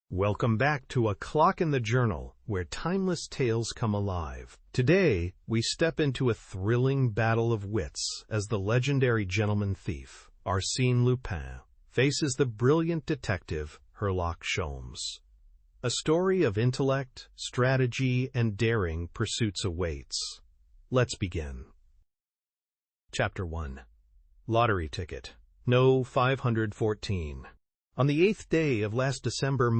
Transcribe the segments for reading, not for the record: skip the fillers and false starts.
Welcome back to A Clock in the Journal, where timeless tales come alive. Today, we step into a thrilling battle of wits as the legendary gentleman thief, Arsène Lupin, faces the brilliant detective, Herlock Sholmes. A story of intellect, strategy, and daring pursuits awaits. Let's begin. Chapter 1. Lottery Ticket. No 514. On the 8th day of last December,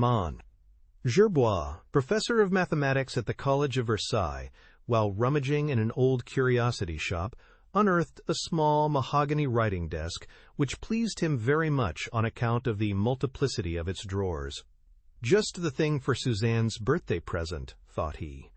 Gerbois, professor of mathematics at the College of Versailles, while rummaging in an old curiosity shop, unearthed a small mahogany writing desk which pleased him very much on account of the multiplicity of its drawers. Just the thing for Suzanne's birthday present, thought he.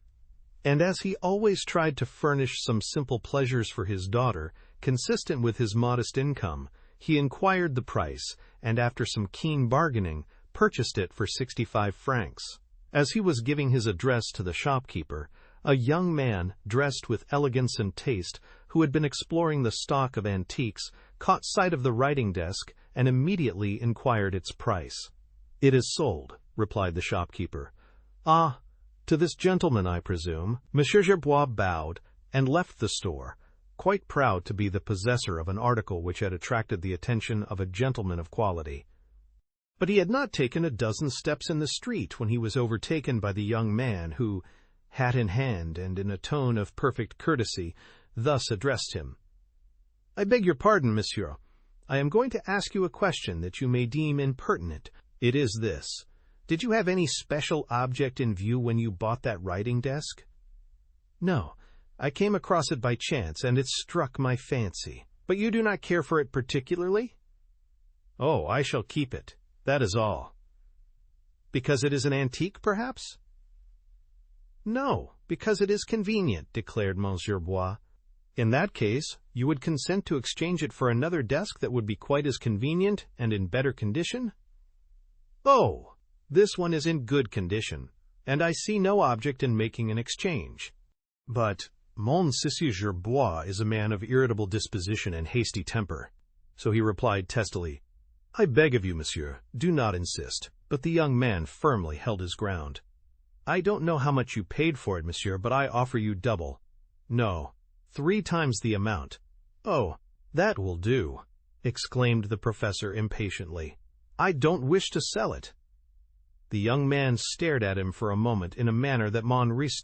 And as he always tried to furnish some simple pleasures for his daughter, consistent with his modest income, he inquired the price, and after some keen bargaining, purchased it for 65 francs. As he was giving his address to the shopkeeper, a young man, dressed with elegance and taste, who had been exploring the stock of antiques, caught sight of the writing desk and immediately inquired its price. "It is sold," replied the shopkeeper. "Ah, to this gentleman, I presume." Monsieur Gerbois bowed and left the store, quite proud to be the possessor of an article which had attracted the attention of a gentleman of quality. But he had not taken a dozen steps in the street when he was overtaken by the young man who, hat in hand and in a tone of perfect courtesy, thus addressed him. "I beg your pardon, monsieur. I am going to ask you a question that you may deem impertinent. It is this. Did you have any special object in view when you bought that writing desk?" "No. I came across it by chance, and it struck my fancy." "But you do not care for it particularly?" "Oh, I shall keep it. That is all." "Because it is an antique, perhaps?" "No, because it is convenient," declared Monsieur Gerbois. "In that case, you would consent to exchange it for another desk that would be quite as convenient and in better condition?" "Oh, this one is in good condition, and I see no object in making an exchange." "But Monsieur Gerbois is a man of irritable disposition and hasty temper, so he replied testily, "I beg of you, monsieur, do not insist." But the young man firmly held his ground. "I don't know how much you paid for it, monsieur, but I offer you double. No, 3 times the amount." "Oh, that will do," exclaimed the professor impatiently. "I don't wish to sell it." The young man stared at him for a moment in a manner that Maurice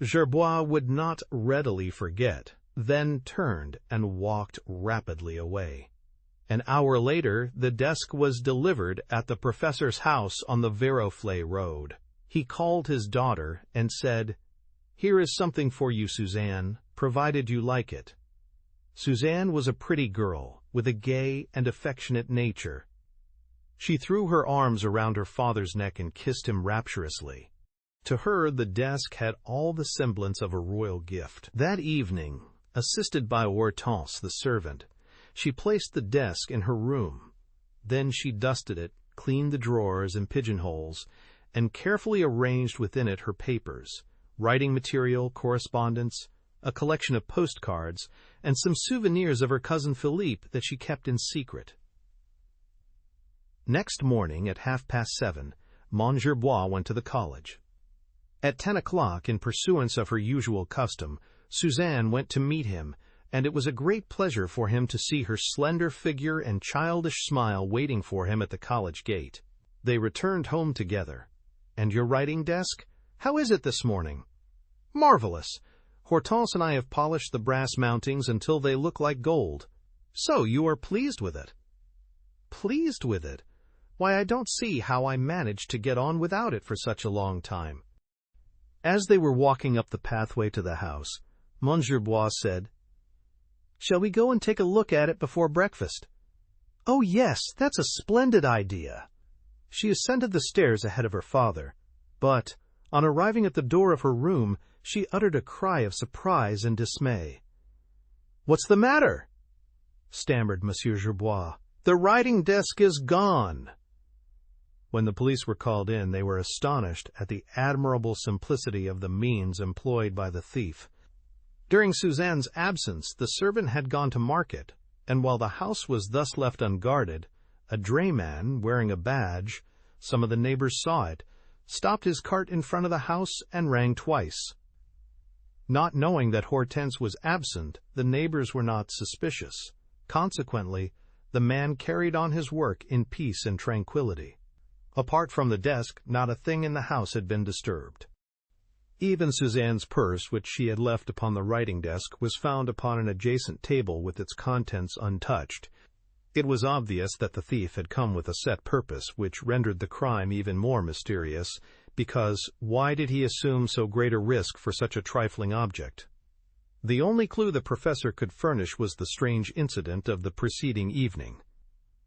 Gerbois would not readily forget, then turned and walked rapidly away. An hour later, the desk was delivered at the professor's house on the Viroflay road. He called his daughter and said, "Here is something for you, Suzanne, provided you like it." Suzanne was a pretty girl, with a gay and affectionate nature. She threw her arms around her father's neck and kissed him rapturously. To her, the desk had all the semblance of a royal gift. That evening, assisted by Hortense, the servant, she placed the desk in her room. Then she dusted it, cleaned the drawers and pigeonholes, and carefully arranged within it her papers, writing material, correspondence, a collection of postcards, and some souvenirs of her cousin Philippe that she kept in secret. Next morning at 7:30, Monsieur Gerbois went to the college. At 10 o'clock, in pursuance of her usual custom, Suzanne went to meet him, and it was a great pleasure for him to see her slender figure and childish smile waiting for him at the college gate. They returned home together. "And your writing desk? How is it this morning?" "Marvelous. Hortense and I have polished the brass mountings until they look like gold." "So you are pleased with it?" "Pleased with it? Why, I don't see how I managed to get on without it for such a long time." As they were walking up the pathway to the house, Monsieur Gerbois said, "Shall we go and take a look at it before breakfast?" "Oh, yes, that's a splendid idea." She ascended the stairs ahead of her father, but, on arriving at the door of her room, she uttered a cry of surprise and dismay. "What's the matter?" stammered Monsieur Gerbois. "The writing desk is gone." When the police were called in, they were astonished at the admirable simplicity of the means employed by the thief. During Suzanne's absence, the servant had gone to market, and while the house was thus left unguarded, a drayman, wearing a badge, Some of the neighbors saw it, stopped his cart in front of the house, and rang twice. Not knowing that Hortense was absent, the neighbors were not suspicious. Consequently, the man carried on his work in peace and tranquility. Apart from the desk, not a thing in the house had been disturbed. Even Suzanne's purse, which she had left upon the writing desk, was found upon an adjacent table with its contents untouched. It was obvious that the thief had come with a set purpose, which rendered the crime even more mysterious, because why did he assume so great a risk for such a trifling object? The only clue the professor could furnish was the strange incident of the preceding evening.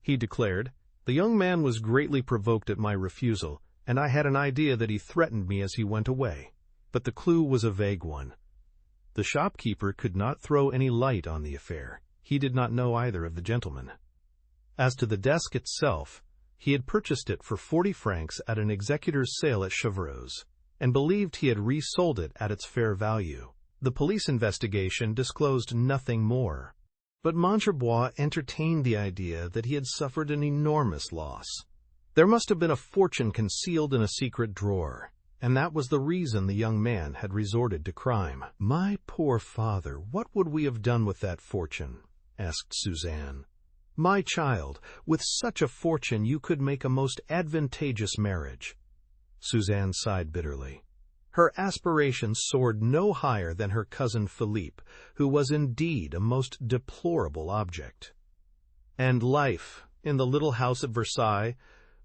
He declared, "The young man was greatly provoked at my refusal, and I had an idea that he threatened me as he went away. But the clue was a vague one. The shopkeeper could not throw any light on the affair. He did not know either of the gentlemen. As to the desk itself, he had purchased it for 40 francs at an executor's sale at Chevreau's, and believed he had resold it at its fair value. The police investigation disclosed nothing more, but Montgerbois entertained the idea that he had suffered an enormous loss. There must have been a fortune concealed in a secret drawer, and that was the reason the young man had resorted to crime. "My poor father, what would we have done with that fortune?" asked Suzanne. "My child, with such a fortune you could make a most advantageous marriage." Suzanne sighed bitterly. Her aspirations soared no higher than her cousin Philippe, who was indeed a most deplorable object. And life, in the little house at Versailles,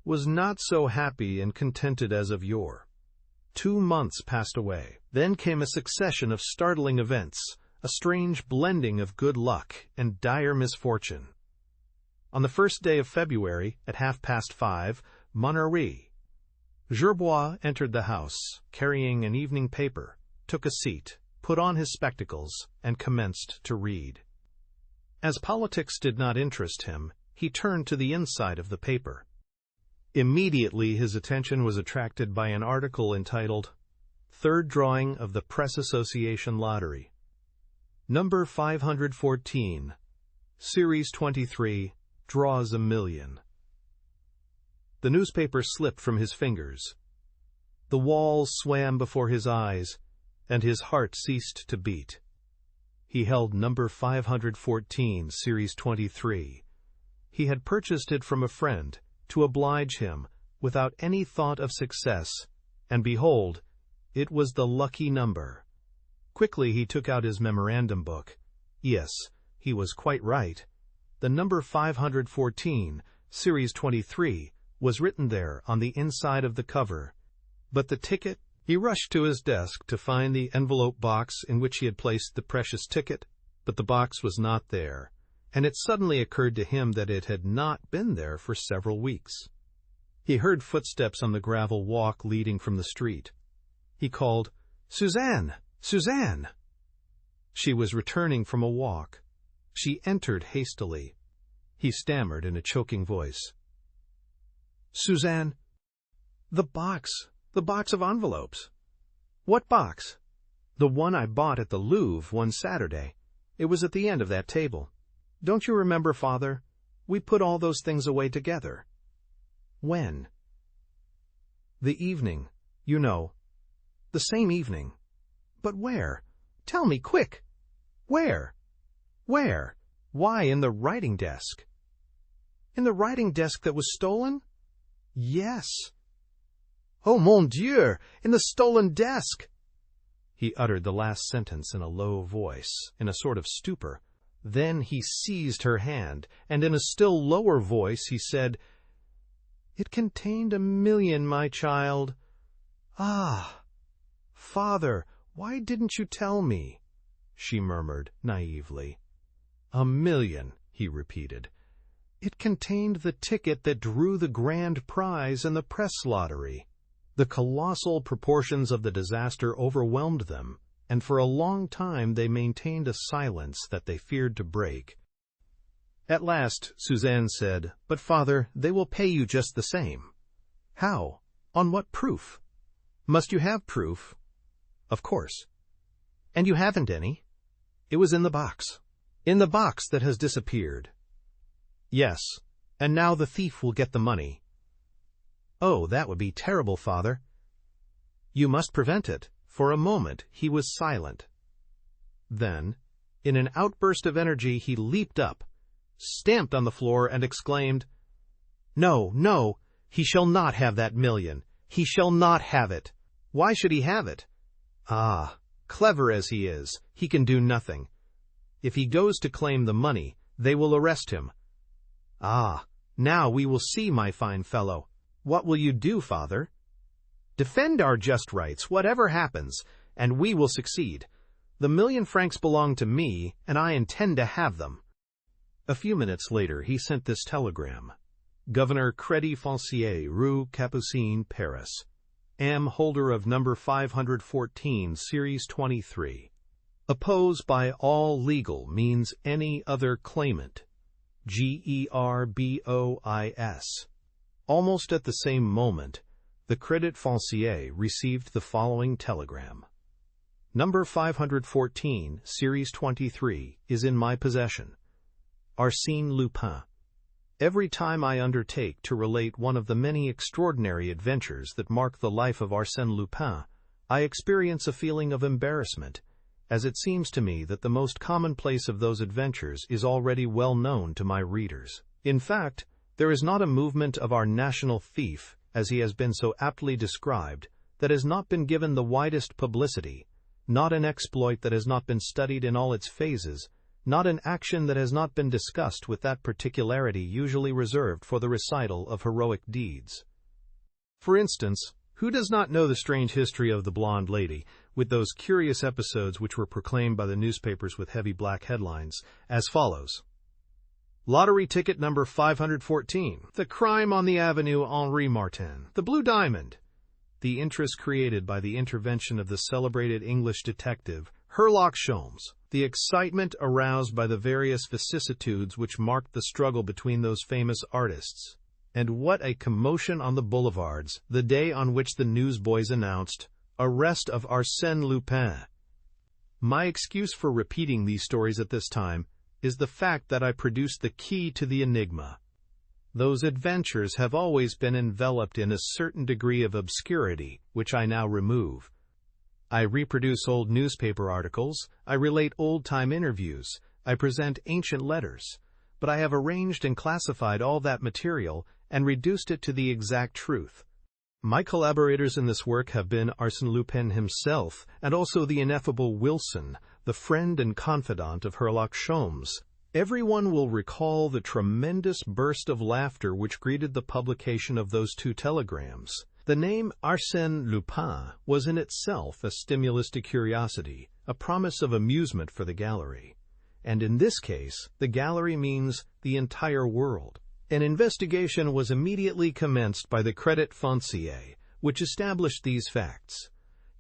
was not so happy and contented as of yore. 2 months passed away. Then came a succession of startling events, a strange blending of good luck and dire misfortune. On the 1st day of February, at 5:30, Monnerie. Gerbois entered the house, carrying an evening paper, took a seat, put on his spectacles, and commenced to read. As politics did not interest him, he turned to the inside of the paper. Immediately his attention was attracted by an article entitled, "Third Drawing of the Press Association Lottery. Number 514, Series 23, draws $1 million." The newspaper slipped from his fingers. The walls swam before his eyes, and his heart ceased to beat. He held number 514, Series 23. He had purchased it from a friend, to oblige him, without any thought of success, and behold, it was the lucky number. Quickly he took out his memorandum book. Yes, he was quite right. The number 514, Series 23, was written there on the inside of the cover. But the ticket? He rushed to his desk to find the envelope box in which he had placed the precious ticket, but the box was not there, and it suddenly occurred to him that it had not been there for several weeks. He heard footsteps on the gravel walk leading from the street. He called, "Suzanne! Suzanne!" She was returning from a walk. She entered hastily. He stammered in a choking voice, "Suzanne, the box of envelopes." "What box?" "The one I bought at the Louvre one Saturday. It was at the end of that table. Don't you remember, Father? We put all those things away together." "When?" "The evening, you know. The same evening." "But where? Tell me, quick! Where? Where?" "Why, in the writing desk." "In the writing desk that was stolen?" "Yes." "Oh, mon Dieu! In the stolen desk!" He uttered the last sentence in a low voice, in a sort of stupor. Then he seized her hand, and in a still lower voice he said, "It contained $1 million, my child." "Ah! Father, why didn't you tell me?" she murmured naively. "$1 million," he repeated. "It contained the ticket that drew the grand prize in the press lottery." The colossal proportions of the disaster overwhelmed them, and for a long time they maintained a silence that they feared to break. At last Suzanne said, "But, Father, they will pay you just the same." "How? On what proof?" "Must you have proof?" "Of course." "And you haven't any?" "It was in the box." "In the box that has disappeared?" "Yes, and now the thief will get the money." "Oh, that would be terrible, Father." "You must prevent it." For a moment he was silent. Then, in an outburst of energy, he leaped up, stamped on the floor, and exclaimed, "No, no, he shall not have that million. He shall not have it." "Why should he have it?" "Ah, clever as he is, he can do nothing. If he goes to claim the money, they will arrest him." "Ah, now we will see, my fine fellow. What will you do, Father?" "Defend our just rights, whatever happens, and we will succeed. The £1,000,000 belong to me, and I intend to have them." A few minutes later he sent this telegram: "Governor Crédit Foncier, Rue Capucine, Paris. Am holder of number 514, Series 23. Oppose by all legal means any other claimant. Gerbois." Almost at the same moment, the Crédit Foncier received the following telegram: "Number 514, Series 23, is in my possession. Arsène Lupin. Every time I undertake to relate one of the many extraordinary adventures that mark the life of Arsène Lupin, I experience a feeling of embarrassment, as it seems to me that the most commonplace of those adventures is already well known to my readers. In fact, there is not a movement of our national thief, as he has been so aptly described, that has not been given the widest publicity, not an exploit that has not been studied in all its phases, not an action that has not been discussed with that particularity usually reserved for the recital of heroic deeds. For instance, who does not know the strange history of the blonde lady, with those curious episodes which were proclaimed by the newspapers with heavy black headlines, as follows: "Lottery ticket number 514. The crime on the avenue Henri Martin. The blue diamond. The interest created by the intervention of the celebrated English detective, Herlock Sholmes. The excitement aroused by the various vicissitudes which marked the struggle between those famous artists. And what a commotion on the boulevards the day on which the newsboys announced, 'Arrest of Arsène Lupin.'" My excuse for repeating these stories at this time is the fact that I produced the key to the enigma. Those adventures have always been enveloped in a certain degree of obscurity, which I now remove. I reproduce old newspaper articles, I relate old-time interviews, I present ancient letters, but I have arranged and classified all that material and reduced it to the exact truth. My collaborators in this work have been Arsène Lupin himself, and also the ineffable Wilson, the friend and confidant of Herlock Sholmes. Everyone will recall the tremendous burst of laughter which greeted the publication of those two telegrams. The name Arsène Lupin was in itself a stimulus to curiosity, a promise of amusement for the gallery. And in this case, the gallery means the entire world. An investigation was immediately commenced by the Crédit Foncier, which established these facts.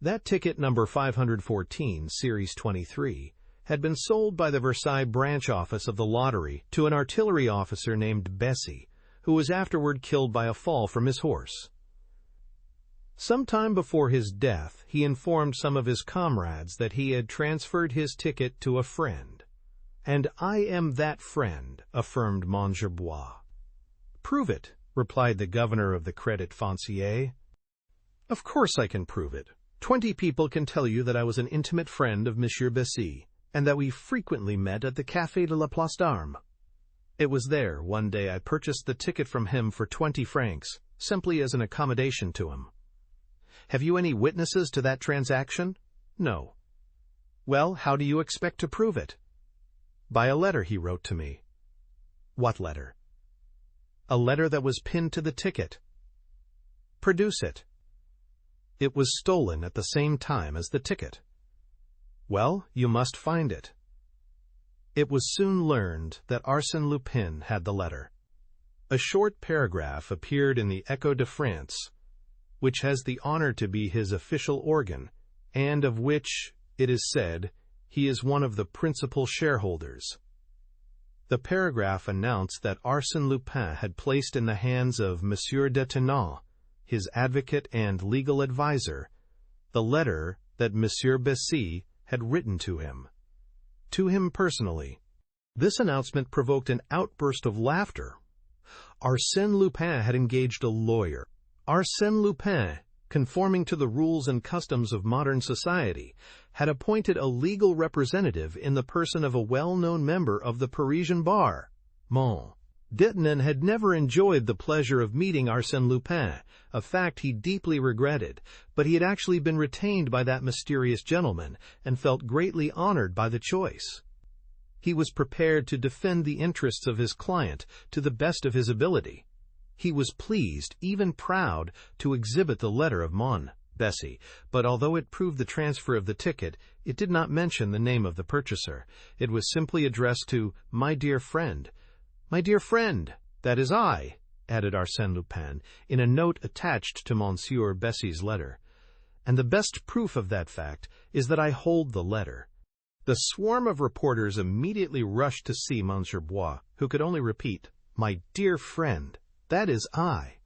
That ticket number 514, Series 23, had been sold by the Versailles branch office of the lottery to an artillery officer named Bessy, who was afterward killed by a fall from his horse. Some time before his death, he informed some of his comrades that he had transferred his ticket to a friend. "And I am that friend," affirmed Monsieur Bois. "Prove it," replied the governor of the Crédit Foncier. "Of course I can prove it. 20 people can tell you that I was an intimate friend of Monsieur Bessy, and that we frequently met at the Café de la Place d'Armes. It was there, one day, I purchased the ticket from him for 20 francs, simply as an accommodation to him. Have you any witnesses to that transaction? No. Well, how do you expect to prove it? By a letter he wrote to me." "What letter?" "A letter that was pinned to the ticket." "Produce it." "It was stolen at the same time as the ticket." "Well, you must find it." It was soon learned that Arsène Lupin had the letter. A short paragraph appeared in the Echo de France, which has the honor to be his official organ, and of which, it is said, he is one of the principal shareholders. The paragraph announced that Arsène Lupin had placed in the hands of Monsieur de Tenon, his advocate and legal adviser, the letter that Monsieur Bessy had written to him personally. This announcement provoked an outburst of laughter. Arsène Lupin had engaged a lawyer, Arsène Lupin, conforming to the rules and customs of modern society, had appointed a legal representative in the person of a well-known member of the Parisian bar, Mon. Detinan had never enjoyed the pleasure of meeting Arsène Lupin, a fact he deeply regretted, but he had actually been retained by that mysterious gentleman and felt greatly honored by the choice. He was prepared to defend the interests of his client to the best of his ability. He was pleased, even proud, to exhibit the letter of Mon. Bessie, but although it proved the transfer of the ticket, it did not mention the name of the purchaser. It was simply addressed to "My dear friend." "My dear friend, that is I," added Arsène Lupin, in a note attached to Monsieur Bessie's letter. "And the best proof of that fact is that I hold the letter." The swarm of reporters immediately rushed to see Monsieur Bois, who could only repeat, "My dear friend, that is I."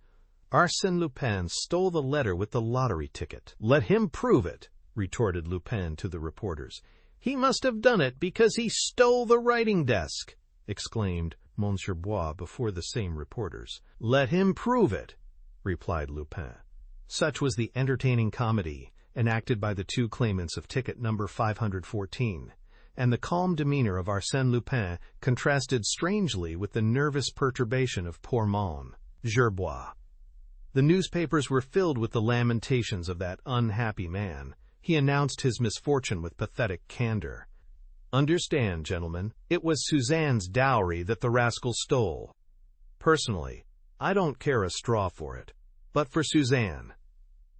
Arsène Lupin stole the letter with the lottery ticket. "Let him prove it," retorted Lupin to the reporters. "He must have done it because he stole the writing desk," exclaimed Monsieur Bois before the same reporters. "Let him prove it," replied Lupin. Such was the entertaining comedy enacted by the two claimants of ticket number 514, and the calm demeanor of Arsène Lupin contrasted strangely with the nervous perturbation of poor Mon. Gerbois. The newspapers were filled with the lamentations of that unhappy man. He announced his misfortune with pathetic candor. "Understand, gentlemen, it was Suzanne's dowry that the rascal stole. Personally, I don't care a straw for it, but for Suzanne.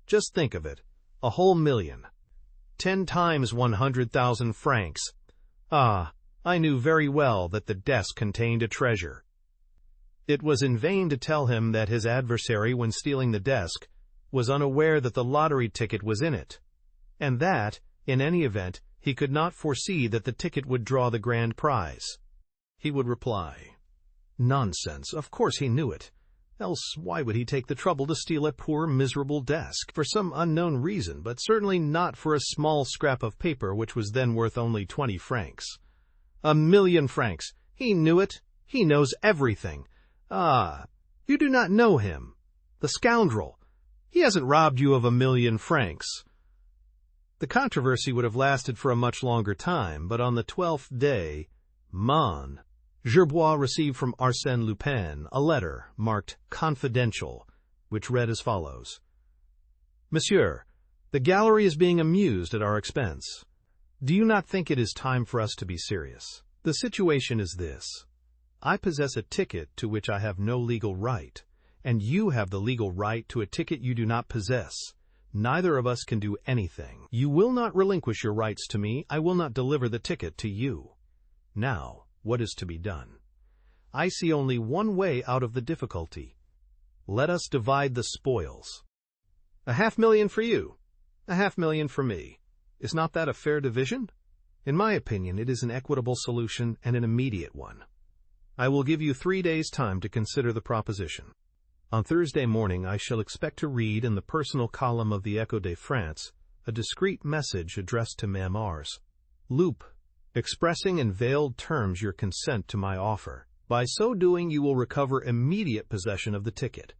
Just think of it, a whole million. 10 times 100,000 francs. Ah, I knew very well that the desk contained a treasure." It was in vain to tell him that his adversary, when stealing the desk, was unaware that the lottery ticket was in it, and that, in any event, he could not foresee that the ticket would draw the grand prize. He would reply, "Nonsense, of course he knew it. Else why would he take the trouble to steal a poor miserable desk, for some unknown reason, but certainly not for a small scrap of paper which was then worth only 20 francs. 1,000,000 francs! He knew it! He knows everything! Ah, you do not know him! The scoundrel! He hasn't robbed you of 1,000,000 francs!" The controversy would have lasted for a much longer time, but on the 12th day, Mon. Gerbois received from Arsène Lupin a letter marked "Confidential," which read as follows: "Monsieur, the gallery is being amused at our expense. Do you not think it is time for us to be serious? The situation is this. I possess a ticket to which I have no legal right, and you have the legal right to a ticket you do not possess. Neither of us can do anything. You will not relinquish your rights to me. I will not deliver the ticket to you. Now, what is to be done? I see only one way out of the difficulty. Let us divide the spoils. 500,000 for you, 500,000 for me. Is not that a fair division? In my opinion, it is an equitable solution and an immediate one. I will give you 3 days' time to consider the proposition. On Thursday morning I shall expect to read in the personal column of the Echo de France a discreet message addressed to Ma'am Ars. Loop, expressing in veiled terms your consent to my offer. By so doing you will recover immediate possession of the ticket.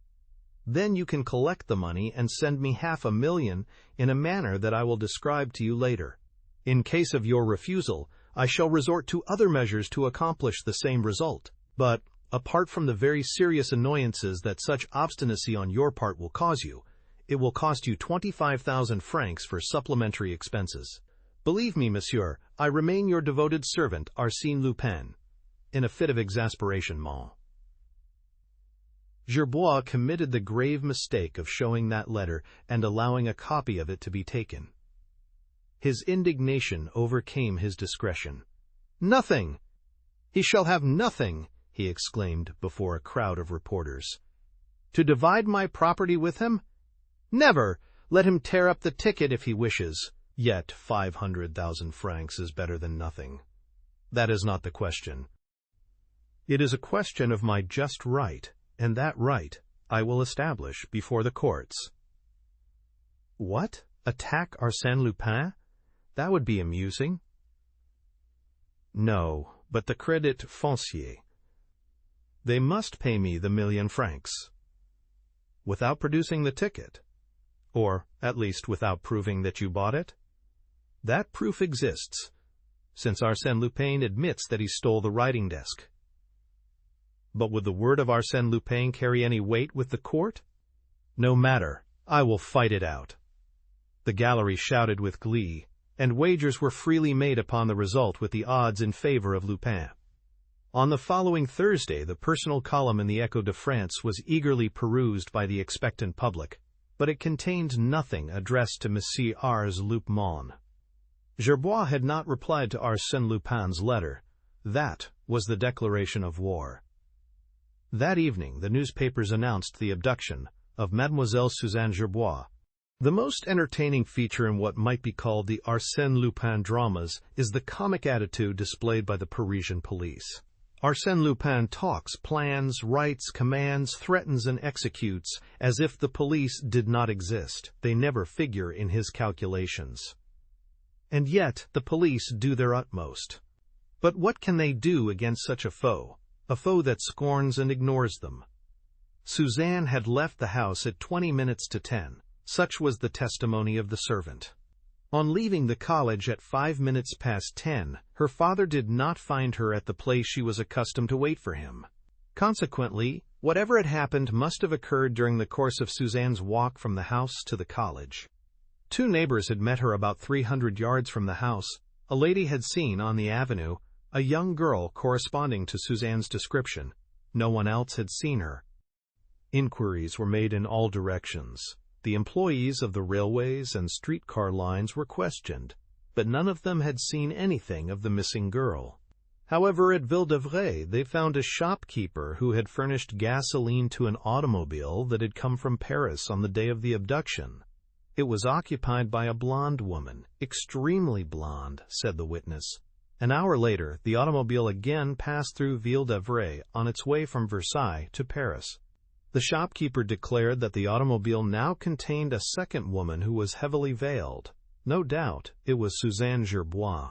Then you can collect the money and send me 500,000 in a manner that I will describe to you later. In case of your refusal, I shall resort to other measures to accomplish the same result. But, apart from the very serious annoyances that such obstinacy on your part will cause you, it will cost you 25,000 francs for supplementary expenses. Believe me, monsieur, I remain your devoted servant, Arsène Lupin. In a fit of exasperation, Mon. Gerbois committed the grave mistake of showing that letter and allowing a copy of it to be taken. His indignation overcame his discretion. "Nothing! He shall have nothing!" he exclaimed before a crowd of reporters. "To divide my property with him? Never! Let him tear up the ticket if he wishes. Yet 500,000 francs is better than nothing. That is not the question. It is a question of my just right, and that right I will establish before the courts." What? Attack Arsène Lupin? That would be amusing. No, but the Crédit Foncier. They must pay me the 1,000,000 francs. without producing the ticket. Or, at least, without proving that you bought it? That proof exists, since Arsène Lupin admits that he stole the writing desk. But would the word of Arsène Lupin carry any weight with the court? No matter, I will fight it out. The gallery shouted with glee, and wagers were freely made upon the result with the odds in favor of Lupin. On the following Thursday, the personal column in the Echo de France was eagerly perused by the expectant public, but it contained nothing addressed to Monsieur Arsène Lupin. Gerbois had not replied to Arsène Lupin's letter. That was the declaration of war. That evening, the newspapers announced the abduction of Mademoiselle Suzanne Gerbois. The most entertaining feature in what might be called the Arsène Lupin dramas is the comic attitude displayed by the Parisian police. Arsène Lupin talks, plans, writes, commands, threatens, and executes as if the police did not exist. They never figure in his calculations. And yet, the police do their utmost. But what can they do against such a foe that scorns and ignores them? Suzanne had left the house at 20 minutes to 10. Such was the testimony of the servant. On leaving the college at 5 minutes past 10, her father did not find her at the place she was accustomed to wait for him. Consequently, whatever had happened must have occurred during the course of Suzanne's walk from the house to the college. 2 neighbors had met her about 300 yards from the house. A lady had seen, on the avenue, a young girl corresponding to Suzanne's description. No one else had seen her. Inquiries were made in all directions. The employees of the railways and streetcar lines were questioned, but none of them had seen anything of the missing girl. However, at Ville-d'Avray, they found a shopkeeper who had furnished gasoline to an automobile that had come from Paris on the day of the abduction. It was occupied by a blonde woman, extremely blonde, said the witness. An hour later, the automobile again passed through Ville-d'Avray on its way from Versailles to Paris. The shopkeeper declared that the automobile now contained a second woman who was heavily veiled. No doubt, it was Suzanne Gerbois.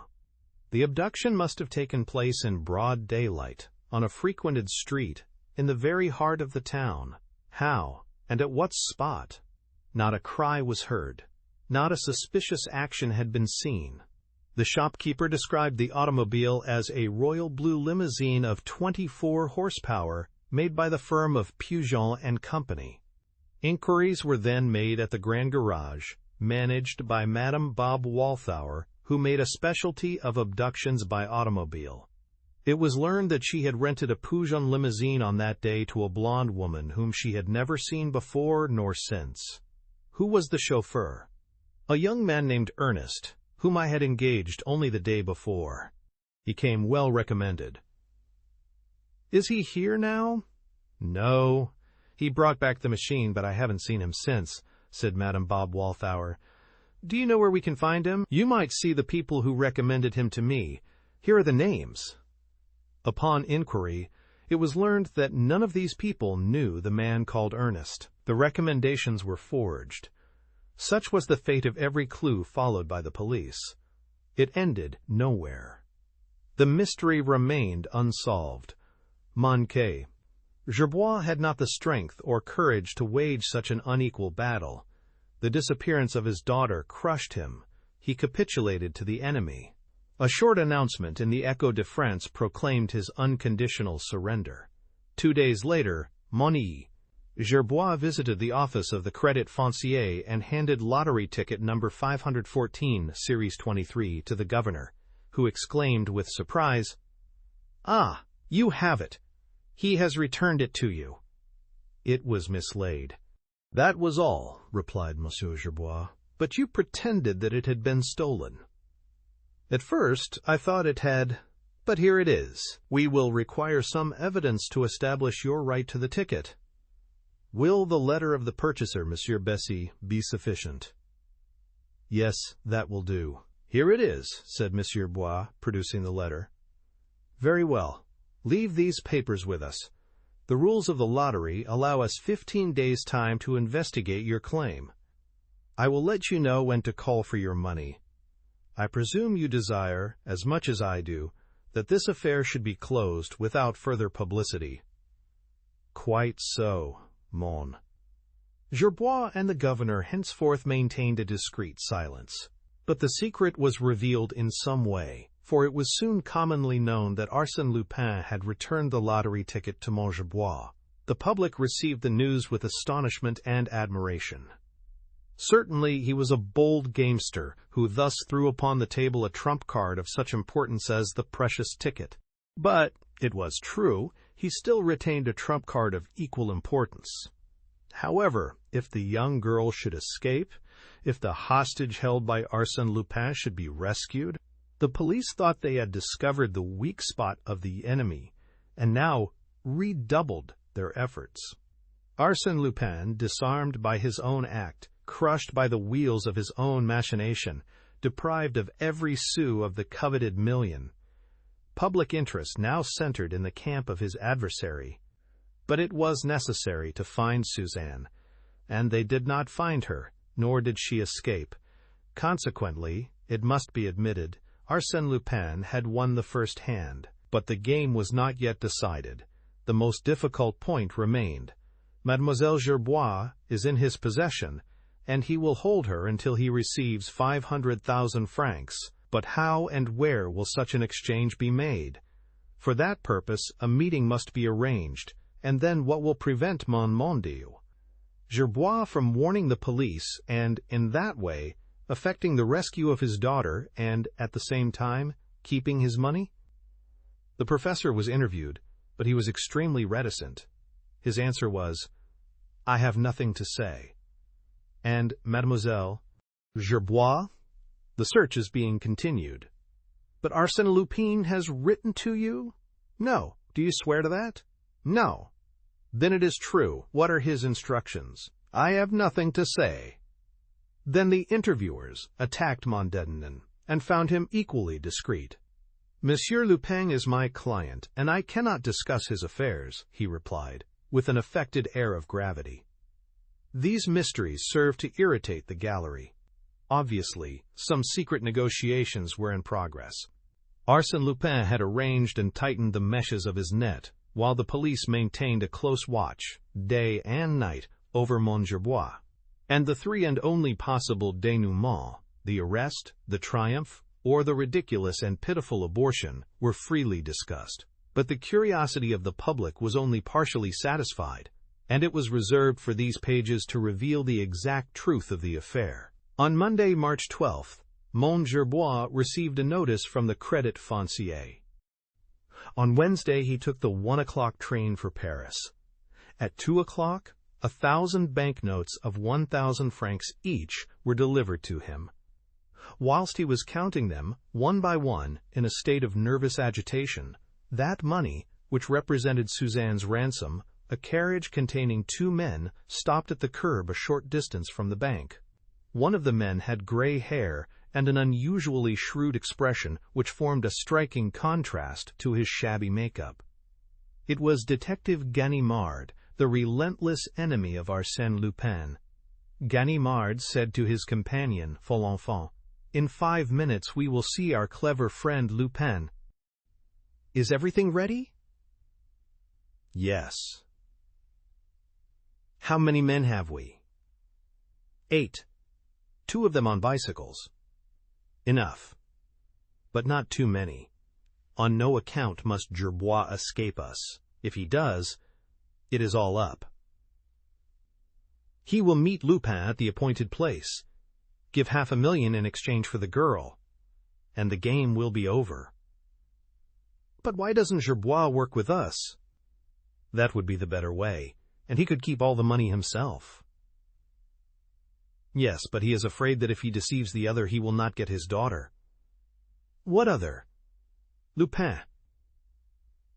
The abduction must have taken place in broad daylight, on a frequented street, in the very heart of the town. How, and at what spot? Not a cry was heard. Not a suspicious action had been seen. The shopkeeper described the automobile as a royal blue limousine of 24 horsepower, made by the firm of Peugeot and Company. Inquiries were then made at the Grand Garage, managed by Madame Bob Walthour, who made a specialty of abductions by automobile. It was learned that she had rented a Peugeot limousine on that day to a blonde woman whom she had never seen before nor since. Who was the chauffeur? A young man named Ernest, whom I had engaged only the day before. He came well recommended. Is he here now? No. He brought back the machine, but I haven't seen him since, said Madame Bob Walthour. Do you know where we can find him? You might see the people who recommended him to me. Here are the names. Upon inquiry, it was learned that none of these people knew the man called Ernest. The recommendations were forged. Such was the fate of every clue followed by the police. It ended nowhere. The mystery remained unsolved. Manqué. Gerbois had not the strength or courage to wage such an unequal battle. The disappearance of his daughter crushed him. He capitulated to the enemy. A short announcement in the Echo de France proclaimed his unconditional surrender. 2 days later, Moni. Gerbois visited the office of the Crédit Foncier and handed lottery ticket number 514, Series 23, to the governor, who exclaimed with surprise, "Ah, you have it! He has returned it to you." It was mislaid. "That was all," replied Monsieur Gerbois, "but you pretended that it had been stolen." "At first, I thought it had, but here it is. We will require some evidence to establish your right to the ticket. Will the letter of the purchaser, Monsieur Bessy, be sufficient?" "Yes, that will do." "Here it is," said Monsieur Bois, producing the letter. "Very well. Leave these papers with us. The rules of the lottery allow us 15 days' time to investigate your claim. I will let you know when to call for your money. I presume you desire, as much as I do, that this affair should be closed without further publicity." "Quite so, mon." Gerbois and the governor henceforth maintained a discreet silence. But the secret was revealed in some way, for it was soon commonly known that Arsène Lupin had returned the lottery ticket to Gerbois. The public received the news with astonishment and admiration. Certainly he was a bold gamester who thus threw upon the table a trump card of such importance as the precious ticket. But, it was true, he still retained a trump card of equal importance. However, if the young girl should escape, if the hostage held by Arsène Lupin should be rescued, the police thought they had discovered the weak spot of the enemy, and now redoubled their efforts. Arsène Lupin, disarmed by his own act, crushed by the wheels of his own machination, deprived of every sou of the coveted million. Public interest now centered in the camp of his adversary. But it was necessary to find Suzanne, and they did not find her, nor did she escape. Consequently, it must be admitted, Arsène Lupin had won the first hand. But the game was not yet decided. The most difficult point remained. Mademoiselle Gerbois is in his possession, and he will hold her until he receives 500,000 francs. But how and where will such an exchange be made? For that purpose, a meeting must be arranged, and then what will prevent mon Dieu? Gerbois from warning the police and, in that way, effecting the rescue of his daughter and, at the same time, keeping his money? The professor was interviewed, but he was extremely reticent. His answer was, "I have nothing to say." And, Mademoiselle Gerbois? The search is being continued. But Arsène Lupin has written to you? No. Do you swear to that? No. Then it is true. What are his instructions? I have nothing to say. Then the interviewers attacked Mondedenen and found him equally discreet. Monsieur Lupin is my client, and I cannot discuss his affairs, he replied, with an affected air of gravity. These mysteries served to irritate the gallery. Obviously, some secret negotiations were in progress. Arsène Lupin had arranged and tightened the meshes of his net, while the police maintained a close watch, day and night, over Gerbois. And the three and only possible denouement, the arrest, the triumph, or the ridiculous and pitiful abortion, were freely discussed. But the curiosity of the public was only partially satisfied, and it was reserved for these pages to reveal the exact truth of the affair. On Monday, March 12th, Gerbois received a notice from the Crédit Foncier. On Wednesday, he took the 1 o'clock train for Paris. At 2 o'clock, 1,000 banknotes of 1,000 francs each were delivered to him. Whilst he was counting them, one by one, in a state of nervous agitation, that money, which represented Suzanne's ransom, a carriage containing 2 men, stopped at the curb a short distance from the bank. One of the men had gray hair and an unusually shrewd expression which formed a striking contrast to his shabby makeup. It was Detective Ganimard, the relentless enemy of Arsène Lupin. Ganimard said to his companion, Folenfant, "In 5 minutes we will see our clever friend Lupin. Is everything ready?" "Yes." "How many men have we?" 8. 2 of them on bicycles. Enough. But not too many. On no account must Gerbois escape us. If he does, it is all up. He will meet Lupin at the appointed place, give 500,000 in exchange for the girl, and the game will be over. But why doesn't Gerbois work with us? That would be the better way, and he could keep all the money himself. Yes, but he is afraid that if he deceives the other, he will not get his daughter. What other? Lupin.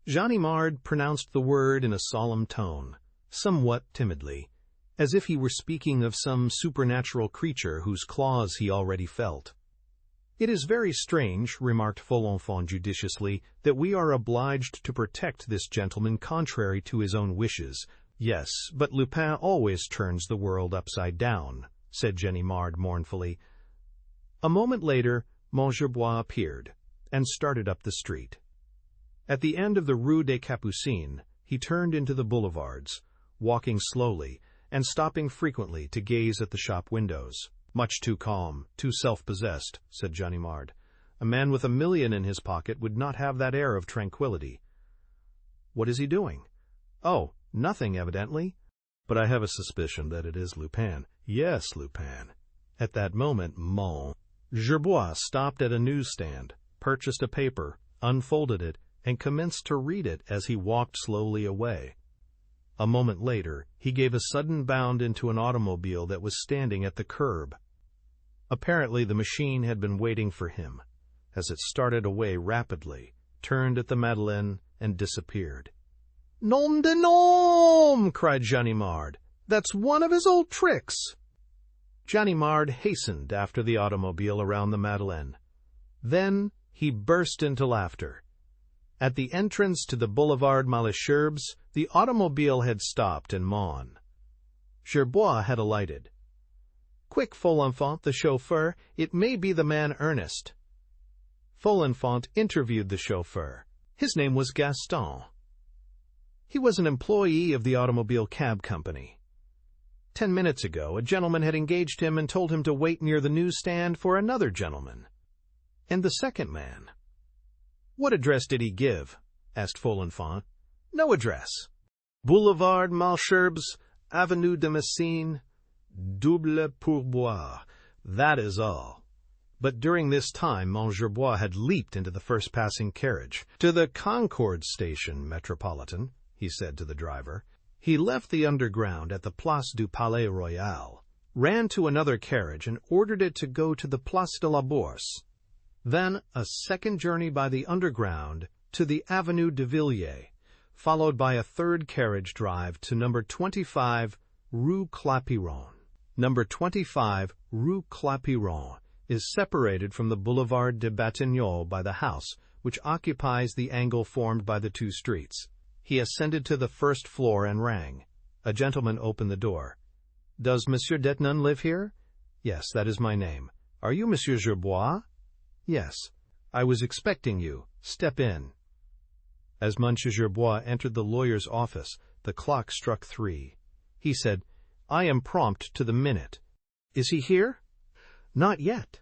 Ganimard pronounced the word in a solemn tone, somewhat timidly, as if he were speaking of some supernatural creature whose claws he already felt. It is very strange, remarked Folenfant judiciously, that we are obliged to protect this gentleman contrary to his own wishes. Yes, but Lupin always turns the world upside down, said Ganimard mournfully. A moment later, Gerbois appeared, and started up the street. At the end of the Rue des Capucines, he turned into the boulevards, walking slowly, and stopping frequently to gaze at the shop windows. "Much too calm, too self-possessed," said Ganimard. "A man with $1 million in his pocket would not have that air of tranquility." "What is he doing?" "Oh, nothing, evidently. But I have a suspicion that it is Lupin." "Yes, Lupin." At that moment, Gerbois stopped at a newsstand, purchased a paper, unfolded it, and commenced to read it as he walked slowly away. A moment later, he gave a sudden bound into an automobile that was standing at the curb. Apparently, the machine had been waiting for him, as it started away rapidly, turned at the Madeleine, and disappeared. "Nom de nom!" cried Ganimard. "That's one of his old tricks." Ganimard hastened after the automobile around the Madeleine. Then he burst into laughter. At the entrance to the Boulevard Malesherbes, the automobile had stopped and Gerbois had alighted. "Quick, Folenfant, the chauffeur, it may be the man Ernest." Folenfant interviewed the chauffeur. His name was Gaston. He was an employee of the automobile cab company. 10 minutes ago, a gentleman had engaged him and told him to wait near the newsstand for another gentleman. And the second man? "What address did he give?" asked Folenfant. "No address. Boulevard Malesherbes, Avenue de Messine, double pourboire. That is all." But during this time, Gerbois had leaped into the first passing carriage. "To the Concorde station, Metropolitan," he said to the driver. He left the Underground at the Place du Palais Royal, ran to another carriage and ordered it to go to the Place de la Bourse. Then a second journey by the Underground to the Avenue de Villiers, followed by a third carriage drive to number 25 Rue Clapeyron. Number 25 Rue Clapeyron is separated from the Boulevard de Batignolles by the house, which occupies the angle formed by the two streets. He ascended to the first floor and rang. A gentleman opened the door. "Does Monsieur Detinon live here?" "Yes, that is my name." "Are you Monsieur Gerbois?" "Yes." "I was expecting you. Step in." As Monsieur Gerbois entered the lawyer's office, the clock struck 3. He said, "I am prompt to the minute." "Is he here?" "Not yet."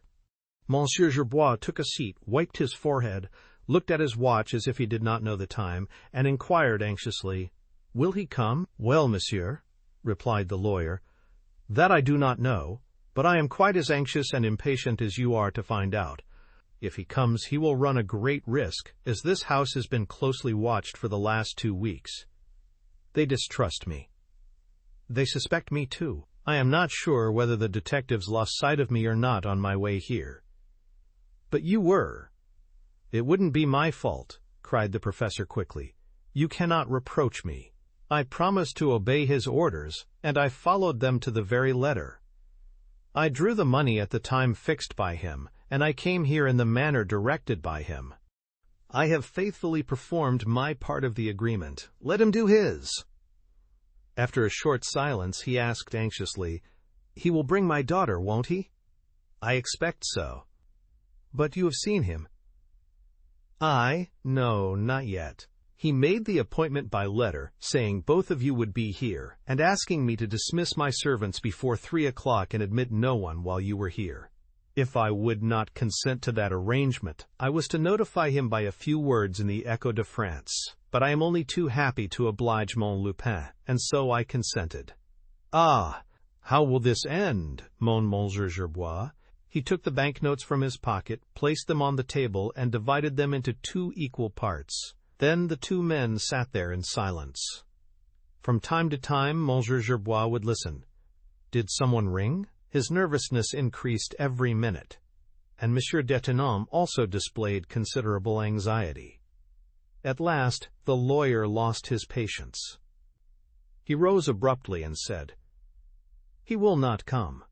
Monsieur Gerbois took a seat, wiped his forehead, looked at his watch as if he did not know the time, and inquired anxiously, "Will he come?" "Well, monsieur," replied the lawyer, "that I do not know, but I am quite as anxious and impatient as you are to find out. If he comes, he will run a great risk, as this house has been closely watched for the last 2 weeks. They distrust me. They suspect me, too. I am not sure whether the detectives lost sight of me or not on my way here." "But you were." "It wouldn't be my fault," cried the professor quickly. "You cannot reproach me. I promised to obey his orders, and I followed them to the very letter. I drew the money at the time fixed by him, and I came here in the manner directed by him. I have faithfully performed my part of the agreement. Let him do his." After a short silence, he asked anxiously, "He will bring my daughter, won't he?" "I expect so." "But you have seen him?" No, not yet. He made the appointment by letter, saying both of you would be here, and asking me to dismiss my servants before 3 o'clock and admit no one while you were here. If I would not consent to that arrangement, I was to notify him by a few words in the Echo de France, but I am only too happy to oblige mon Lupin, and so I consented. "Ah, how will this end?" moaned Monsieur Gerbois. He took the banknotes from his pocket, placed them on the table, and divided them into 2 equal parts. Then the 2 men sat there in silence. From time to time, Monsieur Gerbois would listen. Did someone ring? His nervousness increased every minute, and Monsieur Detinon also displayed considerable anxiety. At last, the lawyer lost his patience. He rose abruptly and said, "He will not come.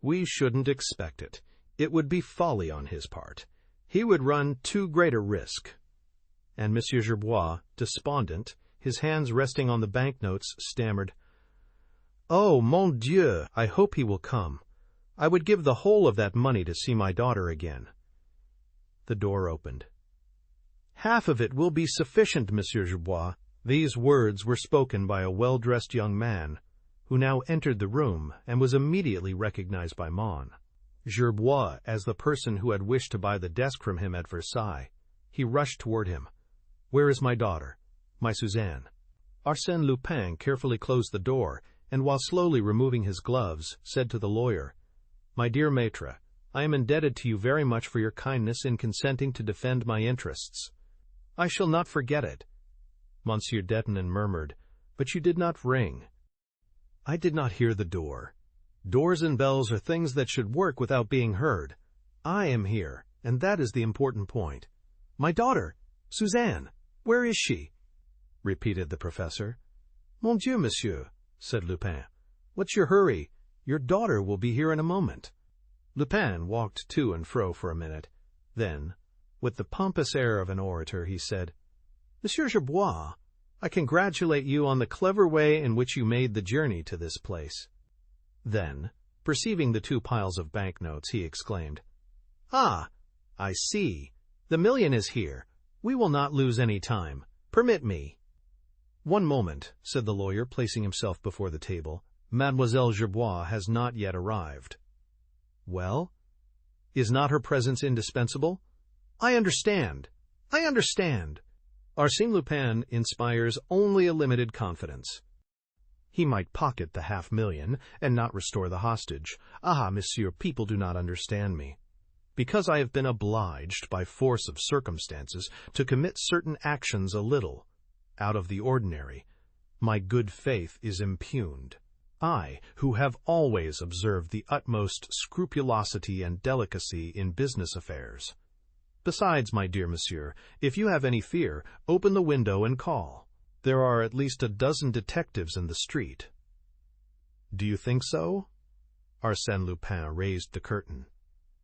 We shouldn't expect it. It would be folly on his part. He would run too great a risk." And Monsieur Gerbois, despondent, his hands resting on the banknotes, stammered, "Oh, mon Dieu, I hope he will come. I would give the whole of that money to see my daughter again." The door opened. "Half of it will be sufficient, Monsieur Gerbois." These words were spoken by a well-dressed young man, who now entered the room and was immediately recognized by Mon Gerbois as the person who had wished to buy the desk from him at Versailles. He rushed toward him. "Where is my daughter? My Suzanne?" Arsène Lupin carefully closed the door, and while slowly removing his gloves, said to the lawyer, "My dear maître, I am indebted to you very much for your kindness in consenting to defend my interests. I shall not forget it." Monsieur Detinan murmured, "But you did not ring." "I did not hear the door. Doors and bells are things that should work without being heard. I am here, and that is the important point. My daughter, Suzanne, where is she?" repeated the professor. "Mon Dieu, monsieur," said Lupin. "What's your hurry? Your daughter will be here in a moment." Lupin walked to and fro for a minute. Then, with the pompous air of an orator, he said, "Monsieur Gerbois, I congratulate you on the clever way in which you made the journey to this place." Then, perceiving the 2 piles of banknotes, he exclaimed, "Ah, I see. The million is here. We will not lose any time. Permit me." "One moment," said the lawyer, placing himself before the table. "Mademoiselle Gerbois has not yet arrived." "Well? Is not her presence indispensable?" "I understand. I understand." Arsène Lupin inspires only a limited confidence. He might pocket the 500,000 and not restore the hostage. "Ah, monsieur, people do not understand me. Because I have been obliged, by force of circumstances, to commit certain actions a little out of the ordinary, my good faith is impugned. I, who have always observed the utmost scrupulosity and delicacy in business affairs. Besides, my dear monsieur, if you have any fear, open the window and call. There are at least a dozen detectives in the street." "Do you think so?" Arsène Lupin raised the curtain.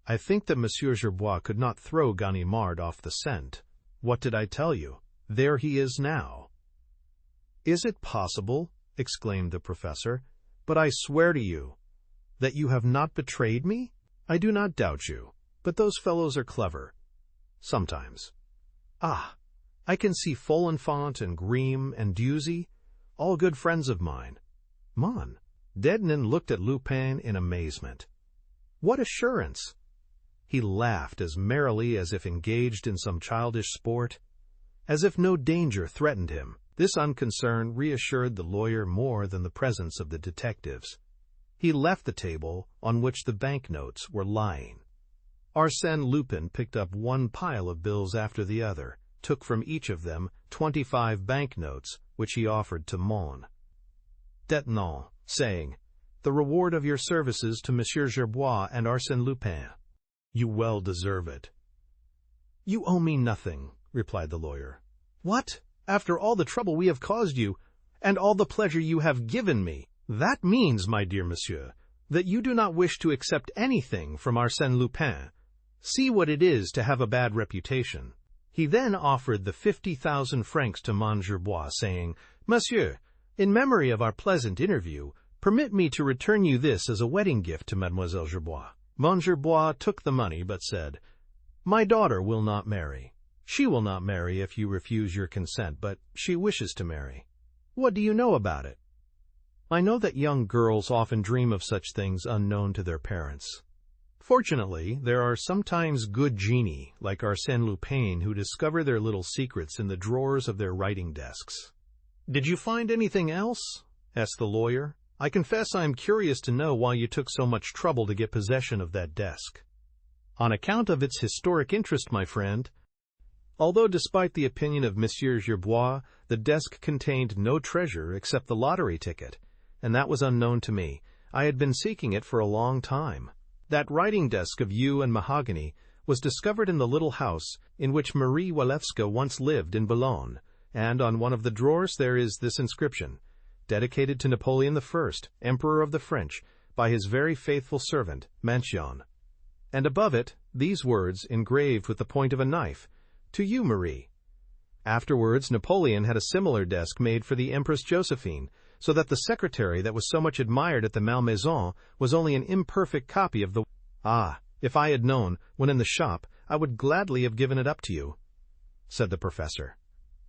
"I think that Monsieur Gerbois could not throw Ganimard off the scent. What did I tell you? There he is now." "Is it possible?" exclaimed the professor. "But I swear to you that you have not betrayed me? I do not doubt you, but those fellows are clever. Sometimes. Ah, I can see Folenfant and Grimm and Duzy, all good friends of mine." "Mon." Detinan looked at Lupin in amazement. "What assurance?" He laughed as merrily as if engaged in some childish sport, as if no danger threatened him. This unconcern reassured the lawyer more than the presence of the detectives. He left the table on which the banknotes were lying. Arsène Lupin picked up one pile of bills after the other, took from each of them 25 banknotes, which he offered to Mon Detinan, saying, "The reward of your services to Monsieur Gerbois and Arsène Lupin. You well deserve it." "You owe me nothing," replied the lawyer. "What? After all the trouble we have caused you, and all the pleasure you have given me? That means, my dear monsieur, that you do not wish to accept anything from Arsène Lupin. See what it is to have a bad reputation." He then offered the 50,000 francs to Mon Gerbois, saying, "Monsieur, in memory of our pleasant interview, permit me to return you this as a wedding gift to Mademoiselle Gerbois." Mon Gerbois took the money, but said, "My daughter will not marry. She will not marry if you refuse your consent, but she wishes to marry." "What do you know about it?" "I know that young girls often dream of such things unknown to their parents. Fortunately, there are sometimes good genii, like Arsène Lupin, who discover their little secrets in the drawers of their writing desks." "Did you find anything else?" asked the lawyer. "I confess I am curious to know why you took so much trouble to get possession of that desk." "On account of its historic interest, my friend. Although, despite the opinion of Monsieur Gerbois, the desk contained no treasure except the lottery ticket, and that was unknown to me, I had been seeking it for a long time. That writing desk of yew and mahogany was discovered in the little house in which Marie Walewska once lived in Boulogne, and on one of the drawers there is this inscription, dedicated to Napoleon I, Emperor of the French, by his very faithful servant, Manchion. And above it, these words engraved with the point of a knife, 'To you, Marie.' Afterwards, Napoleon had a similar desk made for the Empress Josephine, so that the secretary that was so much admired at the Malmaison was only an imperfect copy of the... Ah, if I had known, when in the shop, I would gladly have given it up to you," said the professor.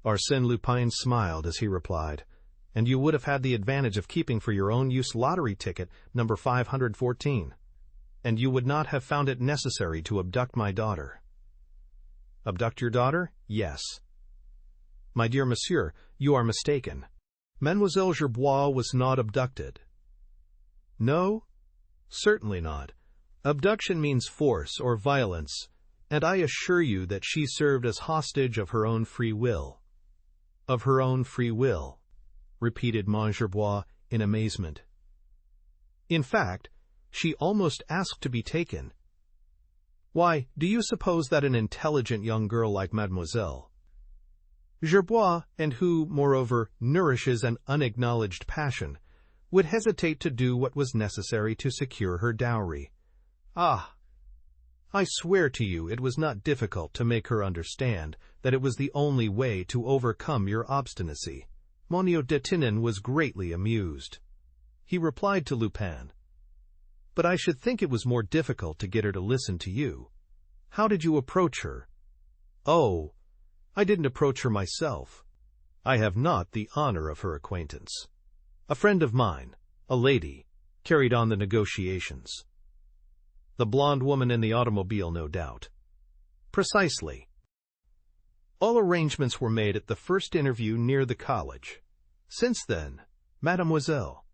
Arsène Lupin smiled as he replied, and you would have had the advantage of keeping for your own use lottery ticket number 514, and you would not have found it necessary to abduct my daughter. Abduct your daughter? Yes. My dear monsieur, you are mistaken. Mademoiselle Gerbois was not abducted. No? Certainly not. Abduction means force or violence, and I assure you that she served as hostage of her own free will. Of her own free will, repeated Monsieur Gerbois in amazement. In fact, she almost asked to be taken. Why, do you suppose that an intelligent young girl like Mademoiselle Gerbois, and who, moreover, nourishes an unacknowledged passion, would hesitate to do what was necessary to secure her dowry? Ah! I swear to you it was not difficult to make her understand that it was the only way to overcome your obstinacy. Monsieur d'Etienne was greatly amused. He replied to Lupin, "But I should think it was more difficult to get her to listen to you. How did you approach her?" "Oh, I didn't approach her myself. I have not the honor of her acquaintance. A friend of mine, a lady, carried on the negotiations." "The blonde woman in the automobile, no doubt." "Precisely." All arrangements were made at the first interview near the college. Since then, Mademoiselle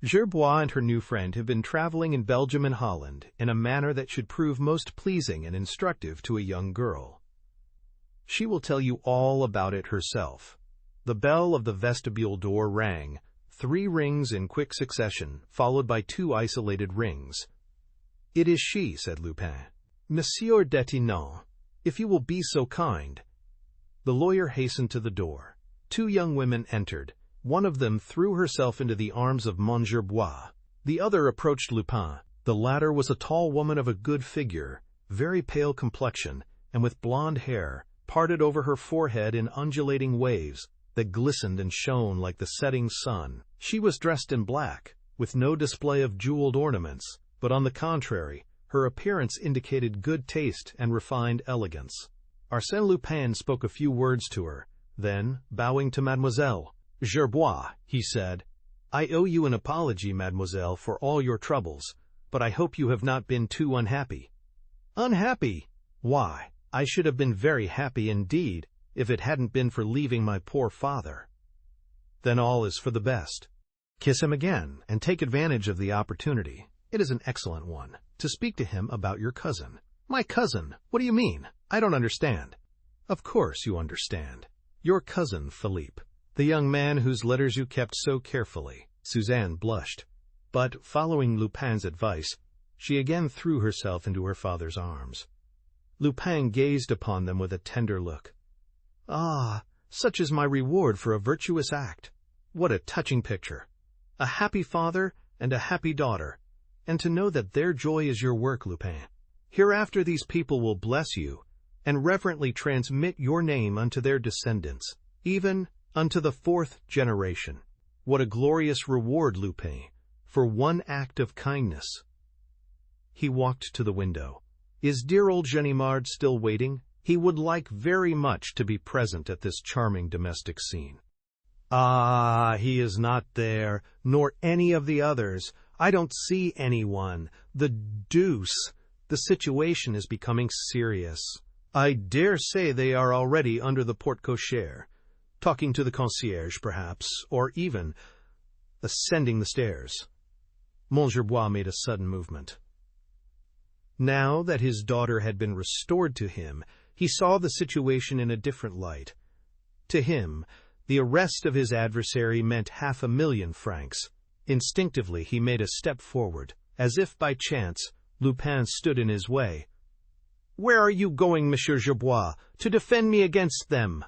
Gerbois and her new friend have been traveling in Belgium and Holland in a manner that should prove most pleasing and instructive to a young girl. She will tell you all about it herself. The bell of the vestibule door rang, 3 rings in quick succession, followed by 2 isolated rings. "It is she," said Lupin. "Monsieur d'Etienne, if you will be so kind." The lawyer hastened to the door. 2 young women entered. One of them threw herself into the arms of Monsieur Gerbois. The other approached Lupin. The latter was a tall woman of a good figure, very pale complexion, and with blonde hair, parted over her forehead in undulating waves that glistened and shone like the setting sun. She was dressed in black, with no display of jeweled ornaments, but on the contrary, her appearance indicated good taste and refined elegance. Arsène Lupin spoke a few words to her. Then, bowing to Mademoiselle Gerbois, he said, "I owe you an apology, mademoiselle, for all your troubles, but I hope you have not been too unhappy." "Unhappy? Why, I should have been very happy indeed if it hadn't been for leaving my poor father." "Then all is for the best. Kiss him again, and take advantage of the opportunity. It is an excellent one, to speak to him about your cousin." "My cousin? What do you mean? I don't understand." "Of course you understand. Your cousin, Philippe, the young man whose letters you kept so carefully." Suzanne blushed, but, following Lupin's advice, she again threw herself into her father's arms. Lupin gazed upon them with a tender look. "Ah, such is my reward for a virtuous act. What a touching picture! A happy father and a happy daughter, and to know that their joy is your work, Lupin. Hereafter these people will bless you, and reverently transmit your name unto their descendants, even unto the 4th generation. What a glorious reward, Lupin, for one act of kindness." He walked to the window. "Is dear old Ganimard still waiting? He would like very much to be present at this charming domestic scene." "Ah, he is not there, nor any of the others. I don't see anyone. The deuce! The situation is becoming serious. I dare say they are already under the porte-cochere, talking to the concierge, perhaps, or even ascending the stairs." Monsieur Gerbois made a sudden movement. Now that his daughter had been restored to him, he saw the situation in a different light. To him, the arrest of his adversary meant 500,000 francs. Instinctively he made a step forward. As if by chance, Lupin stood in his way. "Where are you going, Monsieur Gerbois, to defend me against them?"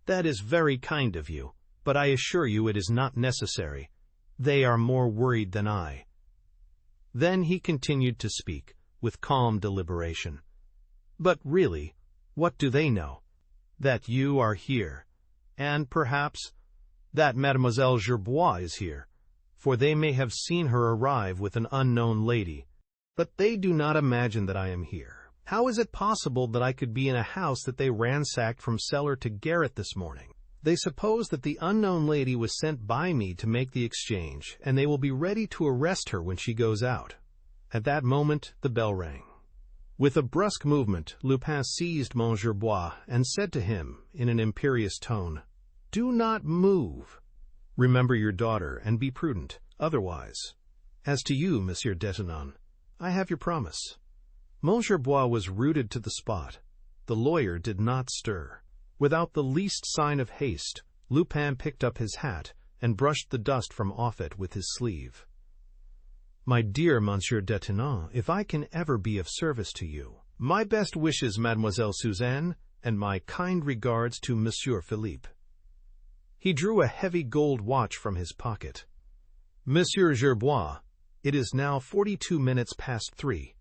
"That is very kind of you, but I assure you it is not necessary. They are more worried than I." Then he continued to speak, with calm deliberation. "But really, what do they know? That you are here, and perhaps that Mademoiselle Gerbois is here, for they may have seen her arrive with an unknown lady. But they do not imagine that I am here. How is it possible that I could be in a house that they ransacked from cellar to garret this morning? They suppose that the unknown lady was sent by me to make the exchange, and they will be ready to arrest her when she goes out." At that moment, the bell rang. With a brusque movement, Lupin seized Monsieur Bois and said to him, in an imperious tone, "Do not move. Remember your daughter, and be prudent, otherwise. As to you, Monsieur Detinan, I have your promise." Monsieur Bois was rooted to the spot. The lawyer did not stir. Without the least sign of haste, Lupin picked up his hat and brushed the dust from off it with his sleeve. "My dear Monsieur Detinan, if I can ever be of service to you, my best wishes, Mademoiselle Suzanne, and my kind regards to Monsieur Philippe." He drew a heavy gold watch from his pocket. "Monsieur Gerbois, it is now 42 minutes past 3.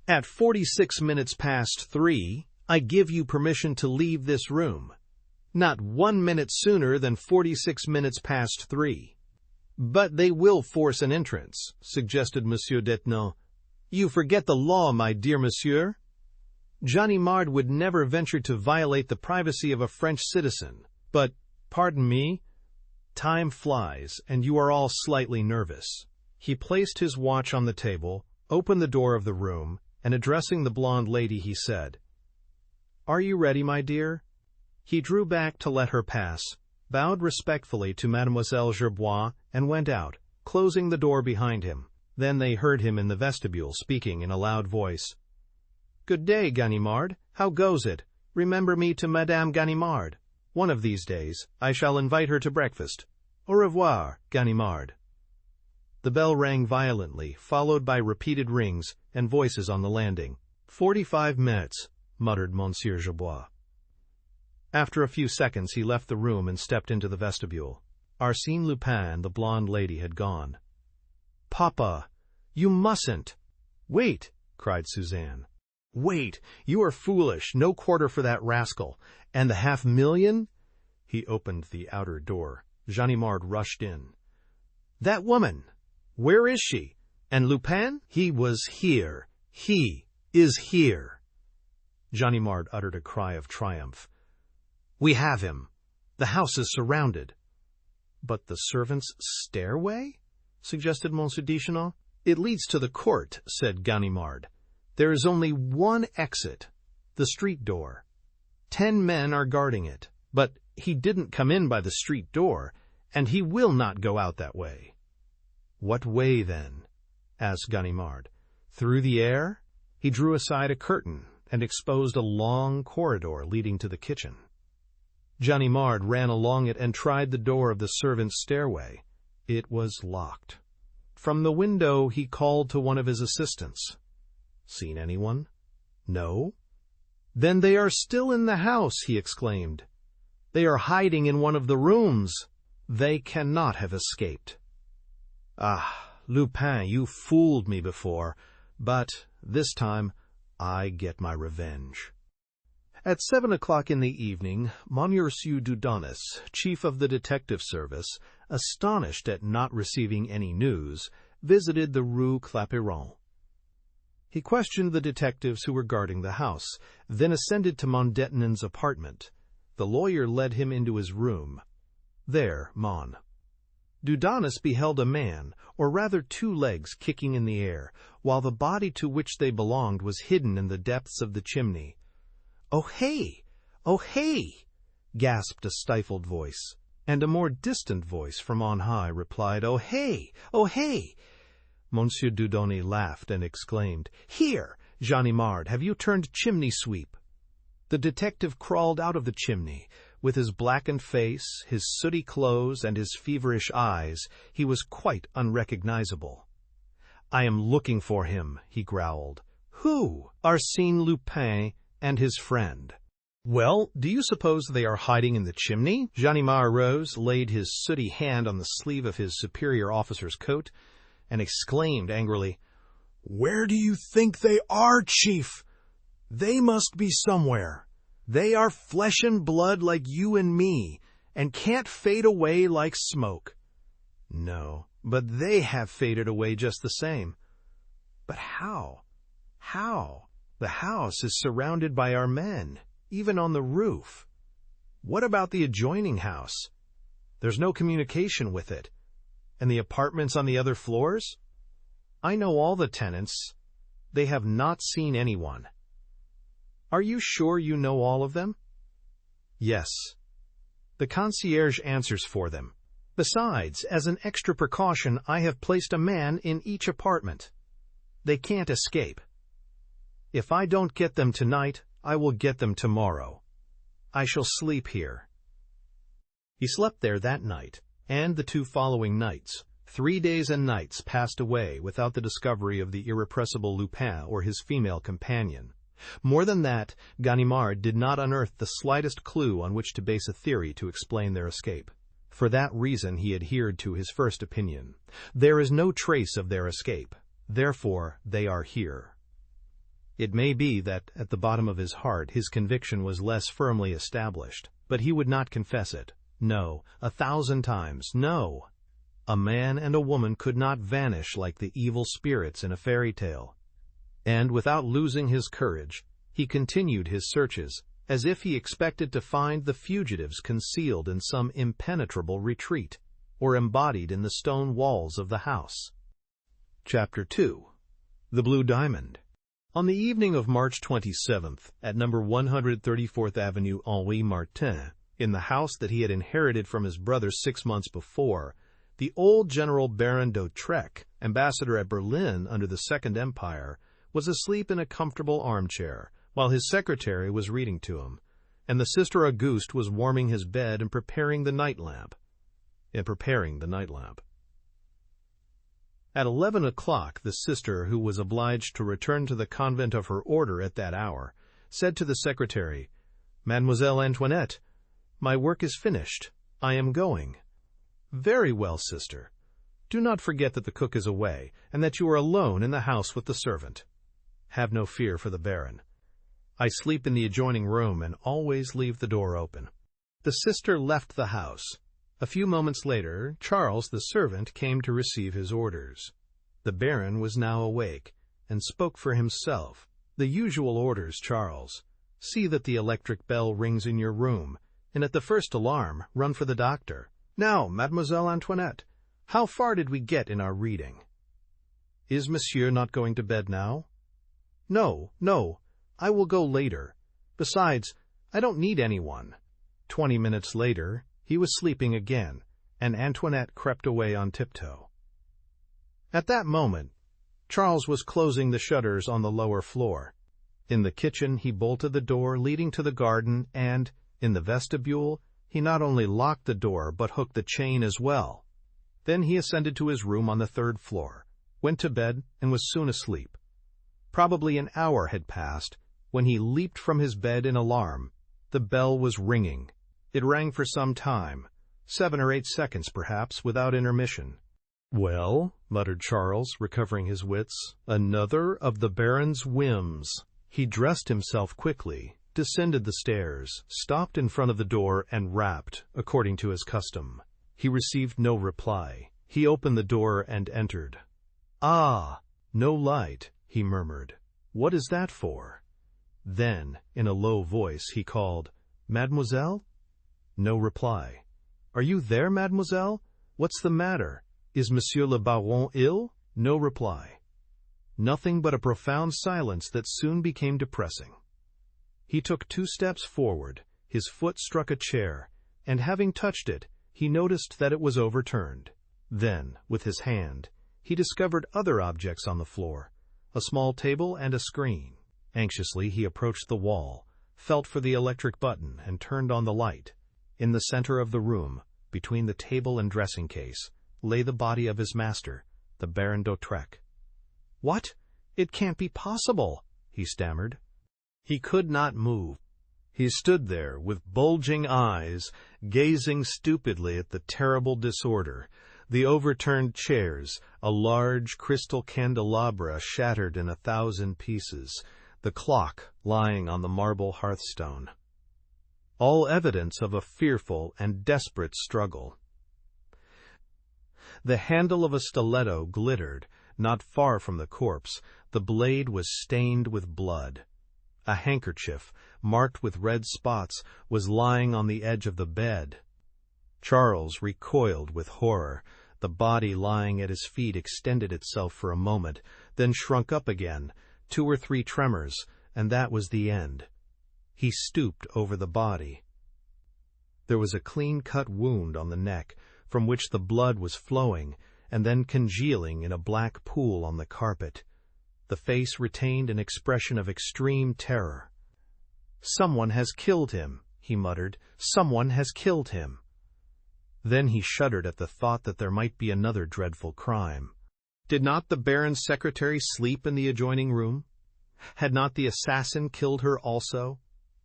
At 46 minutes past 3, I give you permission to leave this room. Not 1 minute sooner than 46 minutes past 3. "But they will force an entrance," suggested Monsieur Detinan. "You forget the law, my dear monsieur. Ganimard would never venture to violate the privacy of a French citizen. But, pardon me, time flies, and you are all slightly nervous." He placed his watch on the table, opened the door of the room, and addressing the blonde lady, he said, "Are you ready, my dear?" He drew back to let her pass, bowed respectfully to Mademoiselle Gerbois, and went out, closing the door behind him. Then they heard him in the vestibule speaking in a loud voice. "Good day, Ganimard. How goes it? Remember me to Madame Ganimard. One of these days I shall invite her to breakfast. Au revoir, Ganimard." The bell rang violently, followed by repeated rings and voices on the landing. 45 minutes, muttered Monsieur Gerbois. After a few seconds he left the room and stepped into the vestibule. Arsène Lupin and the blonde lady had gone. "Papa, you mustn't." "Wait," cried Suzanne. "Wait, you are foolish. No quarter for that rascal. And the 500,000? He opened the outer door. Ganimard rushed in. "That woman! Where is she? And Lupin?" "He was here. He is here." Ganimard uttered a cry of triumph. "We have him. The house is surrounded." "But the servants' stairway?" suggested Monsieur Deschenaux. "It leads to the court," said Ganimard. "There is only one exit, the street door. 10 men are guarding it. But he didn't come in by the street door, and he will not go out that way." "What way, then?" asked Ganimard. "Through the air?" He drew aside a curtain and exposed a long corridor leading to the kitchen. Ganimard ran along it and tried the door of the servants' stairway. It was locked. From the window he called to one of his assistants. "Seen anyone?" "No." "Then they are still in the house," he exclaimed. "They are hiding in one of the rooms. They cannot have escaped." "Ah, Lupin, you fooled me before, but this time I get my revenge." At 7 o'clock in the evening, Monsieur Dudonis, chief of the detective service, astonished at not receiving any news, visited the Rue Clapeyron. He questioned the detectives who were guarding the house, then ascended to Mondetinan's apartment. The lawyer led him into his room. There, Dudonis beheld a man, or rather 2 legs kicking in the air, while the body to which they belonged was hidden in the depths of the chimney. "Oh, hey! Oh, hey!" gasped a stifled voice, and a more distant voice from on high replied, "Oh, hey! Oh, hey!" Monsieur Dudonis laughed and exclaimed, "Here, Ganimard, have you turned chimney sweep?" The detective crawled out of the chimney. With his blackened face, his sooty clothes, and his feverish eyes, he was quite unrecognizable. "I am looking for him," he growled. "Who?" "Arsène Lupin and his friend." "Well, do you suppose they are hiding in the chimney?" Ganimard rose, laid his sooty hand on the sleeve of his superior officer's coat, and exclaimed angrily, "Where do you think they are, Chief? They must be somewhere. They are flesh and blood like you and me, and can't fade away like smoke." "No, but they have faded away just the same." "But how? How? The house is surrounded by our men, even on the roof." What about the adjoining house? There's no communication with it. And the apartments on the other floors? I know all the tenants. They have not seen anyone. Are you sure you know all of them? Yes. The concierge answers for them. Besides, as an extra precaution, I have placed a man in each apartment. They can't escape. If I don't get them tonight, I will get them tomorrow. I shall sleep here. He slept there that night, and the 2 following nights. 3 days and nights passed away without the discovery of the irrepressible Lupin or his female companion. More than that, Ganimard did not unearth the slightest clue on which to base a theory to explain their escape. For that reason he adhered to his first opinion. There is no trace of their escape. Therefore, they are here. It may be that at the bottom of his heart his conviction was less firmly established, but he would not confess it. No, 1,000 times, no. A man and a woman could not vanish like the evil spirits in a fairy tale. And without losing his courage, he continued his searches, as if he expected to find the fugitives concealed in some impenetrable retreat, or embodied in the stone walls of the house. Chapter 2. The Blue Diamond. On the evening of March 27th, at number 134th Avenue Henri Martin, in the house that he had inherited from his brother 6 months before, the old General Baron d'Hautrec, ambassador at Berlin under the Second Empire, was asleep in a comfortable armchair, while his secretary was reading to him, and the Sister Auguste was warming his bed and preparing the night lamp. At 11 o'clock, the sister, who was obliged to return to the convent of her order at that hour, said to the secretary, "Mademoiselle Antoinette, my work is finished. I am going." "Very well, sister. Do not forget that the cook is away, and that you are alone in the house with the servant. Have no fear for the Baron. I sleep in the adjoining room and always leave the door open." The sister left the house. A few moments later, Charles, the servant, came to receive his orders. The Baron was now awake, and spoke for himself. "The usual orders, Charles. See that the electric bell rings in your room, and at the first alarm, run for the doctor. Now, Mademoiselle Antoinette, how far did we get in our reading? Is Monsieur not going to bed now?" No, I will go later. Besides, I don't need anyone." 20 minutes later, he was sleeping again, and Antoinette crept away on tiptoe. At that moment, Charles was closing the shutters on the lower floor. In the kitchen, he bolted the door leading to the garden, and, in the vestibule, he not only locked the door but hooked the chain as well. Then he ascended to his room on the 3rd floor, went to bed, and was soon asleep. Probably an hour had passed when he leaped from his bed in alarm. The bell was ringing. It rang for some time, 7 or 8 seconds perhaps, without intermission. "Well," muttered Charles, recovering his wits, "another of the Baron's whims." He dressed himself quickly, descended the stairs, stopped in front of the door, and rapped, according to his custom. He received no reply. He opened the door and entered. "Ah, no light," he murmured. "What is that for?" Then, in a low voice, he called, "Mademoiselle?" No reply. "Are you there, mademoiselle? What's the matter? Is Monsieur le Baron ill?" No reply. Nothing but a profound silence that soon became depressing. He took 2 steps forward, his foot struck a chair, and having touched it, he noticed that it was overturned. Then, with his hand, he discovered other objects on the floor, a small table and a screen. Anxiously he approached the wall, felt for the electric button, and turned on the light. In the center of the room, between the table and dressing case, lay the body of his master, the Baron d'Hautrec. "What? It can't be possible," he stammered. He could not move. He stood there with bulging eyes, gazing stupidly at the terrible disorder, the overturned chairs, a large crystal candelabra shattered in 1,000 pieces, the clock lying on the marble hearthstone. All evidence of a fearful and desperate struggle. The handle of a stiletto glittered, not far from the corpse. The blade was stained with blood. A handkerchief, marked with red spots, was lying on the edge of the bed. Charles recoiled with horror. The body lying at his feet extended itself for a moment, then shrunk up again, 2 or 3 tremors, and that was the end. He stooped over the body. There was a clean-cut wound on the neck, from which the blood was flowing, and then congealing in a black pool on the carpet. The face retained an expression of extreme terror. "Someone has killed him," he muttered. "Someone has killed him." Then he shuddered at the thought that there might be another dreadful crime. Did not the Baron's secretary sleep in the adjoining room? Had not the assassin killed her also?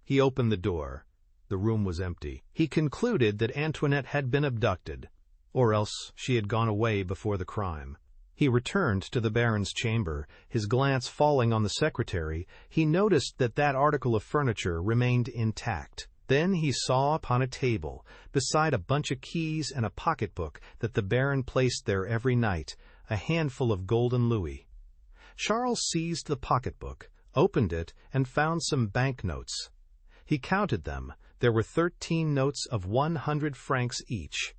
He opened the door. The room was empty. He concluded that Antoinette had been abducted, or else she had gone away before the crime. He returned to the Baron's chamber. His glance falling on the secretary, he noticed that that article of furniture remained intact. Then he saw upon a table, beside a bunch of keys and a pocketbook that the Baron placed there every night, a handful of golden louis. Charles seized the pocketbook, opened it, and found some banknotes. He counted them. There were 13 notes of 100 francs each.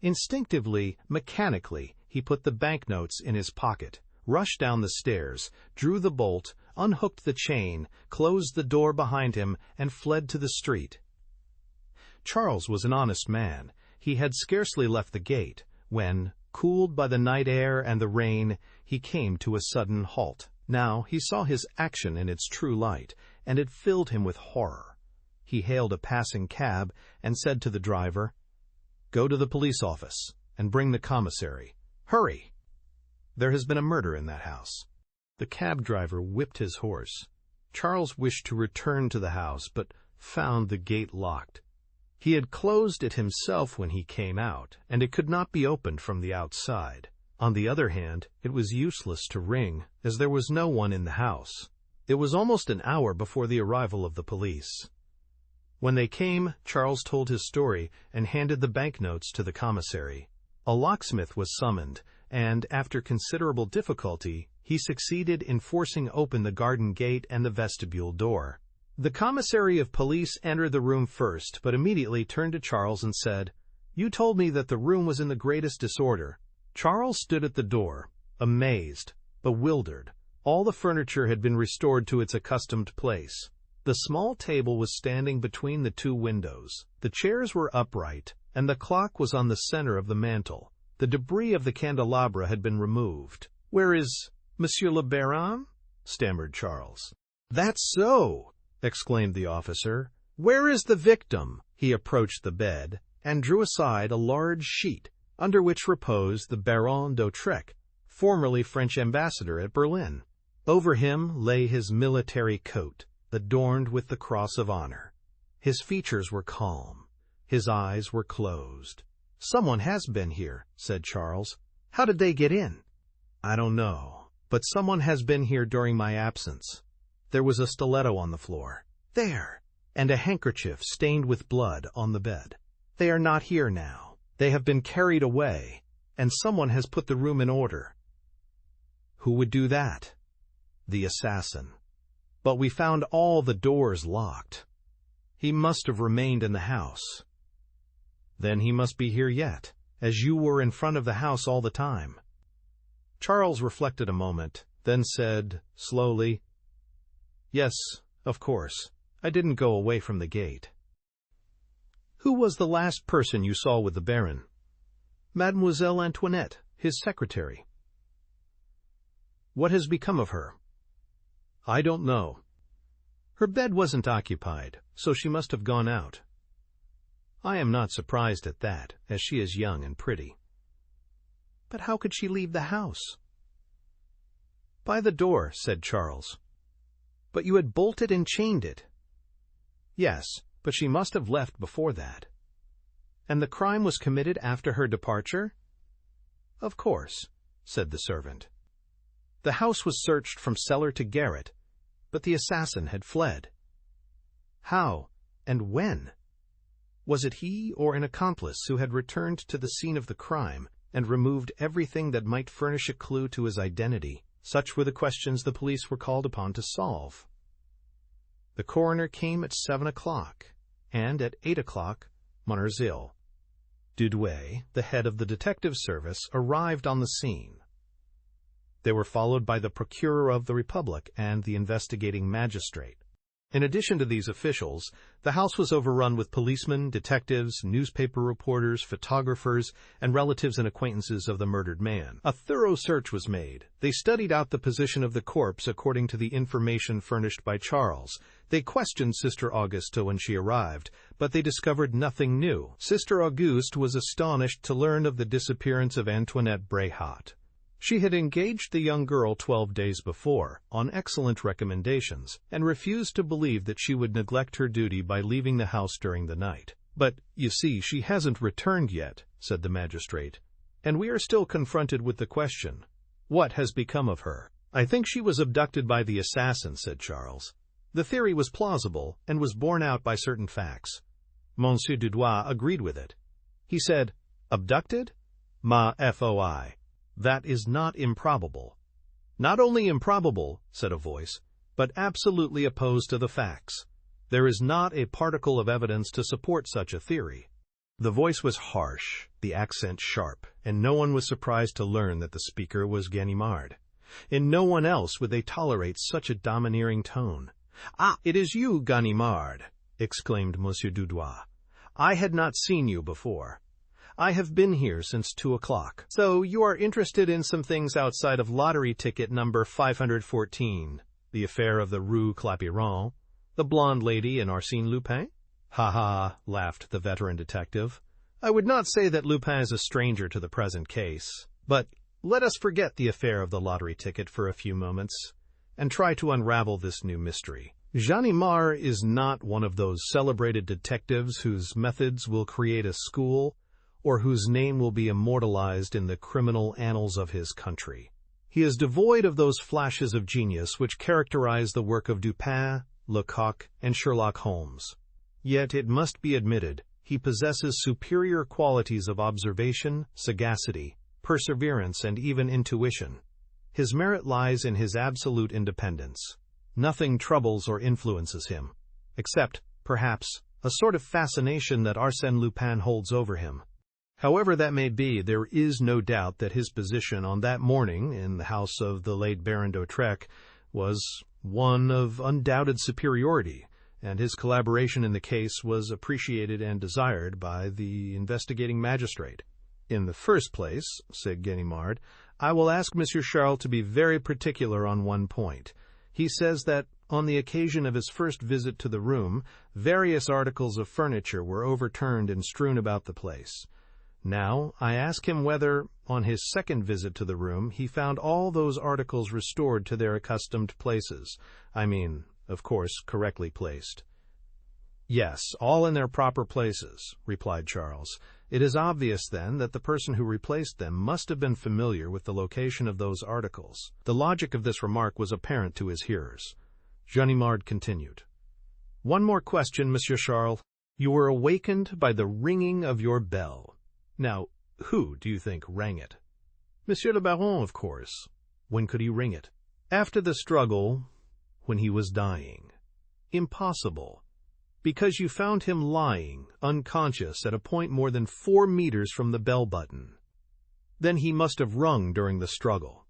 Instinctively, mechanically, he put the banknotes in his pocket, rushed down the stairs, drew the bolt, unhooked the chain, closed the door behind him, and fled to the street. Charles was an honest man. He had scarcely left the gate, when, cooled by the night air and the rain, he came to a sudden halt. Now he saw his action in its true light, and it filled him with horror. He hailed a passing cab and said to the driver, "Go to the police office and bring the commissary. Hurry! There has been a murder in that house." The cab driver whipped his horse. Charles wished to return to the house, but found the gate locked. He had closed it himself when he came out, and it could not be opened from the outside. On the other hand, it was useless to ring, as there was no one in the house. It was almost an hour before the arrival of the police. When they came, Charles told his story and handed the banknotes to the commissary. A locksmith was summoned, and, after considerable difficulty, he succeeded in forcing open the garden gate and the vestibule door. The commissary of police entered the room first, but immediately turned to Charles and said, "You told me that the room was in the greatest disorder." Charles stood at the door, amazed, bewildered. All the furniture had been restored to its accustomed place. The small table was standing between the 2 windows. The chairs were upright, and the clock was on the center of the mantel. The debris of the candelabra had been removed. "Where is Monsieur le Baron?" stammered Charles. "That's so!" exclaimed the officer. "Where is the victim?" He approached the bed and drew aside a large sheet, under which reposed the Baron d'Autrec, formerly French ambassador at Berlin. Over him lay his military coat, adorned with the Cross of Honor. His features were calm. His eyes were closed. "Someone has been here," said Charles. "How did they get in?" "I don't know, but someone has been here during my absence. There was a stiletto on the floor. There! And a handkerchief stained with blood on the bed. They are not here now. They have been carried away, and someone has put the room in order." "Who would do that?" "The assassin. But we found all the doors locked. He must have remained in the house." "Then he must be here yet, as you were in front of the house all the time." Charles reflected a moment, then said, slowly, "Yes, of course. I didn't go away from the gate." "Who was the last person you saw with the Baron?" "Mademoiselle Antoinette, his secretary." "What has become of her?" "I don't know. Her bed wasn't occupied, so she must have gone out." "I am not surprised at that, as she is young and pretty." "But how could she leave the house?" "By the door," said Charles. "But you had bolted and chained it." "Yes, but she must have left before that." "And the crime was committed after her departure?" "Of course," said the servant. "The house was searched from cellar to garret, but the assassin had fled." "How, and when? Was it he or an accomplice who had returned to the scene of the crime and removed everything that might furnish a clue to his identity?" Such were the questions the police were called upon to solve. The coroner came at 7 o'clock, and at 8 o'clock, Montezil. Dudouis, the head of the detective service, arrived on the scene. They were followed by the Procurer of the Republic and the investigating magistrate. In addition to these officials, the house was overrun with policemen, detectives, newspaper reporters, photographers, and relatives and acquaintances of the murdered man. A thorough search was made. They studied out the position of the corpse according to the information furnished by Charles. They questioned Sister Auguste when she arrived, but they discovered nothing new. Sister Auguste was astonished to learn of the disappearance of Antoinette Bréhat. She had engaged the young girl 12 days before, on excellent recommendations, and refused to believe that she would neglect her duty by leaving the house during the night. "But, you see, she hasn't returned yet," said the magistrate, "and we are still confronted with the question, what has become of her?" "I think she was abducted by the assassin," said Charles. The theory was plausible and was borne out by certain facts. Monsieur Dudouis agreed with it. He said, "Abducted? Ma foi. That is not improbable." "Not only improbable," said a voice, "but absolutely opposed to the facts. There is not a particle of evidence to support such a theory." The voice was harsh, the accent sharp, and no one was surprised to learn that the speaker was Ganimard. In no one else would they tolerate such a domineering tone. "Ah, it is you, Ganimard!" exclaimed Monsieur Dudouis. "I had not seen you before. I have been here since 2 o'clock. So you are interested in some things outside of lottery ticket number 514, the affair of the Rue Clapeyron, the blonde lady, and Arsène Lupin?" "Ha ha," laughed the veteran detective. "I would not say that Lupin is a stranger to the present case. But let us forget the affair of the lottery ticket for a few moments, and try to unravel this new mystery. Ganimard is not one of those celebrated detectives whose methods will create a school, or whose name will be immortalized in the criminal annals of his country. He is devoid of those flashes of genius which characterize the work of Dupin, Lecoq, and Sherlock Holmes. Yet, it must be admitted, he possesses superior qualities of observation, sagacity, perseverance, and even intuition. His merit lies in his absolute independence. Nothing troubles or influences him, except, perhaps, a sort of fascination that Arsène Lupin holds over him. However that may be, there is no doubt that his position on that morning in the house of the late Baron d'Hautrec was one of undoubted superiority, and his collaboration in the case was appreciated and desired by the investigating magistrate. "In the first place," said Ganimard, "I will ask Monsieur Charles to be very particular on one point. He says that, on the occasion of his first visit to the room, various articles of furniture were overturned and strewn about the place. Now, I ask him whether, on his second visit to the room, he found all those articles restored to their accustomed places. I mean, of course, correctly placed." "Yes, all in their proper places," replied Charles. "It is obvious, then, that the person who replaced them must have been familiar with the location of those articles." The logic of this remark was apparent to his hearers. Ganimard continued. "One more question, Monsieur Charles. You were awakened by the ringing of your bell. Now, who, do you think, rang it?" "Monsieur le Baron, of course." "When could he ring it?" "After the struggle, when he was dying." "Impossible. Because you found him lying, unconscious, at a point more than 4 meters from the bell button. Then he must have rung during the struggle."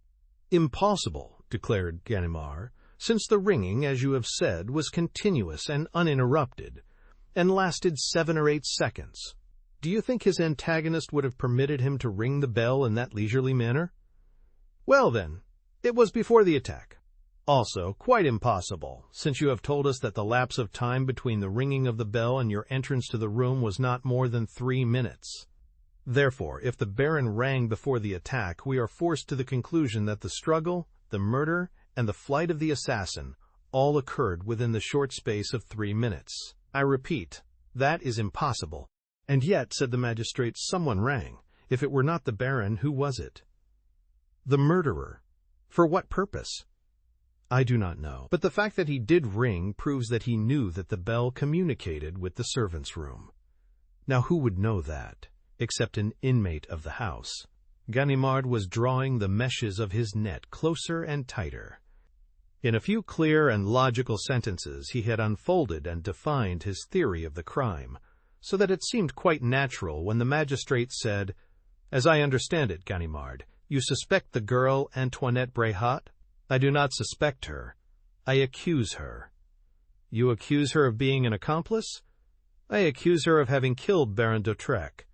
"Impossible," declared Ganimard, "since the ringing, as you have said, was continuous and uninterrupted, and lasted 7 or 8 seconds. Do you think his antagonist would have permitted him to ring the bell in that leisurely manner?" "Well, then, it was before the attack." "Also quite impossible, since you have told us that the lapse of time between the ringing of the bell and your entrance to the room was not more than 3 minutes. Therefore, if the Baron rang before the attack, we are forced to the conclusion that the struggle, the murder, and the flight of the assassin all occurred within the short space of 3 minutes. I repeat, that is impossible." "And yet," said the magistrate, "someone rang. If it were not the Baron, who was it?" "The murderer. For what purpose?" "I do not know. But the fact that he did ring proves that he knew that the bell communicated with the servants' room. Now who would know that, except an inmate of the house?" Ganimard was drawing the meshes of his net closer and tighter. In a few clear and logical sentences he had unfolded and defined his theory of the crime, so that it seemed quite natural when the magistrate said, "As I understand it, Ganimard, you suspect the girl Antoinette Bréhat?" "I do not suspect her. I accuse her." "You accuse her of being an accomplice?" "I accuse her of having killed Baron d'Hautrec."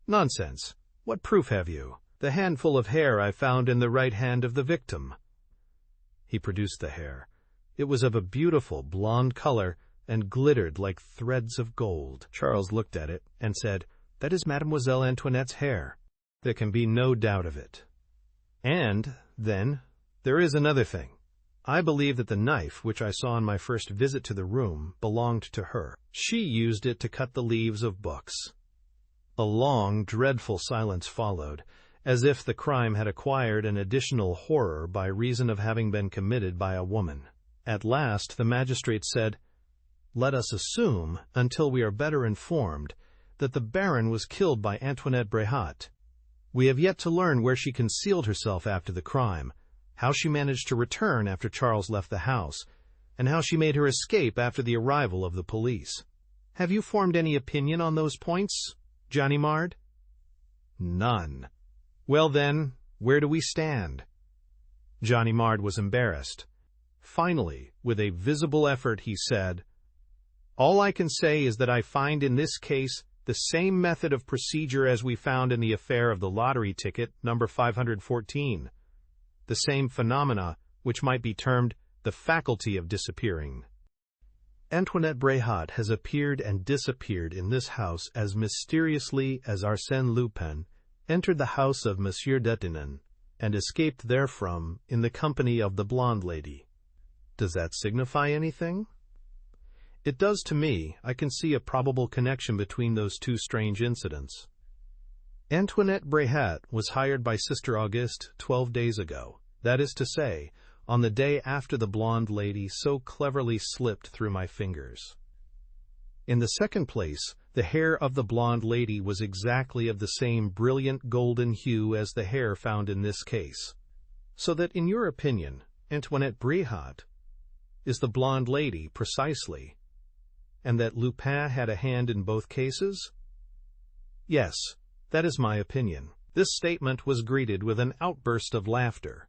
"Nonsense. What proof have you?" "The handful of hair I found in the right hand of the victim." He produced the hair. It was of a beautiful blonde color and glittered like threads of gold. Charles looked at it and said, "That is Mademoiselle Antoinette's hair. There can be no doubt of it. And, then, there is another thing. I believe that the knife which I saw on my first visit to the room belonged to her. She used it to cut the leaves of books." A long, dreadful silence followed, as if the crime had acquired an additional horror by reason of having been committed by a woman. At last the magistrate said, "Let us assume, until we are better informed, that the Baron was killed by Antoinette Bréhat. We have yet to learn where she concealed herself after the crime, how she managed to return after Charles left the house, and how she made her escape after the arrival of the police. Have you formed any opinion on those points, Ganimard?" "None." "Well, then, where do we stand?" Ganimard was embarrassed. Finally, with a visible effort, he said, "All I can say is that I find in this case the same method of procedure as we found in the affair of the lottery ticket, number 514, the same phenomena which might be termed the faculty of disappearing. Antoinette Bréhat has appeared and disappeared in this house as mysteriously as Arsène Lupin entered the house of Monsieur d'Épinay and escaped therefrom in the company of the blonde lady. Does that signify anything?" "It does to me. I can see a probable connection between those two strange incidents. Antoinette Bréhat was hired by Sister Auguste 12 days ago, that is to say, on the day after the blonde lady so cleverly slipped through my fingers. In the second place, the hair of the blonde lady was exactly of the same brilliant golden hue as the hair found in this case, so that, in your opinion, Antoinette Bréhat is the blonde lady precisely, and that Lupin had a hand in both cases?" "Yes, that is my opinion." This statement was greeted with an outburst of laughter.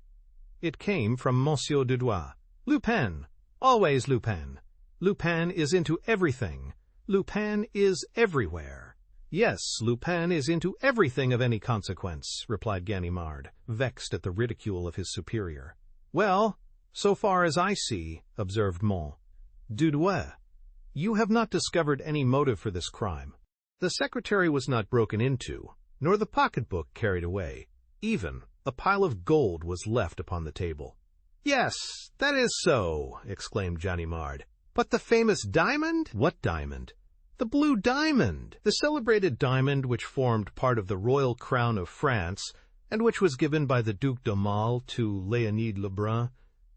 It came from Monsieur Dudois. "Lupin! Always Lupin! Lupin is into everything. Lupin is everywhere." "Yes, Lupin is into everything of any consequence," replied Ganimard, vexed at the ridicule of his superior. "Well, so far as I see," observed Mon. "Dudois, you have not discovered any motive for this crime. The secretary was not broken into, nor the pocketbook carried away. Even a pile of gold was left upon the table." "Yes, that is so," exclaimed Ganimard. "But the famous diamond?" "What diamond?" "The blue diamond, the celebrated diamond which formed part of the royal crown of France, and which was given by the Duc d'Aumale to Léonide Lebrun,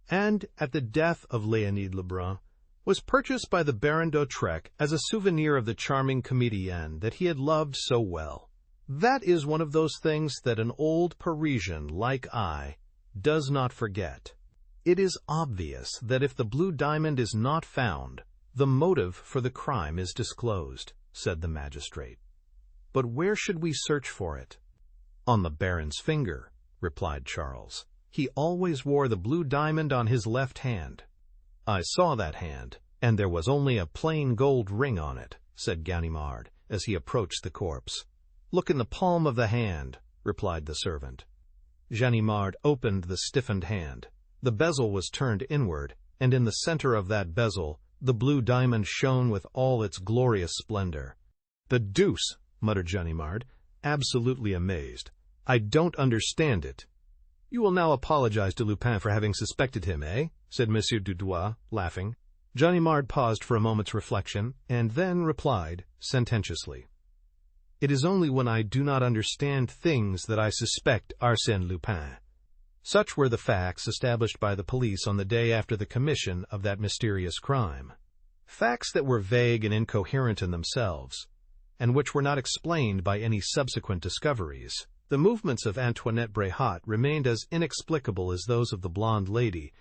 and, at the death of Léonide Lebrun, was purchased by the Baron d'Hautrec as a souvenir of the charming comedienne that he had loved so well. That is one of those things that an old Parisian like I does not forget. It is obvious that if the blue diamond is not found, the motive for the crime is disclosed," said the magistrate. "But where should we search for it?" "On the Baron's finger," replied Charles. "He always wore the blue diamond on his left hand." "I saw that hand, and there was only a plain gold ring on it," said Ganimard, as he approached the corpse. "Look in the palm of the hand," replied the servant. Ganimard opened the stiffened hand. The bezel was turned inward, and in the center of that bezel the blue diamond shone with all its glorious splendor. "The deuce!" muttered Ganimard, absolutely amazed. "I don't understand it." "You will now apologize to Lupin for having suspected him, eh?" said Monsieur Dudois, laughing. Ganimard paused for a moment's reflection, and then replied, sententiously, "It is only when I do not understand things that I suspect Arsène Lupin." Such were the facts established by the police on the day after the commission of that mysterious crime. Facts that were vague and incoherent in themselves, and which were not explained by any subsequent discoveries. The movements of Antoinette Bréhat remained as inexplicable as those of the blonde lady,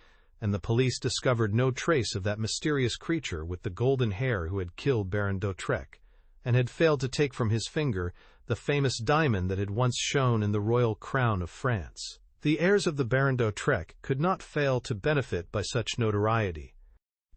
and the police discovered no trace of that mysterious creature with the golden hair who had killed Baron d'Hautrec, and had failed to take from his finger the famous diamond that had once shone in the royal crown of France. The heirs of the Baron d'Hautrec could not fail to benefit by such notoriety.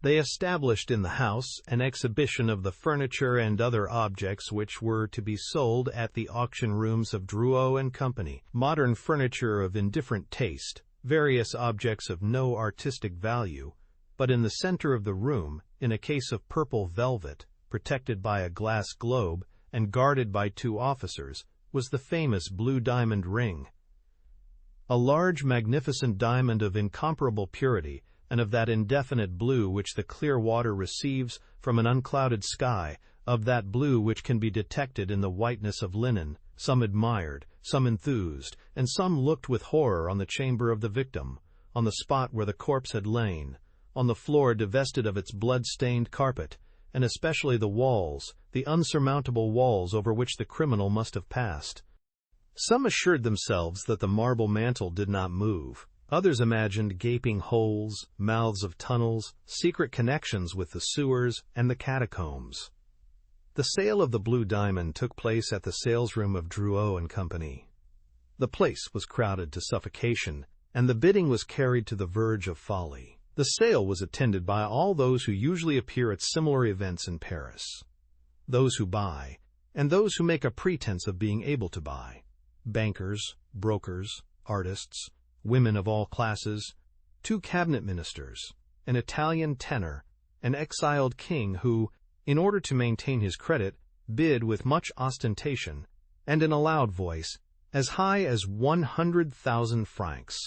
They established in the house an exhibition of the furniture and other objects which were to be sold at the auction rooms of Drouot and Company, modern furniture of indifferent taste, various objects of no artistic value, but in the center of the room, in a case of purple velvet, protected by a glass globe and guarded by 2 officers, was the famous blue diamond ring. A large, magnificent diamond of incomparable purity, and of that indefinite blue which the clear water receives from an unclouded sky, of that blue which can be detected in the whiteness of linen. Some admired, some enthused, and some looked with horror on the chamber of the victim, on the spot where the corpse had lain, on the floor divested of its blood-stained carpet, and especially the walls, the unsurmountable walls over which the criminal must have passed. Some assured themselves that the marble mantle did not move. Others imagined gaping holes, mouths of tunnels, secret connections with the sewers and the catacombs. The sale of the blue diamond took place at the salesroom of Drouot and Company. The place was crowded to suffocation, and the bidding was carried to the verge of folly. The sale was attended by all those who usually appear at similar events in Paris. Those who buy, and those who make a pretense of being able to buy. Bankers, brokers, artists, women of all classes, 2 cabinet ministers, an Italian tenor, an exiled king who, in order to maintain his credit, bid with much ostentation, and in a loud voice, as high as 100,000 francs.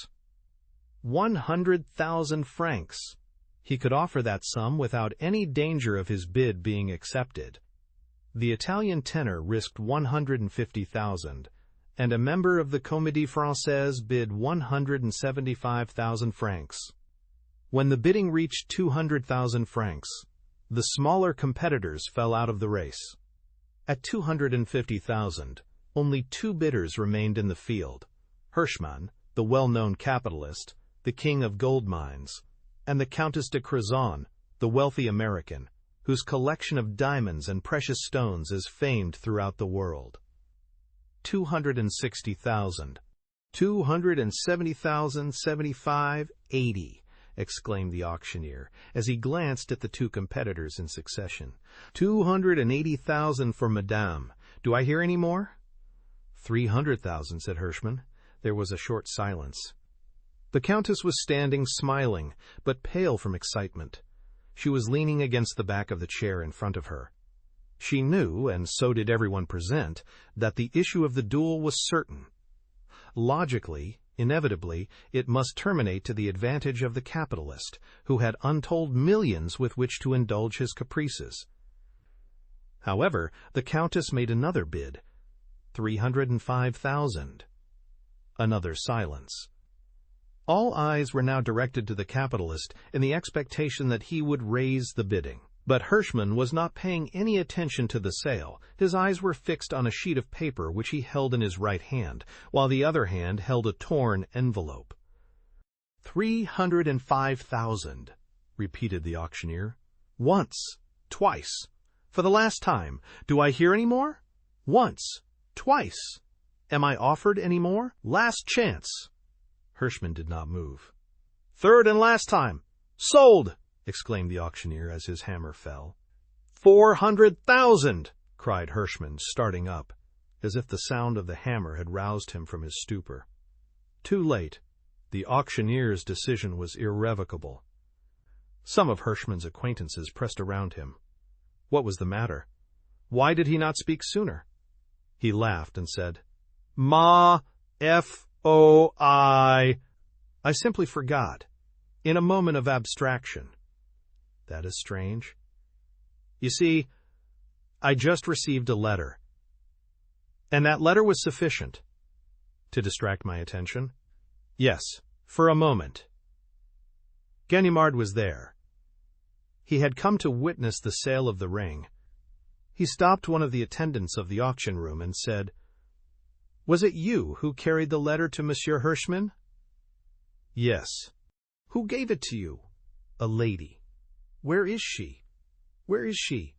100,000 francs! He could offer that sum without any danger of his bid being accepted. The Italian tenor risked 150,000, and a member of the Comédie Française bid 175,000 francs. When the bidding reached 200,000 francs, the smaller competitors fell out of the race. At 250,000, only 2 bidders remained in the field: Hirschman, the well-known capitalist, the king of gold mines, and the Countess de Crozon, the wealthy American, whose collection of diamonds and precious stones is famed throughout the world. 260,000, 270,000, 75, 80, exclaimed the auctioneer, as he glanced at the 2 competitors in succession. 280,000 for Madame. Do I hear any more? 300,000, said Hirschman. There was a short silence. The Countess was standing smiling, but pale from excitement. She was leaning against the back of the chair in front of her. She knew, and so did everyone present, that the issue of the duel was certain. Logically, inevitably, it must terminate to the advantage of the capitalist, who had untold millions with which to indulge his caprices. However, the Countess made another bid, 305,000. Another silence. All eyes were now directed to the capitalist in the expectation that he would raise the bidding. But Hirschman was not paying any attention to the sale. His eyes were fixed on a sheet of paper which he held in his right hand, while the other hand held a torn envelope. 305,000, repeated the auctioneer. Once, twice, for the last time. Do I hear any more? Once, twice. Am I offered any more? Last chance. Hirschman did not move. 3rd and last time. Sold! Exclaimed the auctioneer as his hammer fell. 400,000! Cried Hirschman, starting up, as if the sound of the hammer had roused him from his stupor. Too late. The auctioneer's decision was irrevocable. Some of Hirschman's acquaintances pressed around him. What was the matter? Why did he not speak sooner? He laughed and said, F-O-I. I simply forgot, in a moment of abstraction. That is strange. You see, I just received a letter. And that letter was sufficient. To distract my attention? Yes, for a moment. Ganimard was there. He had come to witness the sale of the ring. He stopped one of the attendants of the auction room and said, "Was it you who carried the letter to Monsieur Hirschman?" "Yes." Who gave it to you? A lady. Where is she? Where is she?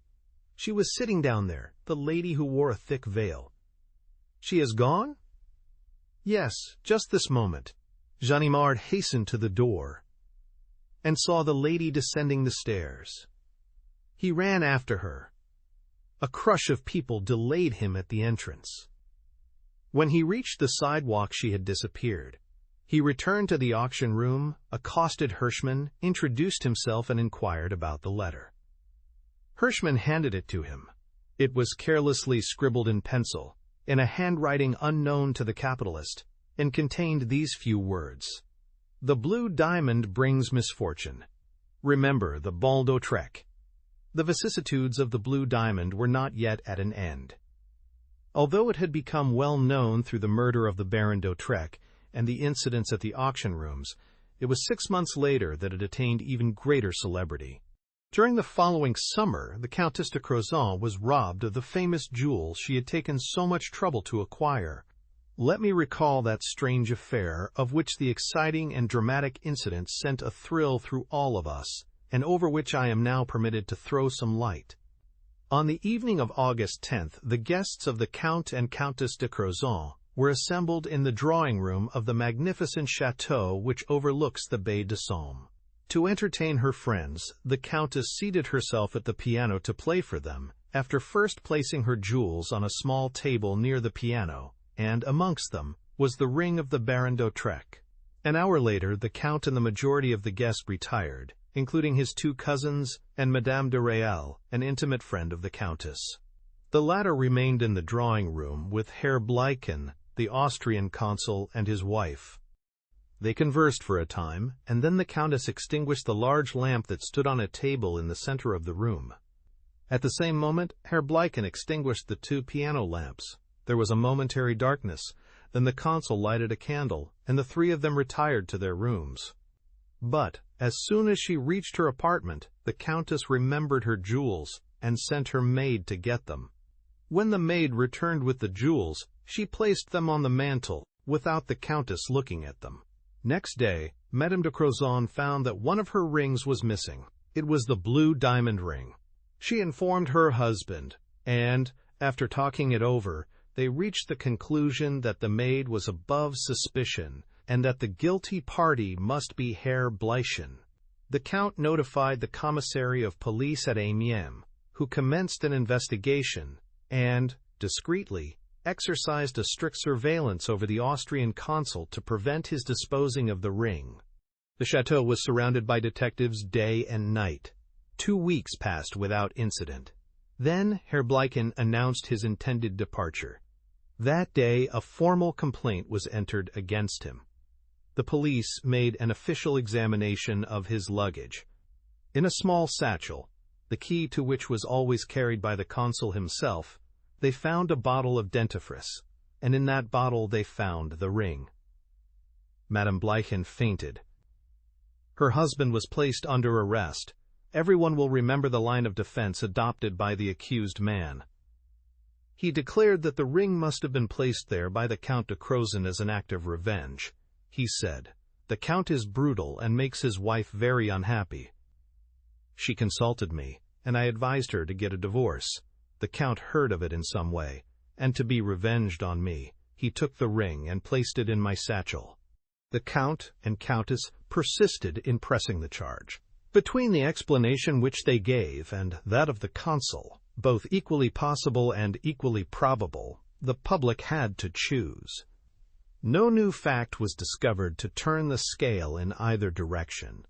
She was sitting down there, the lady who wore a thick veil. She has gone? Yes, just this moment. Ganimard hastened to the door and saw the lady descending the stairs. He ran after her. A crush of people delayed him at the entrance. When he reached the sidewalk, she had disappeared. He returned to the auction room, accosted Hirschman, introduced himself, and inquired about the letter. Hirschman handed it to him. It was carelessly scribbled in pencil, in a handwriting unknown to the capitalist, and contained these few words: "The blue diamond brings misfortune. Remember the Bal d'Autrec." The vicissitudes of the blue diamond were not yet at an end. Although it had become well known through the murder of the Baron d'Autrec and the incidents at the auction rooms, it was 6 months later that it attained even greater celebrity. During the following summer, the Countess de Crozon was robbed of the famous jewels she had taken so much trouble to acquire. Let me recall that strange affair, of which the exciting and dramatic incident sent a thrill through all of us, and over which I am now permitted to throw some light. On the evening of August 10th, the guests of the Count and Countess de Crozon were assembled in the drawing-room of the magnificent chateau which overlooks the Baie de Somme. To entertain her friends, the Countess seated herself at the piano to play for them, after first placing her jewels on a small table near the piano, and amongst them was the ring of the Baron d'Autrec. An hour later, the Count and the majority of the guests retired, including his 2 cousins and Madame de Réal, an intimate friend of the Countess. The latter remained in the drawing-room with Herr Bleichen, the Austrian consul, and his wife. They conversed for a time, and then the Countess extinguished the large lamp that stood on a table in the center of the room. At the same moment, Herr Bleichen extinguished the 2 piano lamps. There was a momentary darkness. Then the consul lighted a candle, and the 3 of them retired to their rooms. But as soon as she reached her apartment, the Countess remembered her jewels and sent her maid to get them. When the maid returned with the jewels, she placed them on the mantel, without the Countess looking at them. Next day, Madame de Crozon found that one of her rings was missing. It was the blue diamond ring. She informed her husband, and, after talking it over, they reached the conclusion that the maid was above suspicion, and that the guilty party must be Herr Bleichen. The Count notified the commissary of police at Amiens, who commenced an investigation and, discreetly, exercised a strict surveillance over the Austrian consul to prevent his disposing of the ring. The chateau was surrounded by detectives day and night. 2 weeks passed without incident. Then Herr Bleichen announced his intended departure. That day a formal complaint was entered against him. The police made an official examination of his luggage. In a small satchel, the key to which was always carried by the consul himself, they found a bottle of dentifrice, and in that bottle they found the ring. Madame Bleichen fainted. Her husband was placed under arrest. Everyone will remember the line of defense adopted by the accused man. He declared that the ring must have been placed there by the Count de Crozon as an act of revenge. He said, "The Count is brutal and makes his wife very unhappy." She consulted me, and I advised her to get a divorce. The Count heard of it in some way, and to be revenged on me, he took the ring and placed it in my satchel. The Count and Countess persisted in pressing the charge. Between the explanation which they gave and that of the consul, both equally possible and equally probable, the public had to choose. No new fact was discovered to turn the scale in either direction.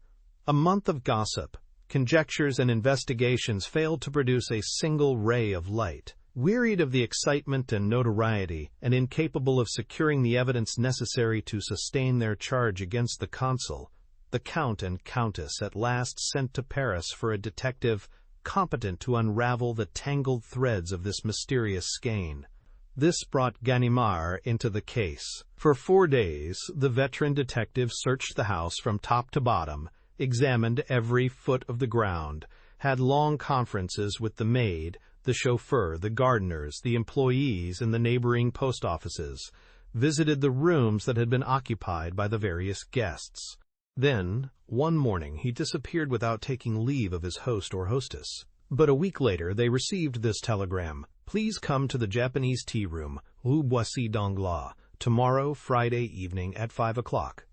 A month of gossip, conjectures, and investigations failed to produce a single ray of light. Wearied of the excitement and notoriety, and incapable of securing the evidence necessary to sustain their charge against the consul, the Count and Countess at last sent to Paris for a detective competent to unravel the tangled threads of this mysterious skein. This brought Ganimard into the case. For 4 days, the veteran detective searched the house from top to bottom, examined every foot of the ground, had long conferences with the maid, the chauffeur, the gardeners, the employees in the neighboring post offices, visited the rooms that had been occupied by the various guests. Then, one morning, he disappeared without taking leave of his host or hostess. But a week later, they received this telegram: "Please come to the Japanese tea room, Rue Boissy d'Anglas, tomorrow, Friday evening at 5 o'clock.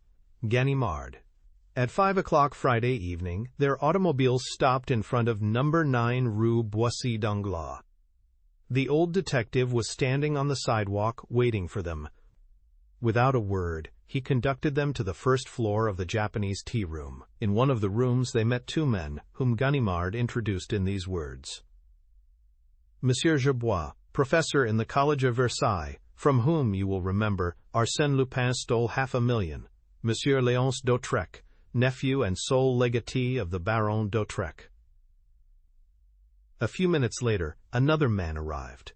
Ganimard." At 5 o'clock Friday evening, their automobiles stopped in front of number 9 Rue Boissy d'Anglas. The old detective was standing on the sidewalk waiting for them. Without a word, he conducted them to the first floor of the Japanese tea room. In one of the rooms they met two men, whom Ganimard introduced in these words: "Monsieur Gerbois, professor in the College of Versailles, from whom, you will remember, Arsène Lupin stole $500,000. Monsieur Léonce d'Autrec, nephew and sole legatee of the Baron d'Autrec." A few minutes later, another man arrived.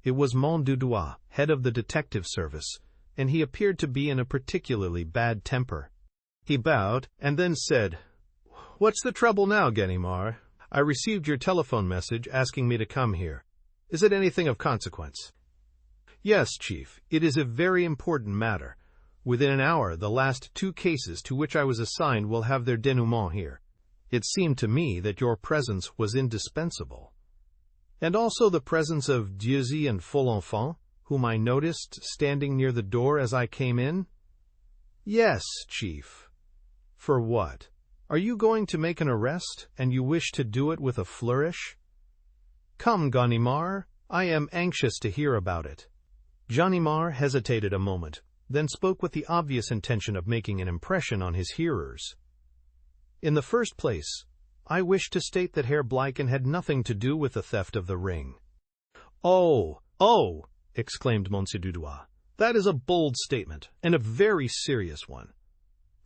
It was Dudois, head of the detective service, and he appeared to be in a particularly bad temper. He bowed and then said, "What's the trouble now, Ganimard? I received your telephone message asking me to come here. Is it anything of consequence?" "Yes, Chief, it is a very important matter. Within an hour, the last two cases to which I was assigned will have their denouement here. It seemed to me that your presence was indispensable. And also the presence of Dieuzy and Folenfant, whom I noticed standing near the door as I came in." "Yes, Chief." "For what? Are you going to make an arrest, and you wish to do it with a flourish?" "Come, Ganimard, I am anxious to hear about it." Ganimard hesitated a moment, then spoke with the obvious intention of making an impression on his hearers. "In the first place, I wish to state that Herr Bleichen had nothing to do with the theft of the ring." "Oh! Exclaimed Monsieur Dudois. "That is a bold statement, and a very serious one."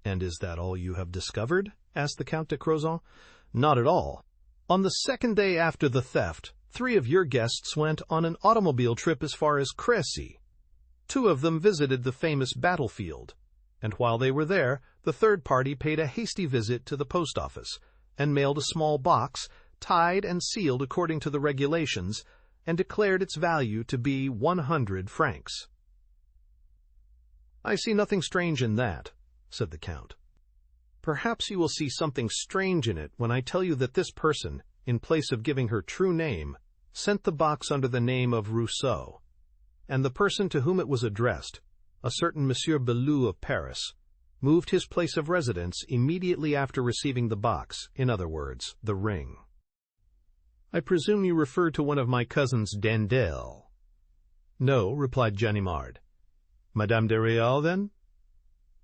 "And is that all you have discovered?" asked the Count de Crozon. "Not at all. On the second day after the theft, 3 of your guests went on an automobile trip as far as Crécy. 2 of them visited the famous battlefield, and while they were there, the third party paid a hasty visit to the post office, and mailed a small box, tied and sealed according to the regulations, and declared its value to be 100 francs. "I see nothing strange in that," said the Count. "Perhaps you will see something strange in it when I tell you that this person, in place of giving her true name, sent the box under the name of Rousseau, and the person to whom it was addressed, a certain Monsieur Belleau of Paris, moved his place of residence immediately after receiving the box, in other words, the ring." "I presume you refer to one of my cousins d'Andelle." "No," replied Ganimard. "Madame de Réal, then?"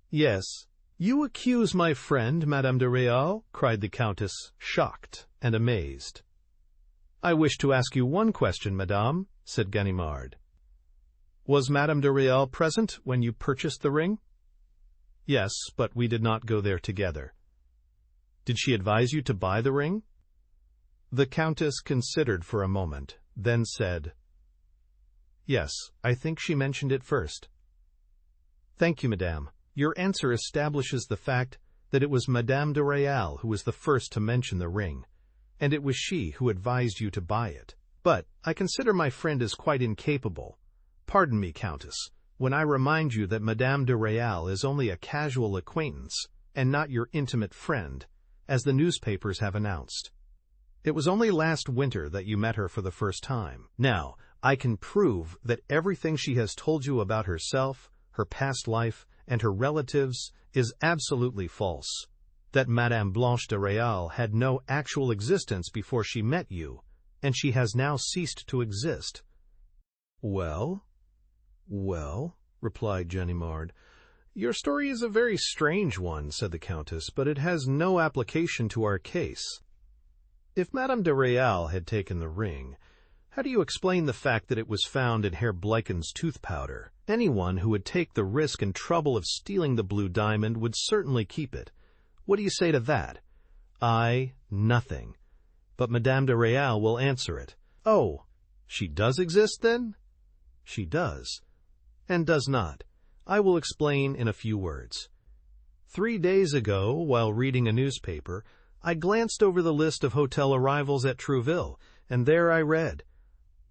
"Yes." "You accuse my friend, Madame de Réal?" cried the Countess, shocked and amazed. "I wish to ask you one question, madame," said Ganimard. "Was Madame de Réal present when you purchased the ring?" "Yes, but we did not go there together." "Did she advise you to buy the ring?" The Countess considered for a moment, then said, "Yes, I think she mentioned it first." "Thank you, madame. Your answer establishes the fact that it was Madame de Réal who was the first to mention the ring, and it was she who advised you to buy it. But I consider my friend as quite incapable. Pardon me, Countess, when I remind you that Madame de Réal is only a casual acquaintance, and not your intimate friend, as the newspapers have announced. It was only last winter that you met her for the first time. Now, I can prove that everything she has told you about herself, her past life, and her relatives is absolutely false. That Madame Blanche de Réal had no actual existence before she met you, and she has now ceased to exist." "Well, replied Ganimard. "Your story is a very strange one," said the Countess, "but it has no application to our case. If Madame de Réal had taken the ring, how do you explain the fact that it was found in Herr Bleichen's tooth powder? Anyone who would take the risk and trouble of stealing the blue diamond would certainly keep it. What do you say to that?" Nothing. But Madame de Réal will answer it." "Oh, she does exist, then?" "She does, and does not. I will explain in a few words. 3 days ago, while reading a newspaper, I glanced over the list of hotel arrivals at Trouville, and there I read,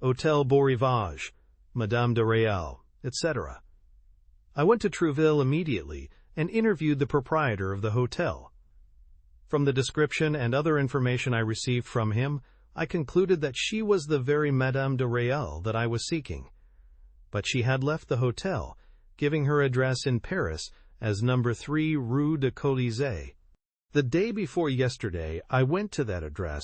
'Hôtel Beau Rivage, Madame de Réal,' etc. I went to Trouville immediately, and interviewed the proprietor of the hotel. From the description and other information I received from him, I concluded that she was the very Madame de Réal that I was seeking. But she had left the hotel, giving her address in Paris as number 3 Rue de Colisée. The day before yesterday, I went to that address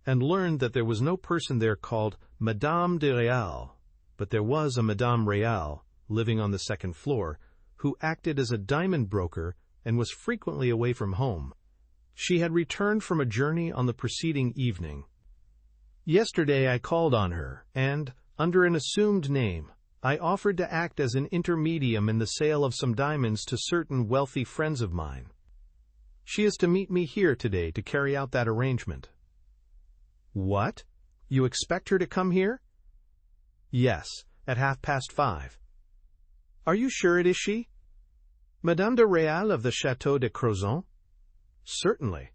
and learned that there was no person there called Madame de Réal, but there was a Madame Réal living on the second floor, who acted as a diamond broker and was frequently away from home. She had returned from a journey on the preceding evening. Yesterday I called on her, and, under an assumed name, I offered to act as an intermedium in the sale of some diamonds to certain wealthy friends of mine. She is to meet me here today to carry out that arrangement. What? You expect her to come here? Yes, at 5:30. Are you sure it is she? Madame de Réal of the Château de Crozon? Certainly.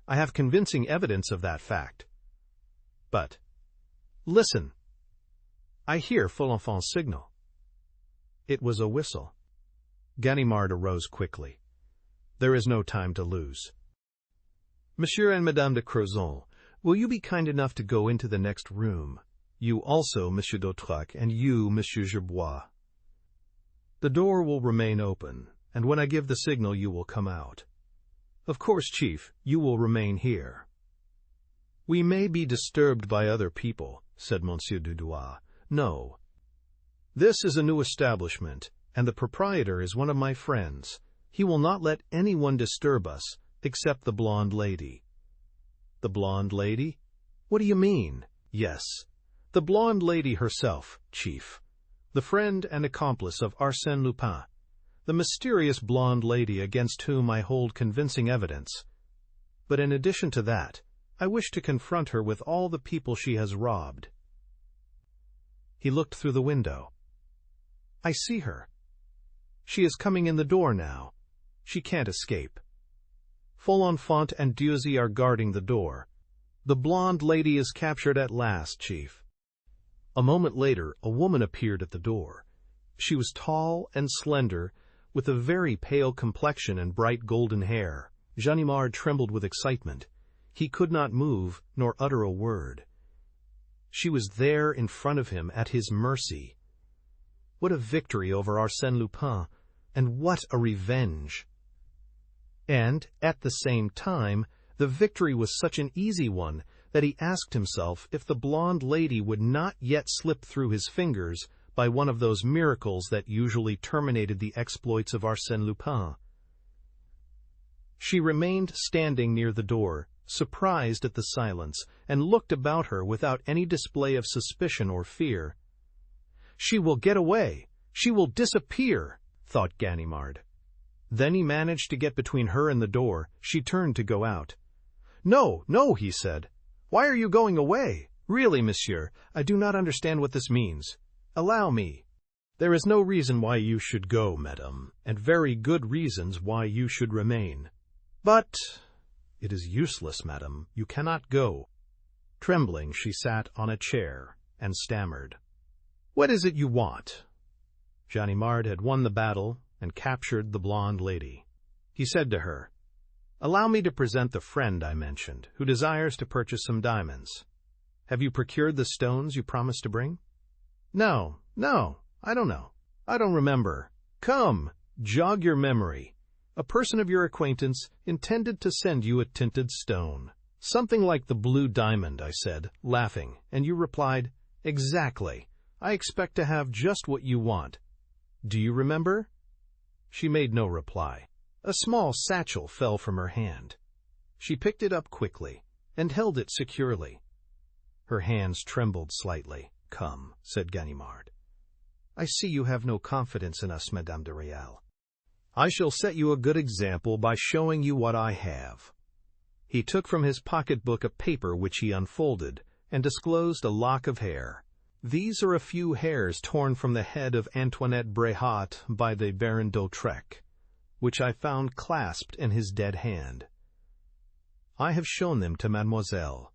I have convincing evidence of that fact. But, listen. I hear Folenfant's signal. It was a whistle. Ganimard arose quickly. There is no time to lose. Monsieur and Madame de Crozon, will you be kind enough to go into the next room? You also, Monsieur d'Autrac, and you, Monsieur Gerbois. The door will remain open, and when I give the signal you will come out. Of course, Chief, you will remain here. We may be disturbed by other people, said Monsieur Dudouis. No. This is a new establishment, and the proprietor is one of my friends. He will not let anyone disturb us, except the blonde lady. The blonde lady? What do you mean? Yes, the blonde lady herself, Chief. The friend and accomplice of Arsène Lupin. The mysterious blonde lady against whom I hold convincing evidence. But in addition to that, I wish to confront her with all the people she has robbed. He looked through the window. I see her. She is coming in the door now. She can't escape. Folenfant and Dieuzy are guarding the door. The blonde lady is captured at last, Chief. A moment later, a woman appeared at the door. She was tall and slender, with a very pale complexion and bright golden hair. Ganimard trembled with excitement. He could not move nor utter a word. She was there in front of him at his mercy. What a victory over Arsène Lupin, and what a revenge! And, at the same time, the victory was such an easy one that he asked himself if the blonde lady would not yet slip through his fingers by one of those miracles that usually terminated the exploits of Arsène Lupin. She remained standing near the door, surprised at the silence, and looked about her without any display of suspicion or fear. She will get away! She will disappear! Thought Ganimard. Then he managed to get between her and the door. She turned to go out. No, no, he said. Why are you going away? Really, monsieur, I do not understand what this means. Allow me. There is no reason why you should go, madame, and very good reasons why you should remain. But it is useless, madame. You cannot go. Trembling, she sat on a chair and stammered. What is it you want? Ganimard had won the battle and captured the blonde lady. He said to her, Allow me to present the friend I mentioned, who desires to purchase some diamonds. Have you procured the stones you promised to bring? No, I don't know. I don't remember. Come, jog your memory. A person of your acquaintance intended to send you a tinted stone. Something like the blue diamond, I said, laughing, and you replied, Exactly. I expect to have just what you want. Do you remember? She made no reply. A small satchel fell from her hand. She picked it up quickly and held it securely. Her hands trembled slightly. Come, said Ganimard. I see you have no confidence in us, Madame de Réal. I shall set you a good example by showing you what I have. He took from his pocketbook a paper which he unfolded and disclosed a lock of hair. These are a few hairs torn from the head of Antoinette Bréhat by the Baron d'Autrec, which I found clasped in his dead hand. I have shown them to Mademoiselle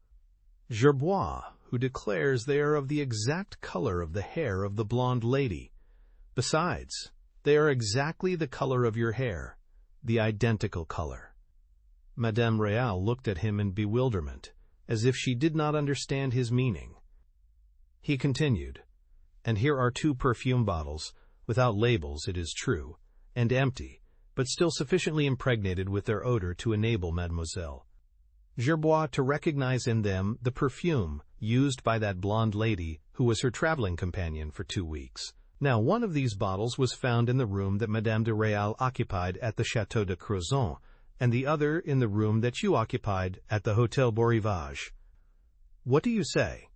Gerbois, who declares they are of the exact color of the hair of the blonde lady. Besides, they are exactly the color of your hair. the identical color. Madame Réal looked at him in bewilderment, as if she did not understand his meaning. He continued, "And here are 2 perfume bottles, without labels, it is true, and empty, but still sufficiently impregnated with their odor to enable Mademoiselle Gerbois to recognize in them the perfume used by that blonde lady who was her traveling companion for 2 weeks. Now, one of these bottles was found in the room that Madame de Réal occupied at the Château de Crozon, and the other in the room that you occupied at the Hôtel Beau Rivage. What do you say?"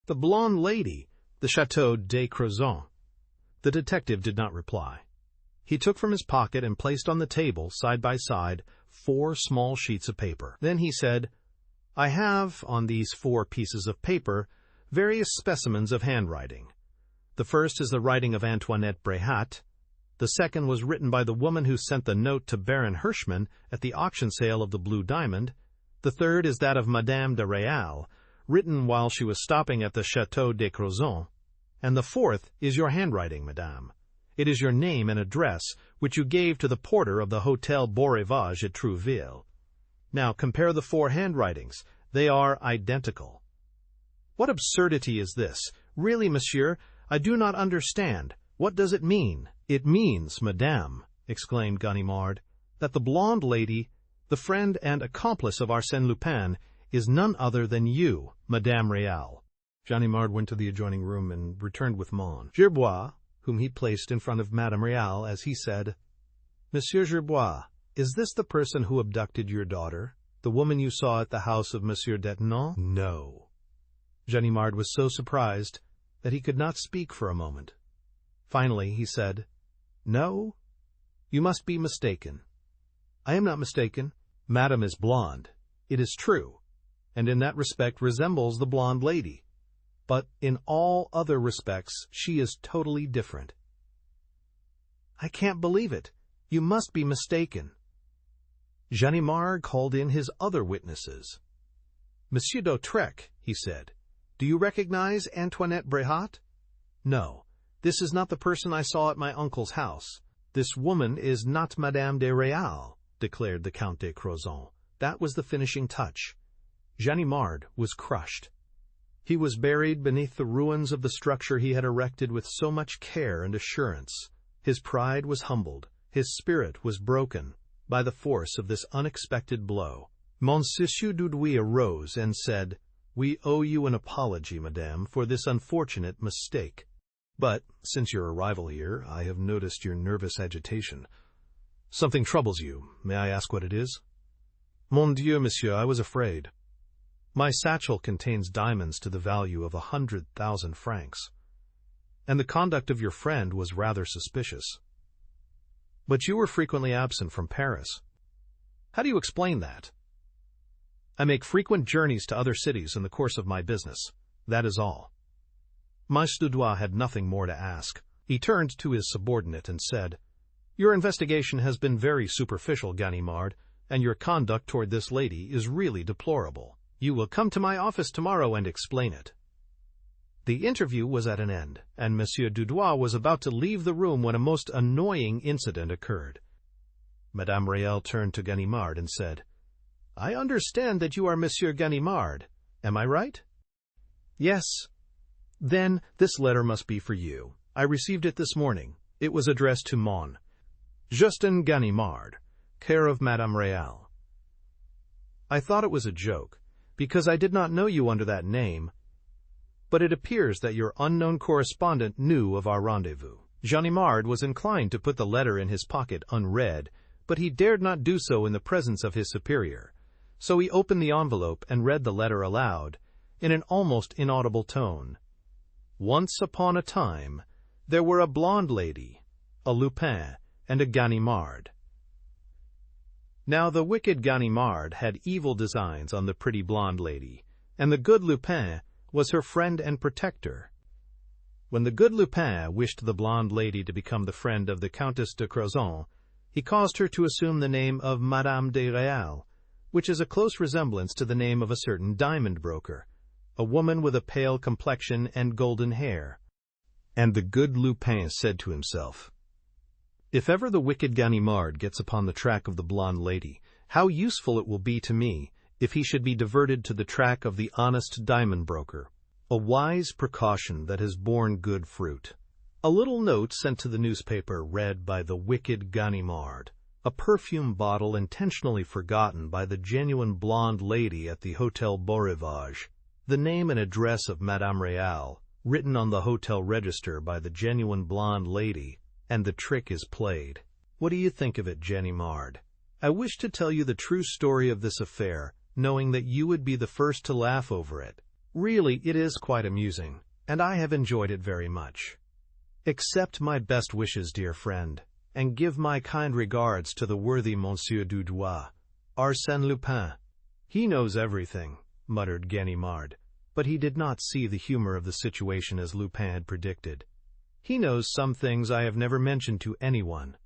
"The blonde lady, the Château de Crozon." The detective did not reply. He took from his pocket and placed on the table, side by side, 4 small sheets of paper. Then he said, "I have, on these 4 pieces of paper, various specimens of handwriting. The first is the writing of Antoinette Bréhat. The second was written by the woman who sent the note to Baron Hirschman at the auction sale of the Blue Diamond. The third is that of Madame de Réal, written while she was stopping at the Château de Crozon. And the fourth is your handwriting, madame. It is your name and address, which you gave to the porter of the Hôtel Beau Rivage at Trouville. Now compare the 4 handwritings. They are identical." "What absurdity is this? Really, monsieur, I do not understand. What does it mean?" "It means, madame," exclaimed Ganimard, "that the blonde lady, the friend and accomplice of Arsène Lupin, is none other than you, Madame Réal." Ganimard went to the adjoining room and returned with Mon Gerbois, whom he placed in front of Madame Réal as he said, "Monsieur Gerbois, is this the person who abducted your daughter, the woman you saw at the house of Monsieur Detinan?" "No." Ganimard was so surprised that he could not speak for a moment. Finally he said, "No, you must be mistaken." "I am not mistaken. Madame is blonde, it is true, and in that respect resembles the blonde lady. But in all other respects she is totally different." "I can't believe it. You must be mistaken." Ganimard called in his other witnesses. "Monsieur d'Autrec," he said, "do you recognize Antoinette Bréhat?" "No, this is not the person I saw at my uncle's house." "This woman is not Madame de Réal," declared the Count de Crozon. That was the finishing touch. Ganimard was crushed. He was buried beneath the ruins of the structure he had erected with so much care and assurance. His pride was humbled, his spirit was broken by the force of this unexpected blow. Monsieur Dudouis arose and said, "We owe you an apology, madame, for this unfortunate mistake. But, since your arrival here, I have noticed your nervous agitation. Something troubles you. May I ask what it is?" "Mon Dieu, monsieur, I was afraid. My satchel contains diamonds to the value of 100,000 francs, and the conduct of your friend was rather suspicious. But you were frequently absent from Paris. How do you explain that?" "I make frequent journeys to other cities in the course of my business. That is all." Monsieur Dudouis had nothing more to ask. He turned to his subordinate and said, "Your investigation has been very superficial, Ganimard, and your conduct toward this lady is really deplorable. You will come to my office tomorrow and explain it." The interview was at an end, and Monsieur Dudouis was about to leave the room when a most annoying incident occurred. Madame Réal turned to Ganimard and said, "I understand that you are Monsieur Ganimard. Am I right?" "Yes." "Then this letter must be for you. I received it this morning. It was addressed to Mon Justin Ganimard, care of Madame Réal. I thought it was a joke, because I did not know you under that name, but it appears that your unknown correspondent knew of our rendezvous." Ganimard was inclined to put the letter in his pocket unread, but he dared not do so in the presence of his superior, so he opened the envelope and read the letter aloud, in an almost inaudible tone. "Once upon a time, there were a blonde lady, a Lupin, and a Ganimard. Now the wicked Ganimard had evil designs on the pretty blonde lady, and the good Lupin was her friend and protector. When the good Lupin wished the blonde lady to become the friend of the Countess de Crozon, he caused her to assume the name of Madame de Réal, which is a close resemblance to the name of a certain diamond broker, a woman with a pale complexion and golden hair. And the good Lupin said to himself, If ever the wicked Ganimard gets upon the track of the blonde lady, how useful it will be to me if he should be diverted to the track of the honest diamond broker. A wise precaution that has borne good fruit. A little note sent to the newspaper read by the wicked Ganimard. A perfume bottle intentionally forgotten by the genuine blonde lady at the Hotel Beau Rivage. The name and address of Madame Réal, written on the hotel register by the genuine blonde lady, and the trick is played. What do you think of it, Ganimard? I wish to tell you the true story of this affair, knowing that you would be the first to laugh over it. Really, it is quite amusing, and I have enjoyed it very much. Accept my best wishes, dear friend, and give my kind regards to the worthy Monsieur Dudouis, Arsène Lupin. He knows everything, muttered Ganimard, but he did not see the humor of the situation as Lupin had predicted. He knows some things I have never mentioned to anyone.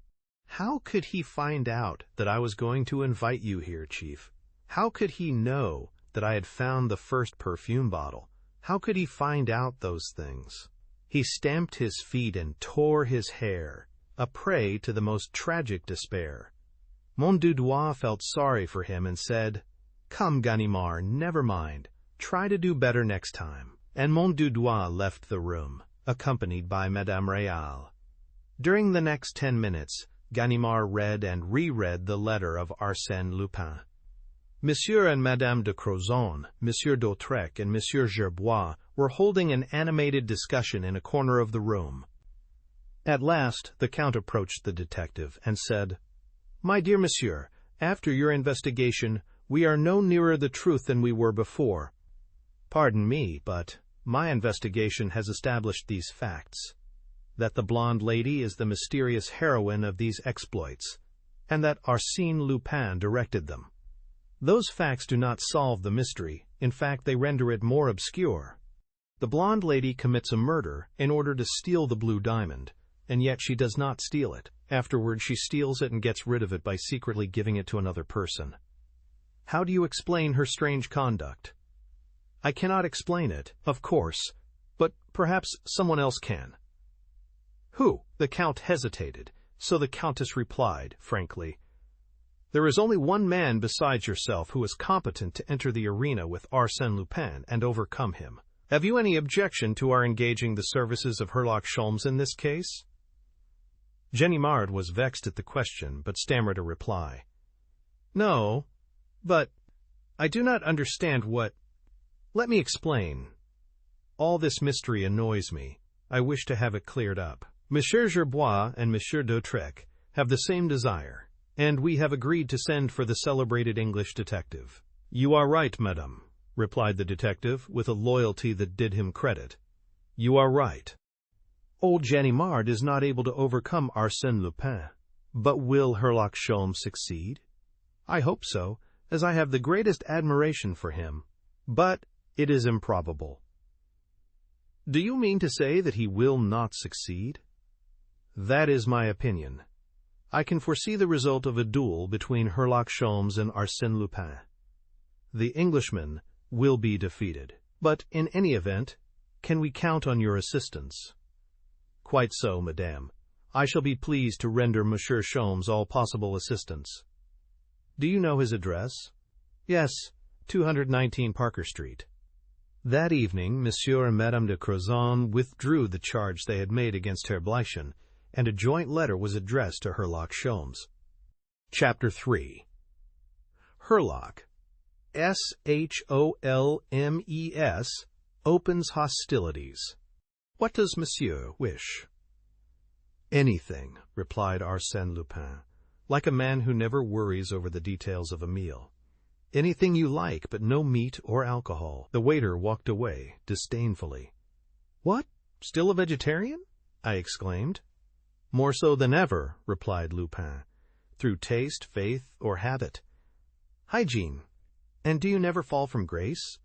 How could he find out that I was going to invite you here, Chief? How could he know that I had found the first perfume bottle? How could he find out those things? He stamped his feet and tore his hair, a prey to the most tragic despair. Mon Dudouis felt sorry for him and said, "Come, Ganimard, never mind. Try to do better next time." And Mon Dudouis left the room, accompanied by Madame Réal. During the next 10 minutes, Ganimard read and reread the letter of Arsène Lupin. Monsieur and Madame de Crozon, Monsieur d'Autrec, and Monsieur Gerbois were holding an animated discussion in a corner of the room. At last, the Count approached the detective and said, "My dear Monsieur, after your investigation, we are no nearer the truth than we were before. Pardon me, but my investigation has established these facts: that the blonde lady is the mysterious heroine of these exploits, and that Arsène Lupin directed them. Those facts do not solve the mystery. In fact, they render it more obscure. The blonde lady commits a murder in order to steal the blue diamond, and yet she does not steal it. Afterward, she steals it and gets rid of it by secretly giving it to another person. How do you explain her strange conduct? I cannot explain it, of course, but perhaps someone else can." "Who?" The Count hesitated, so the Countess replied, frankly, "There is only one man besides yourself who is competent to enter the arena with Arsène Lupin and overcome him. Have you any objection to our engaging the services of Herlock Sholmes in this case?" Ganimard was vexed at the question, but stammered a reply. "No, but I do not understand what— Let me explain. All this mystery annoys me. I wish to have it cleared up. Monsieur Gerbois and Monsieur d'Autrec have the same desire, and we have agreed to send for the celebrated English detective." "You are right, madame," replied the detective with a loyalty that did him credit. "You are right. Old Ganimard is not able to overcome Arsène Lupin. But will Herlock Sholmes succeed? I hope so, as I have the greatest admiration for him. But it is improbable." "Do you mean to say that he will not succeed?" "That is my opinion. I can foresee the result of a duel between Herlock Sholmes and Arsène Lupin. The Englishman will be defeated. But in any event, can we count on your assistance?" "Quite so, madame. I shall be pleased to render Monsieur Sholmes all possible assistance." "Do you know his address?" "Yes, 219 Parker Street." That evening, Monsieur and Madame de Crozon withdrew the charge they had made against Herr Bleichen, and a joint letter was addressed to Herlock Sholmes. Chapter 3. Herlock, Sholmes, opens hostilities. "What does Monsieur wish?" "Anything," replied Arsène Lupin, like a man who never worries over the details of a meal. "Anything you like, but no meat or alcohol." The waiter walked away disdainfully. "What? Still a vegetarian?" I exclaimed. "More so than ever," replied Lupin, "through taste, faith, or habit." "Hygiene. And do you never fall from grace?"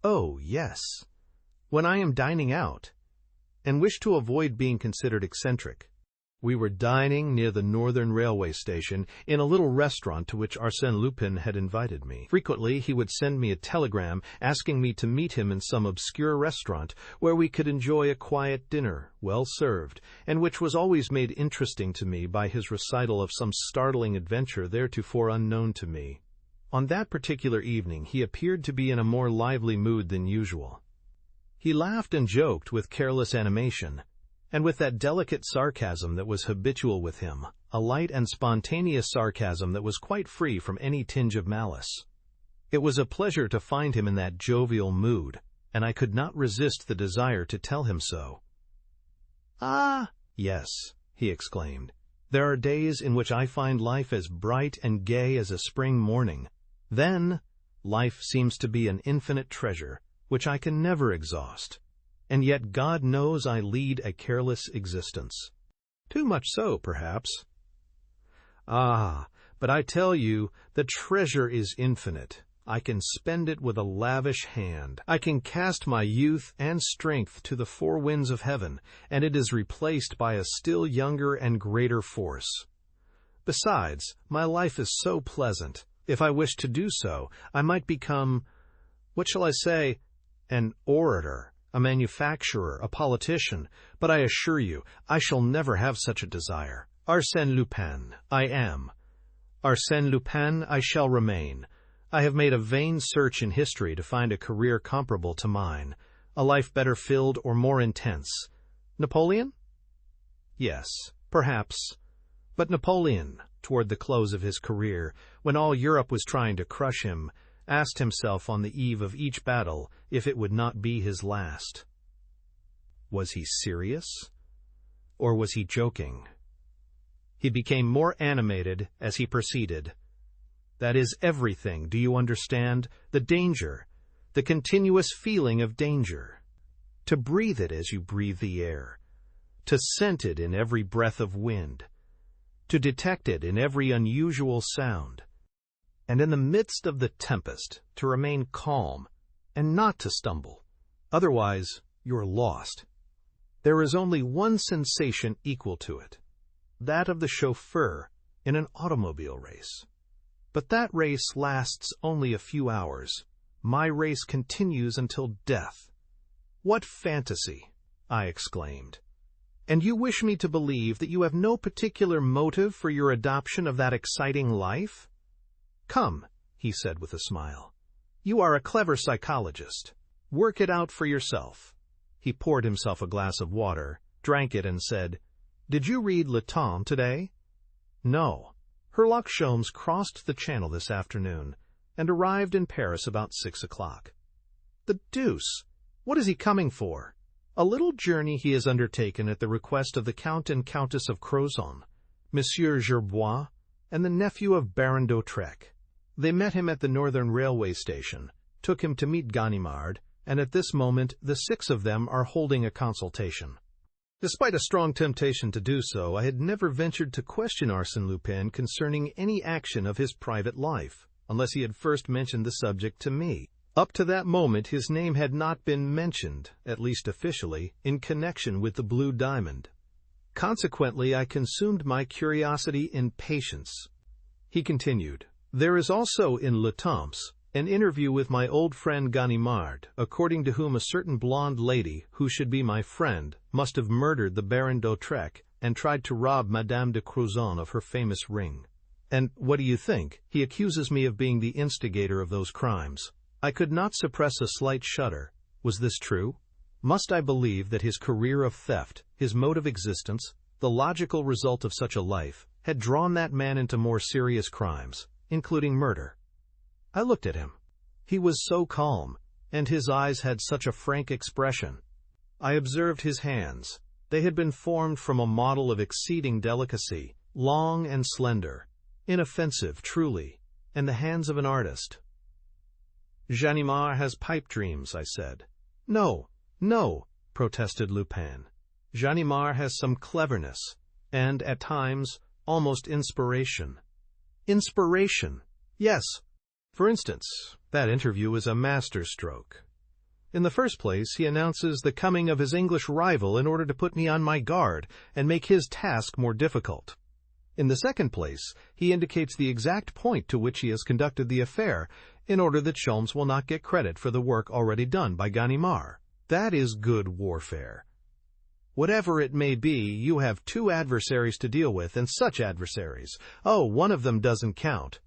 "Oh, yes. When I am dining out, and wish to avoid being considered eccentric." We were dining near the northern railway station in a little restaurant to which Arsène Lupin had invited me. Frequently he would send me a telegram asking me to meet him in some obscure restaurant where we could enjoy a quiet dinner, well served, and which was always made interesting to me by his recital of some startling adventure theretofore unknown to me. On that particular evening he appeared to be in a more lively mood than usual. He laughed and joked with careless animation, and with that delicate sarcasm that was habitual with him, a light and spontaneous sarcasm that was quite free from any tinge of malice. It was a pleasure to find him in that jovial mood, and I could not resist the desire to tell him so. "Ah, yes," he exclaimed, "there are days in which I find life as bright and gay as a spring morning. Then, life seems to be an infinite treasure, which I can never exhaust. And yet God knows I lead a careless existence. Too much so, perhaps. Ah, but I tell you, the treasure is infinite. I can spend it with a lavish hand. I can cast my youth and strength to the four winds of heaven, and it is replaced by a still younger and greater force. Besides, my life is so pleasant. If I wished to do so, I might become, what shall I say, an orator, a manufacturer, a politician, but I assure you, I shall never have such a desire. Arsène Lupin, I am. Arsène Lupin, I shall remain. I have made a vain search in history to find a career comparable to mine, a life better filled or more intense. Napoleon? Yes, perhaps. But Napoleon, toward the close of his career, when all Europe was trying to crush him, asked himself on the eve of each battle if it would not be his last. Was he serious? Or was he joking? He became more animated as he proceeded. That is everything, do you understand? The danger, the continuous feeling of danger. To breathe it as you breathe the air. To scent it in every breath of wind. To detect it in every unusual sound. And in the midst of the tempest, to remain calm, and not to stumble. Otherwise, you're lost. There is only one sensation equal to it, that of the chauffeur in an automobile race. But that race lasts only a few hours. My race continues until death. What fantasy! I exclaimed. And you wish me to believe that you have no particular motive for your adoption of that exciting life? Come, he said with a smile. You are a clever psychologist. Work it out for yourself. He poured himself a glass of water, drank it, and said, Did you read Le Temps today? No. Herlock Sholmes crossed the Channel this afternoon and arrived in Paris about 6 o'clock. The deuce! What is he coming for? A little journey he has undertaken at the request of the Count and Countess of Crozon, Monsieur Gerbois, and the nephew of Baron d'Autrec. They met him at the northern railway station, took him to meet Ganimard, and at this moment the 6 of them are holding a consultation. Despite a strong temptation to do so, I had never ventured to question Arsène Lupin concerning any action of his private life, unless he had first mentioned the subject to me. Up to that moment his name had not been mentioned, at least officially, in connection with the Blue Diamond. Consequently, I consumed my curiosity in patience. He continued, There is also in Le Temps an interview with my old friend Ganimard, according to whom a certain blonde lady, who should be my friend, must have murdered the Baron d'Autrec and tried to rob Madame de Crozon of her famous ring. And what do you think? He accuses me of being the instigator of those crimes. I could not suppress a slight shudder. Was this true? Must I believe that his career of theft, his mode of existence, the logical result of such a life, had drawn that man into more serious crimes, including murder? I looked at him. He was so calm, and his eyes had such a frank expression. I observed his hands. They had been formed from a model of exceeding delicacy, long and slender, inoffensive, truly, and the hands of an artist. Ganimard has pipe dreams, I said. No, no, protested Lupin. Ganimard has some cleverness, and, at times, almost inspiration. Inspiration! Yes. For instance, that interview is a masterstroke. In the first place, he announces the coming of his English rival in order to put me on my guard and make his task more difficult. In the second place, he indicates the exact point to which he has conducted the affair in order that Sholmes will not get credit for the work already done by Ganimard. That is good warfare. Whatever it may be, you have two adversaries to deal with, and such adversaries. Oh, one of them doesn't count.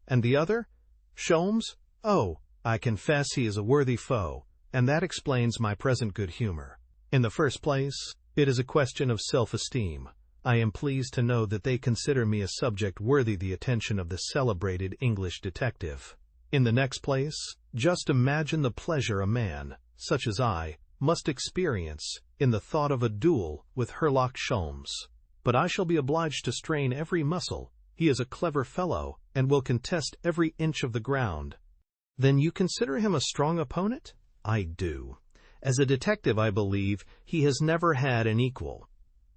And the other? Sholmes? Oh, I confess he is a worthy foe, and that explains my present good humor. In the first place, it is a question of self-esteem. I am pleased to know that they consider me a subject worthy the attention of the celebrated English detective. In the next place, just imagine the pleasure a man, such as I, must experience in the thought of a duel with Herlock Sholmes. But I shall be obliged to strain every muscle. He is a clever fellow, and will contest every inch of the ground. Then you consider him a strong opponent? I do. As a detective, I believe he has never had an equal.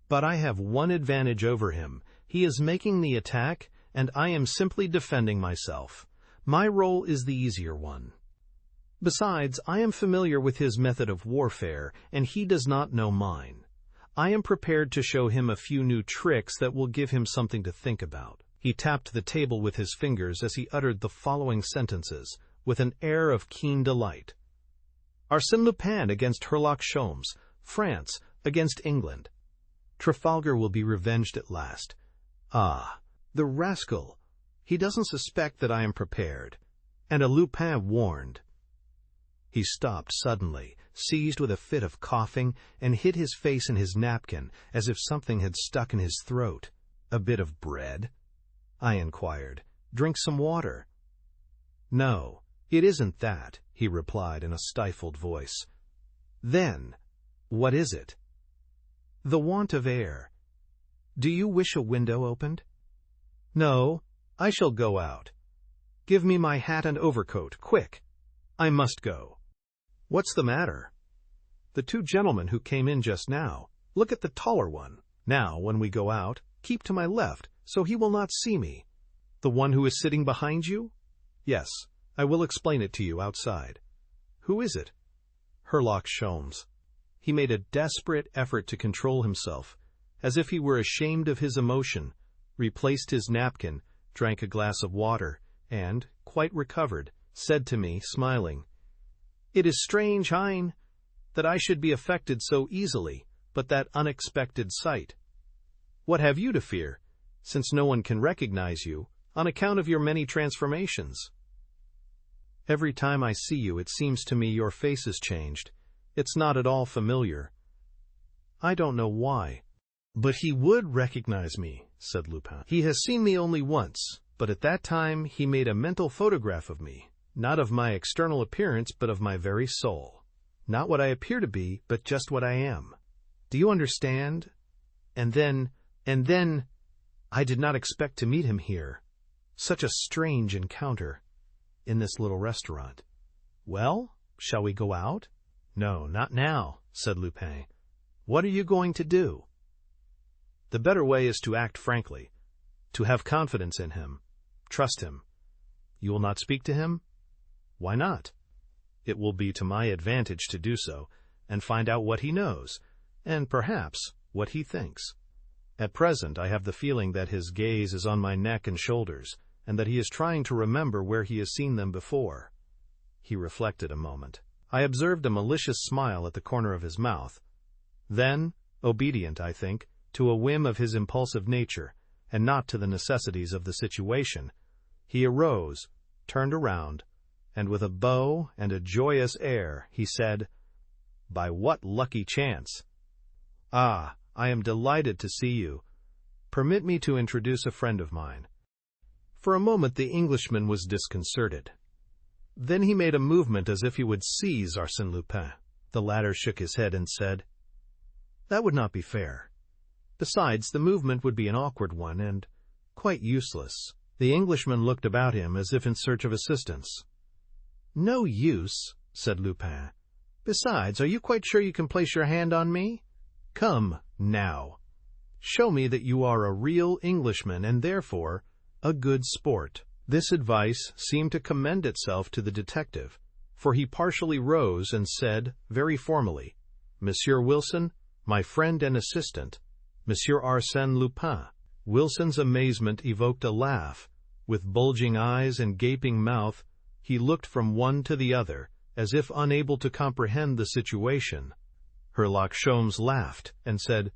But I have one advantage over him. He is making the attack, and I am simply defending myself. My role is the easier one. Besides, I am familiar with his method of warfare, and he does not know mine. I am prepared to show him a few new tricks that will give him something to think about. He tapped the table with his fingers as he uttered the following sentences, with an air of keen delight. Arsène Lupin against Herlock Sholmes. France against England. Trafalgar will be revenged at last. Ah, the rascal! He doesn't suspect that I am prepared. And a Lupin warned. He stopped suddenly, seized with a fit of coughing, and hid his face in his napkin, as if something had stuck in his throat. A bit of bread? I inquired. Drink some water. No, it isn't that, he replied in a stifled voice. Then, what is it? The want of air. Do you wish a window opened? No, I shall go out. Give me my hat and overcoat, quick. I must go. What's the matter? The two gentlemen who came in just now. Look at the taller one. Now, when we go out, keep to my left, so he will not see me. The one who is sitting behind you? Yes, I will explain it to you outside. Who is it? Herlock Sholmes. He made a desperate effort to control himself, as if he were ashamed of his emotion, replaced his napkin, drank a glass of water, and, quite recovered, said to me, smiling, "It is strange, Hein, that I should be affected so easily, but that unexpected sight. What have you to fear, since no one can recognize you, on account of your many transformations? Every time I see you, it seems to me your face is changed. It's not at all familiar. I don't know why." "But he would recognize me," said Lupin. "He has seen me only once, but at that time he made a mental photograph of me, not of my external appearance, but of my very soul. Not what I appear to be, but just what I am. Do you understand? And then, I did not expect to meet him here. Such a strange encounter, in this little restaurant. Well, shall we go out?" "No, not now," said Lupin. "What are you going to do?" "The better way is to act frankly, to have confidence in him, trust him. You will not speak to him? Why not? It will be to my advantage to do so, and find out what he knows, and perhaps what he thinks. At present I have the feeling that his gaze is on my neck and shoulders, and that he is trying to remember where he has seen them before." He reflected a moment. I observed a malicious smile at the corner of his mouth. Then, obedient, I think, to a whim of his impulsive nature, and not to the necessities of the situation, he arose, turned around, and with a bow and a joyous air, he said, "By what lucky chance? Ah, I am delighted to see you. Permit me to introduce a friend of mine." For a moment the Englishman was disconcerted. Then he made a movement as if he would seize Arsène Lupin. The latter shook his head and said, "That would not be fair. Besides, the movement would be an awkward one and quite useless." The Englishman looked about him as if in search of assistance. "No use," said Lupin. "Besides, are you quite sure you can place your hand on me? Come, now. Show me that you are a real Englishman and therefore a good sport." This advice seemed to commend itself to the detective, for he partially rose and said, very formally, "Monsieur Wilson, my friend and assistant, Monsieur Arsène Lupin." Wilson's amazement evoked a laugh. With bulging eyes and gaping mouth, he looked from one to the other, as if unable to comprehend the situation. Herlock Sholmes laughed and said,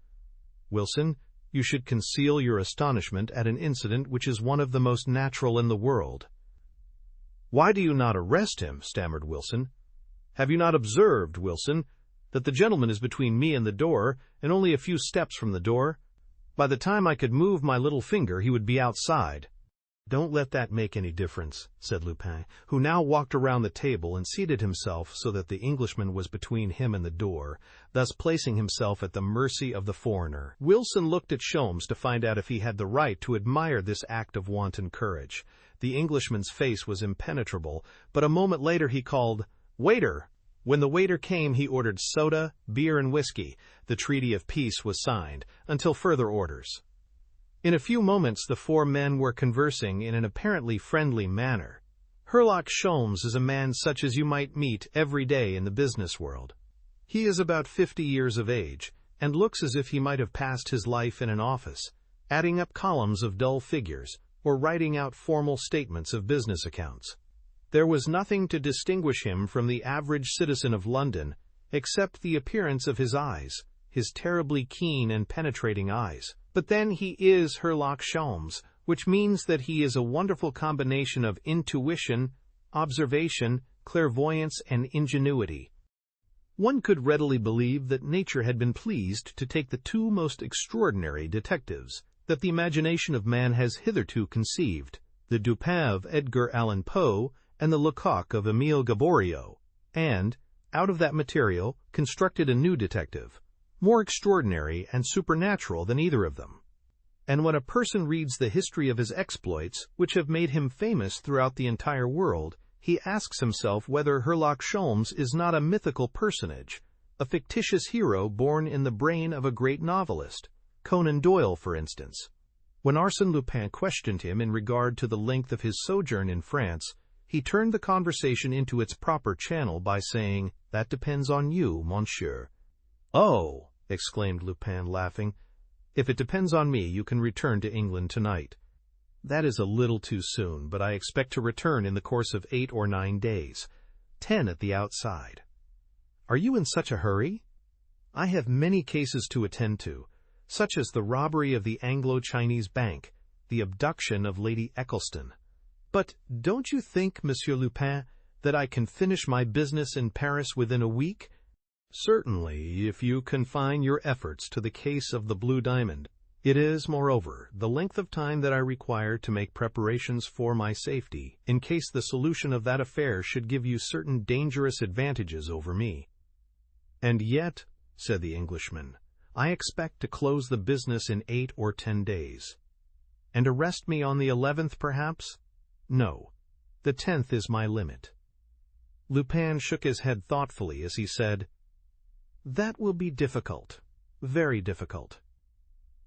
"Wilson, you should conceal your astonishment at an incident which is one of the most natural in the world." "Why do you not arrest him?" stammered Wilson. "Have you not observed, Wilson, that the gentleman is between me and the door, and only a few steps from the door? By the time I could move my little finger, he would be outside." "Don't let that make any difference," said Lupin, who now walked around the table and seated himself so that the Englishman was between him and the door, thus placing himself at the mercy of the foreigner. Wilson looked at Sholmes to find out if he had the right to admire this act of wanton courage. The Englishman's face was impenetrable, but a moment later he called, "Waiter!" When the waiter came, he ordered soda, beer, and whiskey. The treaty of peace was signed, until further orders. In a few moments the four men were conversing in an apparently friendly manner. Herlock Sholmes is a man such as you might meet every day in the business world. He is about 50 years of age, and looks as if he might have passed his life in an office, adding up columns of dull figures, or writing out formal statements of business accounts. There was nothing to distinguish him from the average citizen of London, except the appearance of his eyes, his terribly keen and penetrating eyes. But then he is Herlock Sholmes, which means that he is a wonderful combination of intuition, observation, clairvoyance, and ingenuity. One could readily believe that nature had been pleased to take the two most extraordinary detectives that the imagination of man has hitherto conceived, the Dupin of Edgar Allan Poe and the Lecoq of Émile Gaboriau, and, out of that material, constructed a new detective, more extraordinary and supernatural than either of them. And when a person reads the history of his exploits, which have made him famous throughout the entire world, he asks himself whether Herlock Sholmes is not a mythical personage, a fictitious hero born in the brain of a great novelist, Conan Doyle, for instance. When Arsène Lupin questioned him in regard to the length of his sojourn in France, he turned the conversation into its proper channel by saying, "That depends on you, monsieur." "Oh!" exclaimed Lupin, laughing. "If it depends on me, you can return to England tonight." "That is a little too soon, but I expect to return in the course of 8 or 9 days, 10 at the outside." "Are you in such a hurry?" "I have many cases to attend to, such as the robbery of the Anglo-Chinese Bank, the abduction of Lady Eccleston." "But don't you think, Monsieur Lupin, that I can finish my business in Paris within a week?" "Certainly, if you confine your efforts to the case of the Blue Diamond. It is, moreover, the length of time that I require to make preparations for my safety, in case the solution of that affair should give you certain dangerous advantages over me." "And yet," said the Englishman, "I expect to close the business in 8 or 10 days. And arrest me on the 11th, perhaps? No, the 10th is my limit." Lupin shook his head thoughtfully as he said, "That will be difficult, very difficult."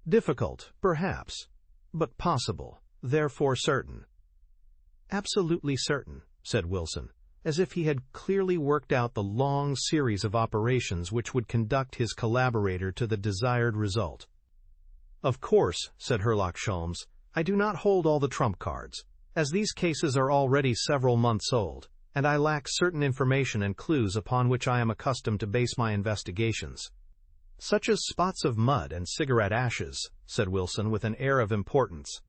"Difficult, perhaps, but possible, therefore certain." "Absolutely certain," said Wilson, as if he had clearly worked out the long series of operations which would conduct his collaborator to the desired result. "Of course," said Herlock Sholmes, "I do not hold all the trump cards, as these cases are already several months old, and I lack certain information and clues upon which I am accustomed to base my investigations." "Such as spots of mud and cigarette ashes," said Wilson with an air of importance.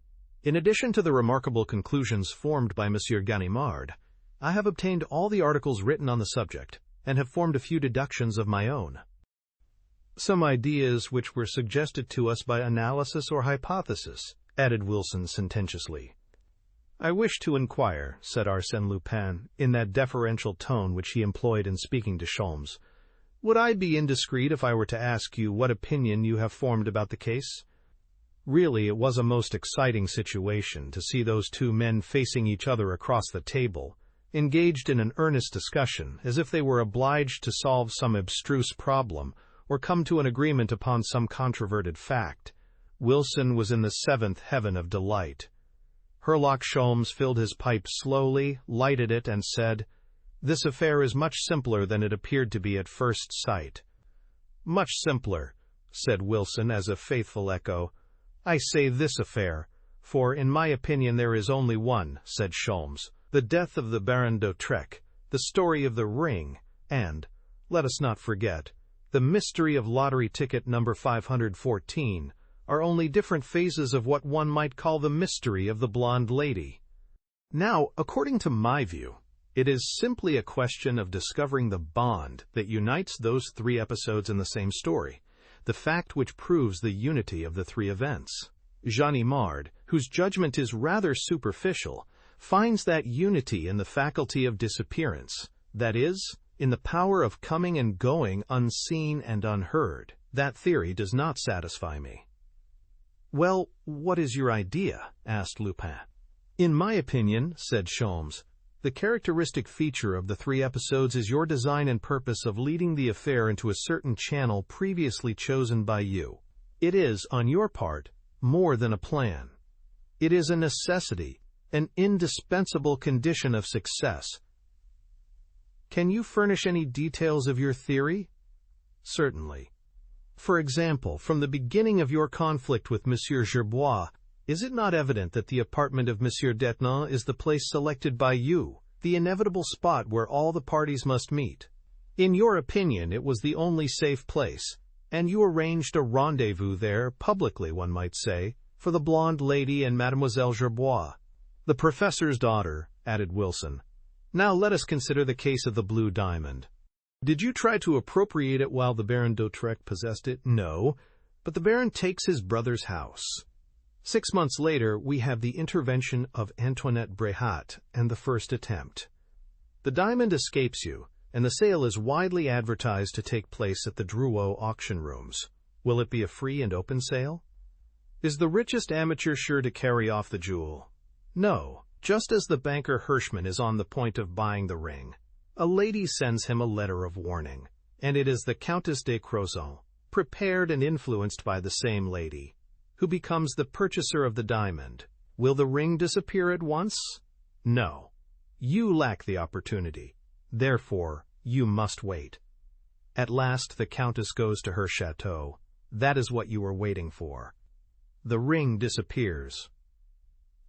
"In addition to the remarkable conclusions formed by Monsieur Ganimard, I have obtained all the articles written on the subject, and have formed a few deductions of my own. Some ideas which were suggested to us by analysis or hypothesis," added Wilson sententiously. "I wish to inquire," said Arsène Lupin, in that deferential tone which he employed in speaking to Sholmes, "would I be indiscreet if I were to ask you what opinion you have formed about the case? Really, it was a most exciting situation to see those two men facing each other across the table, engaged in an earnest discussion, as if they were obliged to solve some abstruse problem or come to an agreement upon some controverted fact. Wilson was in the 7th heaven of delight. Herlock Sholmes filled his pipe slowly, lighted it, and said, This affair is much simpler than it appeared to be at first sight." "Much simpler," said Wilson as a faithful echo. "I say this affair, for in my opinion there is only one," said Sholmes. "The death of the Baron d'Autrec, the story of the ring, and, let us not forget, the mystery of lottery ticket number 514 are only different phases of what one might call the mystery of the blonde lady. Now, according to my view, it is simply a question of discovering the bond that unites those three episodes in the same story, the fact which proves the unity of the three events. Ganimard, whose judgment is rather superficial, finds that unity in the faculty of disappearance, that is, in the power of coming and going unseen and unheard. That theory does not satisfy me." "Well, what is your idea?" asked Lupin. "In my opinion," said Sholmes, "the characteristic feature of the three episodes is your design and purpose of leading the affair into a certain channel previously chosen by you. It is, on your part, more than a plan. It is a necessity, an indispensable condition of success. Can you furnish any details of your theory?" "Certainly. For example, from the beginning of your conflict with Monsieur Gerbois, is it not evident that the apartment of Monsieur d'Etnan is the place selected by you, the inevitable spot where all the parties must meet? In your opinion, it was the only safe place, and you arranged a rendezvous there, publicly one might say, for the blonde lady and Mademoiselle Gerbois." "The professor's daughter," added Wilson. "Now let us consider the case of the blue diamond. Did you try to appropriate it while the Baron d'Autrec possessed it? No, but the Baron takes his brother's house. 6 months later, we have the intervention of Antoinette Bréhat and the first attempt. The diamond escapes you, and the sale is widely advertised to take place at the Drouot auction rooms. Will it be a free and open sale? Is the richest amateur sure to carry off the jewel? No, just as the banker Hirschman is on the point of buying the ring, a lady sends him a letter of warning, and it is the Countess de Crozon, prepared and influenced by the same lady, who becomes the purchaser of the diamond. Will the ring disappear at once? No. You lack the opportunity. Therefore, you must wait. At last the Countess goes to her chateau. That is what you were waiting for. The ring disappears,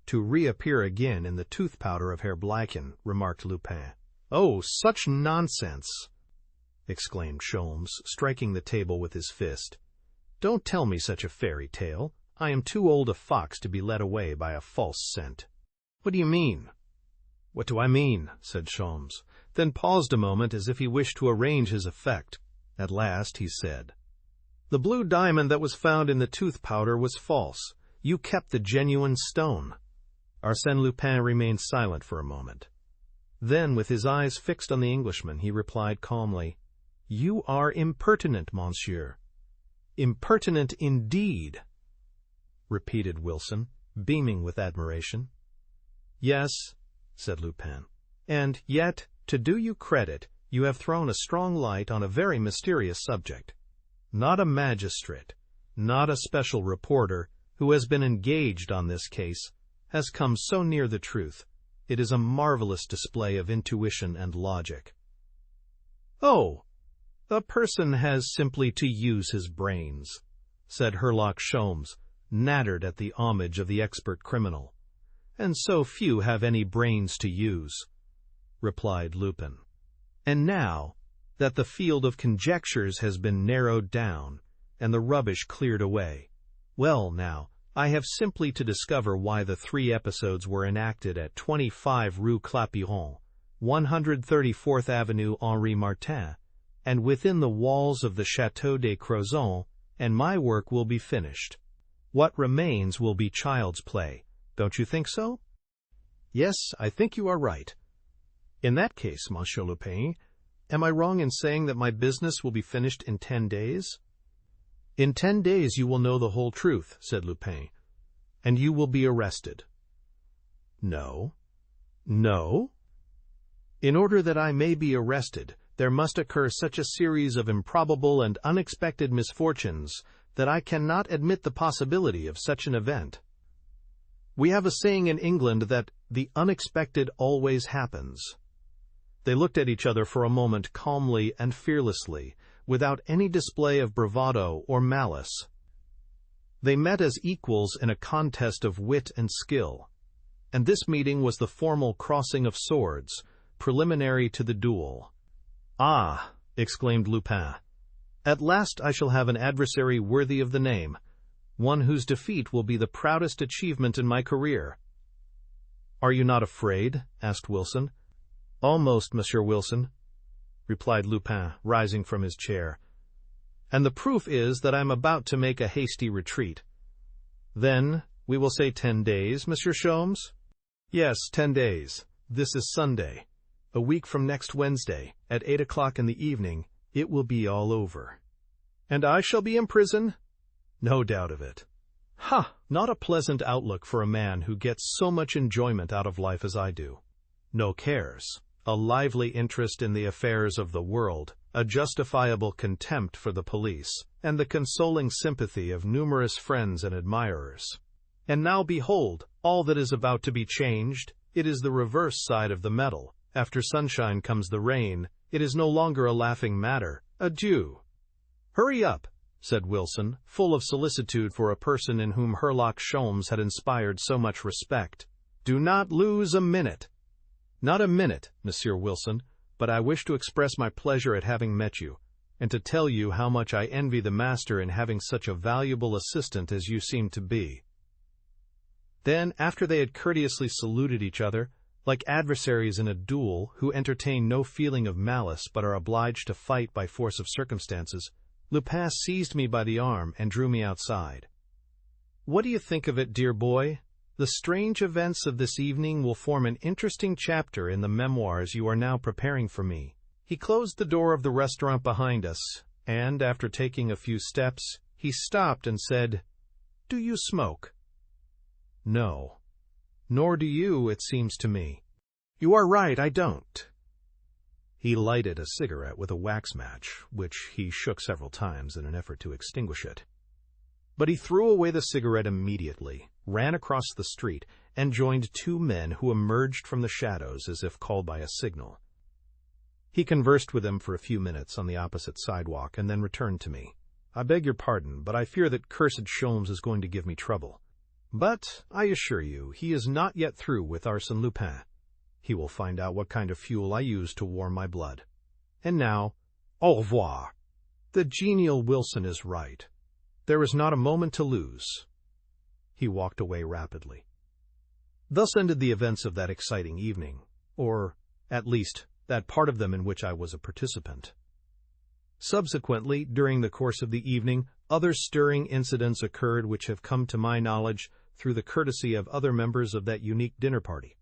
to reappear again in the tooth powder of Herr Bleichen," remarked Lupin. "Oh, such nonsense!" exclaimed Sholmes, striking the table with his fist. "Don't tell me such a fairy tale. I am too old a fox to be led away by a false scent." "What do you mean?" "What do I mean?" said Sholmes, then paused a moment as if he wished to arrange his effect. At last he said, "The blue diamond that was found in the tooth powder was false. You kept the genuine stone." Arsène Lupin remained silent for a moment. Then, with his eyes fixed on the Englishman, he replied calmly, "You are impertinent, monsieur." "Impertinent indeed," repeated Wilson, beaming with admiration. "Yes," said Lupin, "and yet, to do you credit, you have thrown a strong light on a very mysterious subject. Not a magistrate, not a special reporter, who has been engaged on this case, has come so near the truth. It is a marvelous display of intuition and logic." "Oh, a person has simply to use his brains," said Herlock Sholmes, nattered at the homage of the expert criminal. "And so few have any brains to use," replied Lupin. "And now that the field of conjectures has been narrowed down and the rubbish cleared away, well, now, I have simply to discover why the three episodes were enacted at 25 Rue Clapeyron, 134th Avenue Henri Martin, and within the walls of the Château de Crozon, and my work will be finished. What remains will be child's play. Don't you think so?" "Yes, I think you are right." "In that case, Monsieur Lupin, am I wrong in saying that my business will be finished in 10 days? "In 10 days you will know the whole truth," said Lupin, "and you will be arrested." "No." "No?" "In order that I may be arrested, there must occur such a series of improbable and unexpected misfortunes that I cannot admit the possibility of such an event. We have a saying in England that the unexpected always happens. They looked at each other for a moment calmly and fearlessly, without any display of bravado or malice. They met as equals in a contest of wit and skill. And this meeting was the formal crossing of swords, preliminary to the duel. "Ah!" exclaimed Lupin. "At last I shall have an adversary worthy of the name, one whose defeat will be the proudest achievement in my career." "Are you not afraid?" asked Wilson. "Almost, Monsieur Wilson," replied Lupin, rising from his chair. "And the proof is that I am about to make a hasty retreat." "Then, we will say 10 days, Monsieur Sholmes?" "Yes, 10 days. This is Sunday. A week from next Wednesday, at 8 o'clock in the evening, it will be all over." "And I shall be in prison?" "No doubt of it." "Ha! Not a pleasant outlook for a man who gets so much enjoyment out of life as I do. No cares, a lively interest in the affairs of the world, a justifiable contempt for the police, and the consoling sympathy of numerous friends and admirers. And now behold, all that is about to be changed. It is the reverse side of the medal. After sunshine comes the rain. It is no longer a laughing matter. Adieu." "Hurry up," said Wilson, full of solicitude for a person in whom Herlock Sholmes had inspired so much respect. "Do not lose a minute." "Not a minute, Monsieur Wilson, but I wish to express my pleasure at having met you, and to tell you how much I envy the master in having such a valuable assistant as you seem to be." Then, after they had courteously saluted each other, like adversaries in a duel who entertain no feeling of malice but are obliged to fight by force of circumstances, Lupin seized me by the arm and drew me outside. "What do you think of it, dear boy? The strange events of this evening will form an interesting chapter in the memoirs you are now preparing for me." He closed the door of the restaurant behind us, and, after taking a few steps, he stopped and said, "Do you smoke?" "No. Nor do you, it seems to me." "You are right, I don't." He lighted a cigarette with a wax match, which he shook several times in an effort to extinguish it. But he threw away the cigarette immediately, ran across the street, and joined 2 men who emerged from the shadows as if called by a signal. He conversed with them for a few minutes on the opposite sidewalk, and then returned to me. "I beg your pardon, but I fear that cursed Sholmes is going to give me trouble. But, I assure you, he is not yet through with Arsène Lupin. He will find out what kind of fuel I use to warm my blood. And now, au revoir. The genial Wilson is right. There is not a moment to lose." He walked away rapidly. Thus ended the events of that exciting evening, or, at least, that part of them in which I was a participant. Subsequently, during the course of the evening, other stirring incidents occurred which have come to my knowledge through the courtesy of other members of that unique dinner party.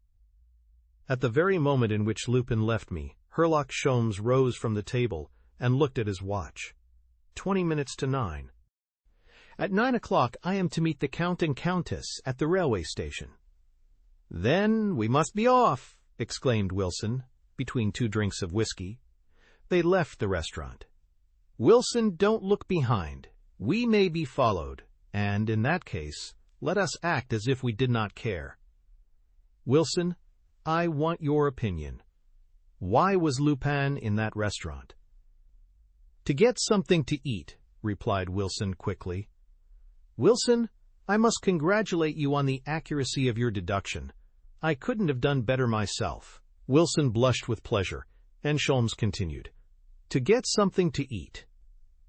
At the very moment in which Lupin left me, Herlock Sholmes rose from the table and looked at his watch. 20 minutes to 9. "At 9 o'clock I am to meet the Count and Countess at the railway station." "Then we must be off," exclaimed Wilson, between 2 drinks of whiskey. They left the restaurant. "Wilson, don't look behind. We may be followed, and in that case, let us act as if we did not care. Wilson, I want your opinion. Why was Lupin in that restaurant?" "To get something to eat," replied Wilson quickly. "Wilson, I must congratulate you on the accuracy of your deduction. I couldn't have done better myself." Wilson blushed with pleasure, and Sholmes continued, "To get something to eat.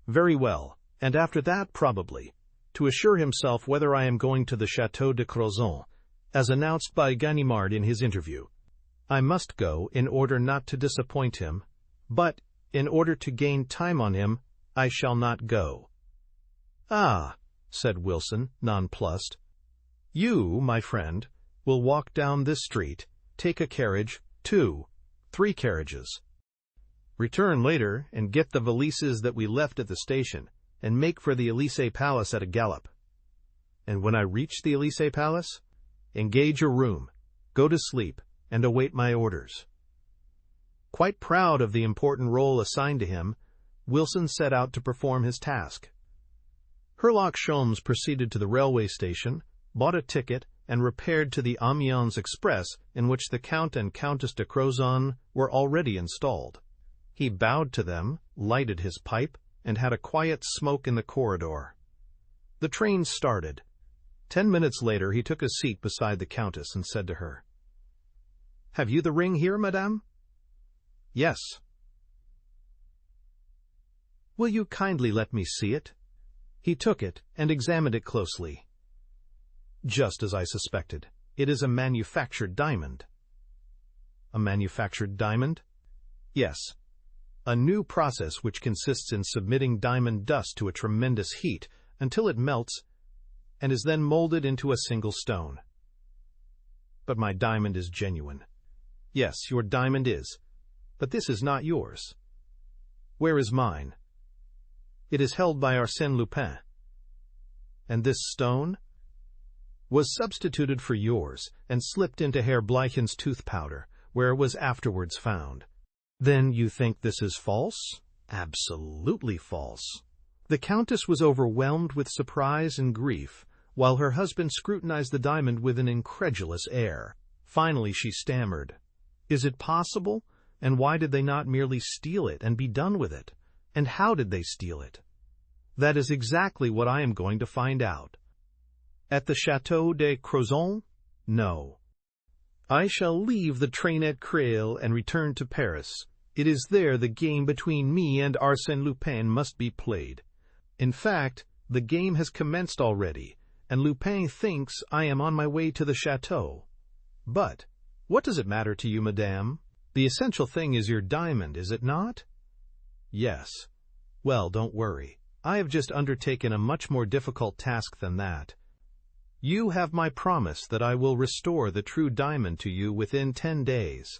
Very well, and after that, probably, to assure himself whether I am going to the Château de Crozon, as announced by Ganimard in his interview. I must go in order not to disappoint him, but, in order to gain time on him, I shall not go." "Ah," said Wilson, nonplussed. "You, my friend, will walk down this street, take a carriage, 2, 3 carriages. Return later and get the valises that we left at the station, and make for the Élysée Palace at a gallop. And when I reach the Élysée Palace, engage a room, go to sleep, and await my orders." Quite proud of the important role assigned to him, Wilson set out to perform his task. Herlock Sholmes proceeded to the railway station, bought a ticket, and repaired to the Amiens Express, in which the Count and Countess de Crozon were already installed. He bowed to them, lighted his pipe, and had a quiet smoke in the corridor. The train started. 10 minutes later he took a seat beside the Countess and said to her, "Have you the ring here, madame?" "Yes." "Will you kindly let me see it?" He took it and examined it closely. "Just as I suspected. It is a manufactured diamond." "A manufactured diamond?" "Yes. A new process which consists in submitting diamond dust to a tremendous heat until it melts and is then molded into a single stone." "But my diamond is genuine." "Yes, your diamond is, but this is not yours." "Where is mine?" "It is held by Arsène Lupin." "And this stone?" "Was substituted for yours and slipped into Herr Bleichen's tooth powder, where it was afterwards found." "Then you think this is false?" "Absolutely false." The Countess was overwhelmed with surprise and grief, while her husband scrutinized the diamond with an incredulous air. Finally she stammered, "Is it possible? And why did they not merely steal it and be done with it? And how did they steal it?" "That is exactly what I am going to find out." "At the Château de Crozon?" "No. I shall leave the train at Creil and return to Paris. It is there the game between me and Arsène Lupin must be played. In fact, the game has commenced already, and Lupin thinks I am on my way to the chateau. But what does it matter to you, madame? The essential thing is your diamond, is it not?" "Yes." "Well, don't worry. I have just undertaken a much more difficult task than that. You have my promise that I will restore the true diamond to you within 10 days.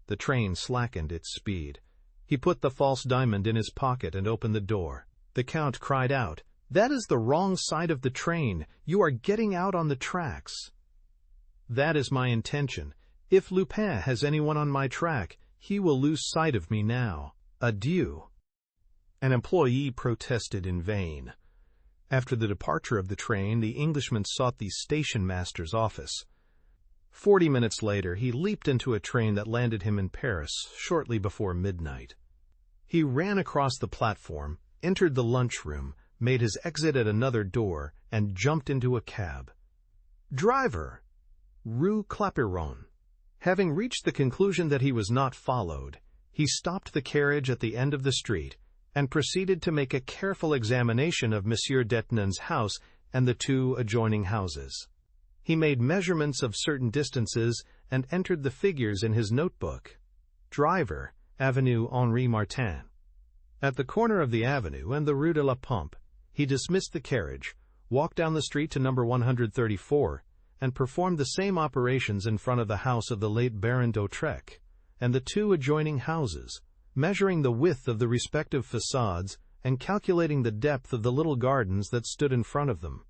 The train slackened its speed. He put the false diamond in his pocket and opened the door. The Count cried out, "That is the wrong side of the train. You are getting out on the tracks." "That is my intention. If Lupin has anyone on my track, he will lose sight of me now. Adieu." An employee protested in vain. After the departure of the train, the Englishman sought the station-master's office. 40 minutes later, he leaped into a train that landed him in Paris shortly before midnight. He ran across the platform, entered the lunchroom, made his exit at another door, and jumped into a cab. "Driver, Rue Clapeyron." Having reached the conclusion that he was not followed, he stopped the carriage at the end of the street and proceeded to make a careful examination of Monsieur Detenon's house and the 2 adjoining houses. He made measurements of certain distances and entered the figures in his notebook. Driver, Avenue Henri Martin. At the corner of the avenue and the Rue de la Pompe, he dismissed the carriage, walked down the street to number 134, and performed the same operations in front of the house of the late Baron d'Autrec and the 2 adjoining houses, measuring the width of the respective facades and calculating the depth of the little gardens that stood in front of them.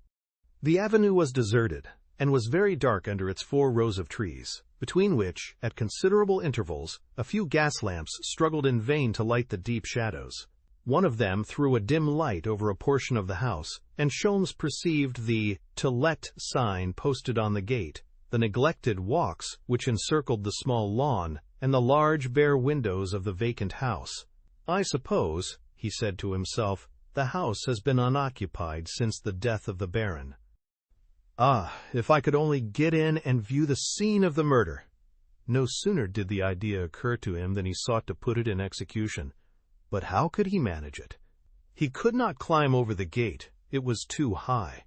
The avenue was deserted, and was very dark under its 4 rows of trees, between which, at considerable intervals, a few gas lamps struggled in vain to light the deep shadows. One of them threw a dim light over a portion of the house, and Sholmes perceived the "To Let" sign posted on the gate, the neglected walks which encircled the small lawn, and the large bare windows of the vacant house. "I suppose," he said to himself, "the house has been unoccupied since the death of the Baron. Ah, if I could only get in and view the scene of the murder!" No sooner did the idea occur to him than he sought to put it in execution. But how could he manage it? He could not climb over the gate, it was too high.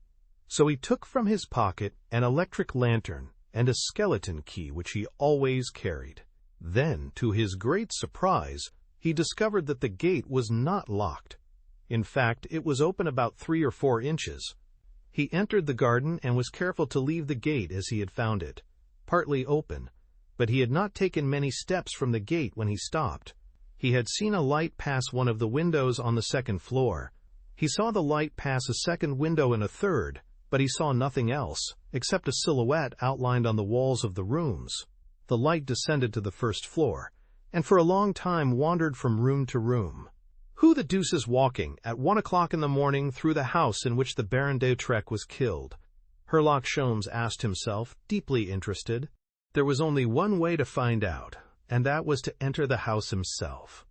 So he took from his pocket an electric lantern and a skeleton key which he always carried. Then, to his great surprise, he discovered that the gate was not locked. In fact, it was open about 3 or 4 inches. He entered the garden and was careful to leave the gate as he had found it, partly open, but he had not taken many steps from the gate when he stopped. He had seen a light pass one of the windows on the 2nd floor. He saw the light pass a second window and a third, but he saw nothing else, except a silhouette outlined on the walls of the rooms. The light descended to the 1st floor, and for a long time wandered from room to room. Who the deuce is walking at 1 o'clock in the morning through the house in which the Baron d'Autrec was killed? Herlock Sholmes asked himself, deeply interested. There was only one way to find out, and that was to enter the house himself.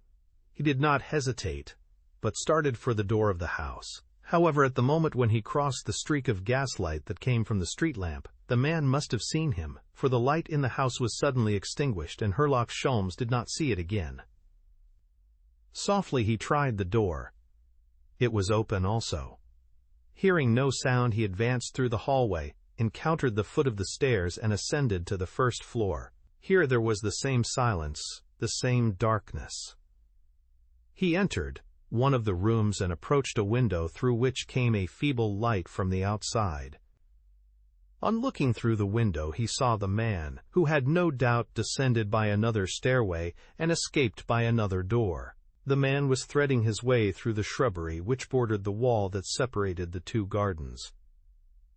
He did not hesitate, but started for the door of the house. However, at the moment when he crossed the streak of gaslight that came from the street lamp, the man must have seen him, for the light in the house was suddenly extinguished and Herlock Sholmes did not see it again. Softly he tried the door. It was open also. Hearing no sound, he advanced through the hallway, encountered the foot of the stairs, and ascended to the first floor. Here there was the same silence, the same darkness. He entered one of the rooms and approached a window through which came a feeble light from the outside. On looking through the window, he saw the man, who had no doubt descended by another stairway and escaped by another door. The man was threading his way through the shrubbery which bordered the wall that separated the two gardens.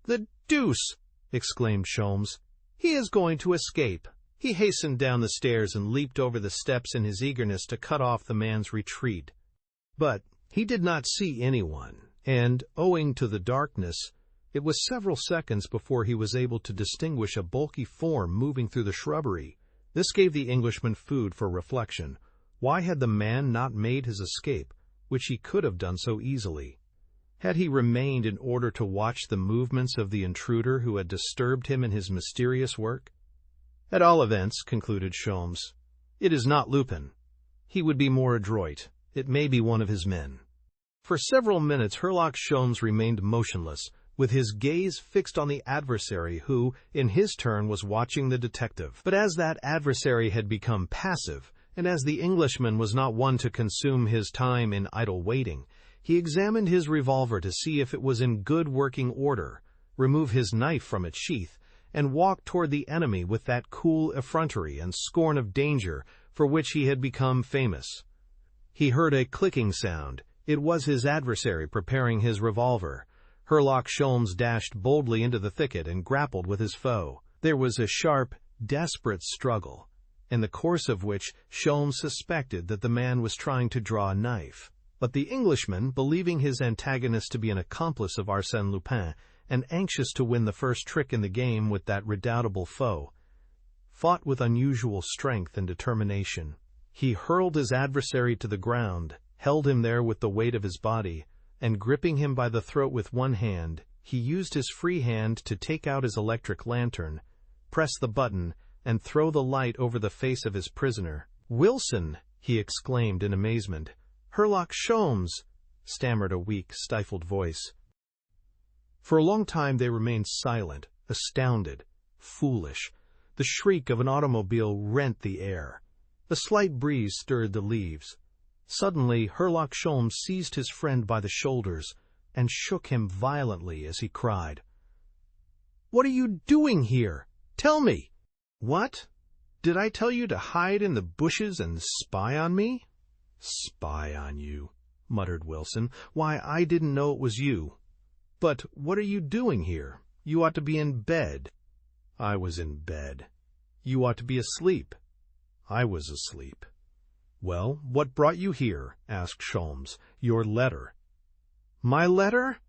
"The deuce!" exclaimed Sholmes. "He is going to escape." He hastened down the stairs and leaped over the steps in his eagerness to cut off the man's retreat. But he did not see anyone, and, owing to the darkness, it was several seconds before he was able to distinguish a bulky form moving through the shrubbery. This gave the Englishman food for reflection. Why had the man not made his escape, which he could have done so easily? Had he remained in order to watch the movements of the intruder who had disturbed him in his mysterious work? At all events, concluded Sholmes, it is not Lupin. He would be more adroit. It may be one of his men. For several minutes Herlock Sholmes remained motionless, with his gaze fixed on the adversary who, in his turn, was watching the detective. But as that adversary had become passive, and as the Englishman was not one to consume his time in idle waiting, he examined his revolver to see if it was in good working order, removed his knife from its sheath, and walked toward the enemy with that cool effrontery and scorn of danger for which he had become famous. He heard a clicking sound. It was his adversary preparing his revolver. Herlock Sholmes dashed boldly into the thicket and grappled with his foe. There was a sharp, desperate struggle, in the course of which Sholmes suspected that the man was trying to draw a knife. But the Englishman, believing his antagonist to be an accomplice of Arsène Lupin, and anxious to win the first trick in the game with that redoubtable foe, fought with unusual strength and determination. He hurled his adversary to the ground, held him there with the weight of his body, and gripping him by the throat with one hand, he used his free hand to take out his electric lantern, press the button, and throw the light over the face of his prisoner. "Wilson!" he exclaimed in amazement. "Herlock Sholmes!" stammered a weak, stifled voice. For a long time they remained silent, astounded, foolish. The shriek of an automobile rent the air. A slight breeze stirred the leaves. Suddenly Herlock Sholmes seized his friend by the shoulders and shook him violently as he cried, "What are you doing here? Tell me!" "What? Did I tell you to hide in the bushes and spy on me?" "Spy on you," muttered Wilson. "Why, I didn't know it was you. But what are you doing here? You ought to be in bed." "I was in bed." "You ought to be asleep." "I was asleep." "Well, what brought you here?" asked Sholmes. "Your letter." "My letter?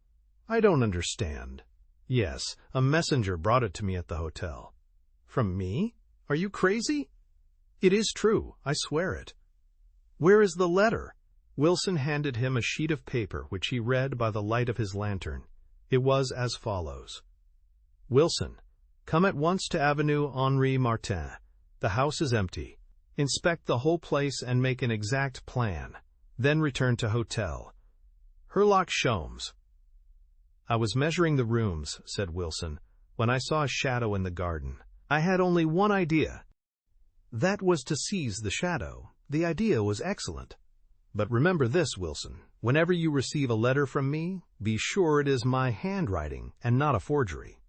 I don't understand." "Yes, a messenger brought it to me at the hotel." "From me? Are you crazy?" "It is true, I swear it." "Where is the letter?" Wilson handed him a sheet of paper which he read by the light of his lantern. It was as follows: "Wilson, come at once to Avenue Henri Martin. The house is empty. Inspect the whole place and make an exact plan. Then return to hotel. Herlock Sholmes." "I was measuring the rooms," said Wilson, "when I saw a shadow in the garden. I had only one idea. That was to seize the shadow. The idea was excellent. But remember this, Wilson, whenever you receive a letter from me, be sure it is my handwriting and not a forgery."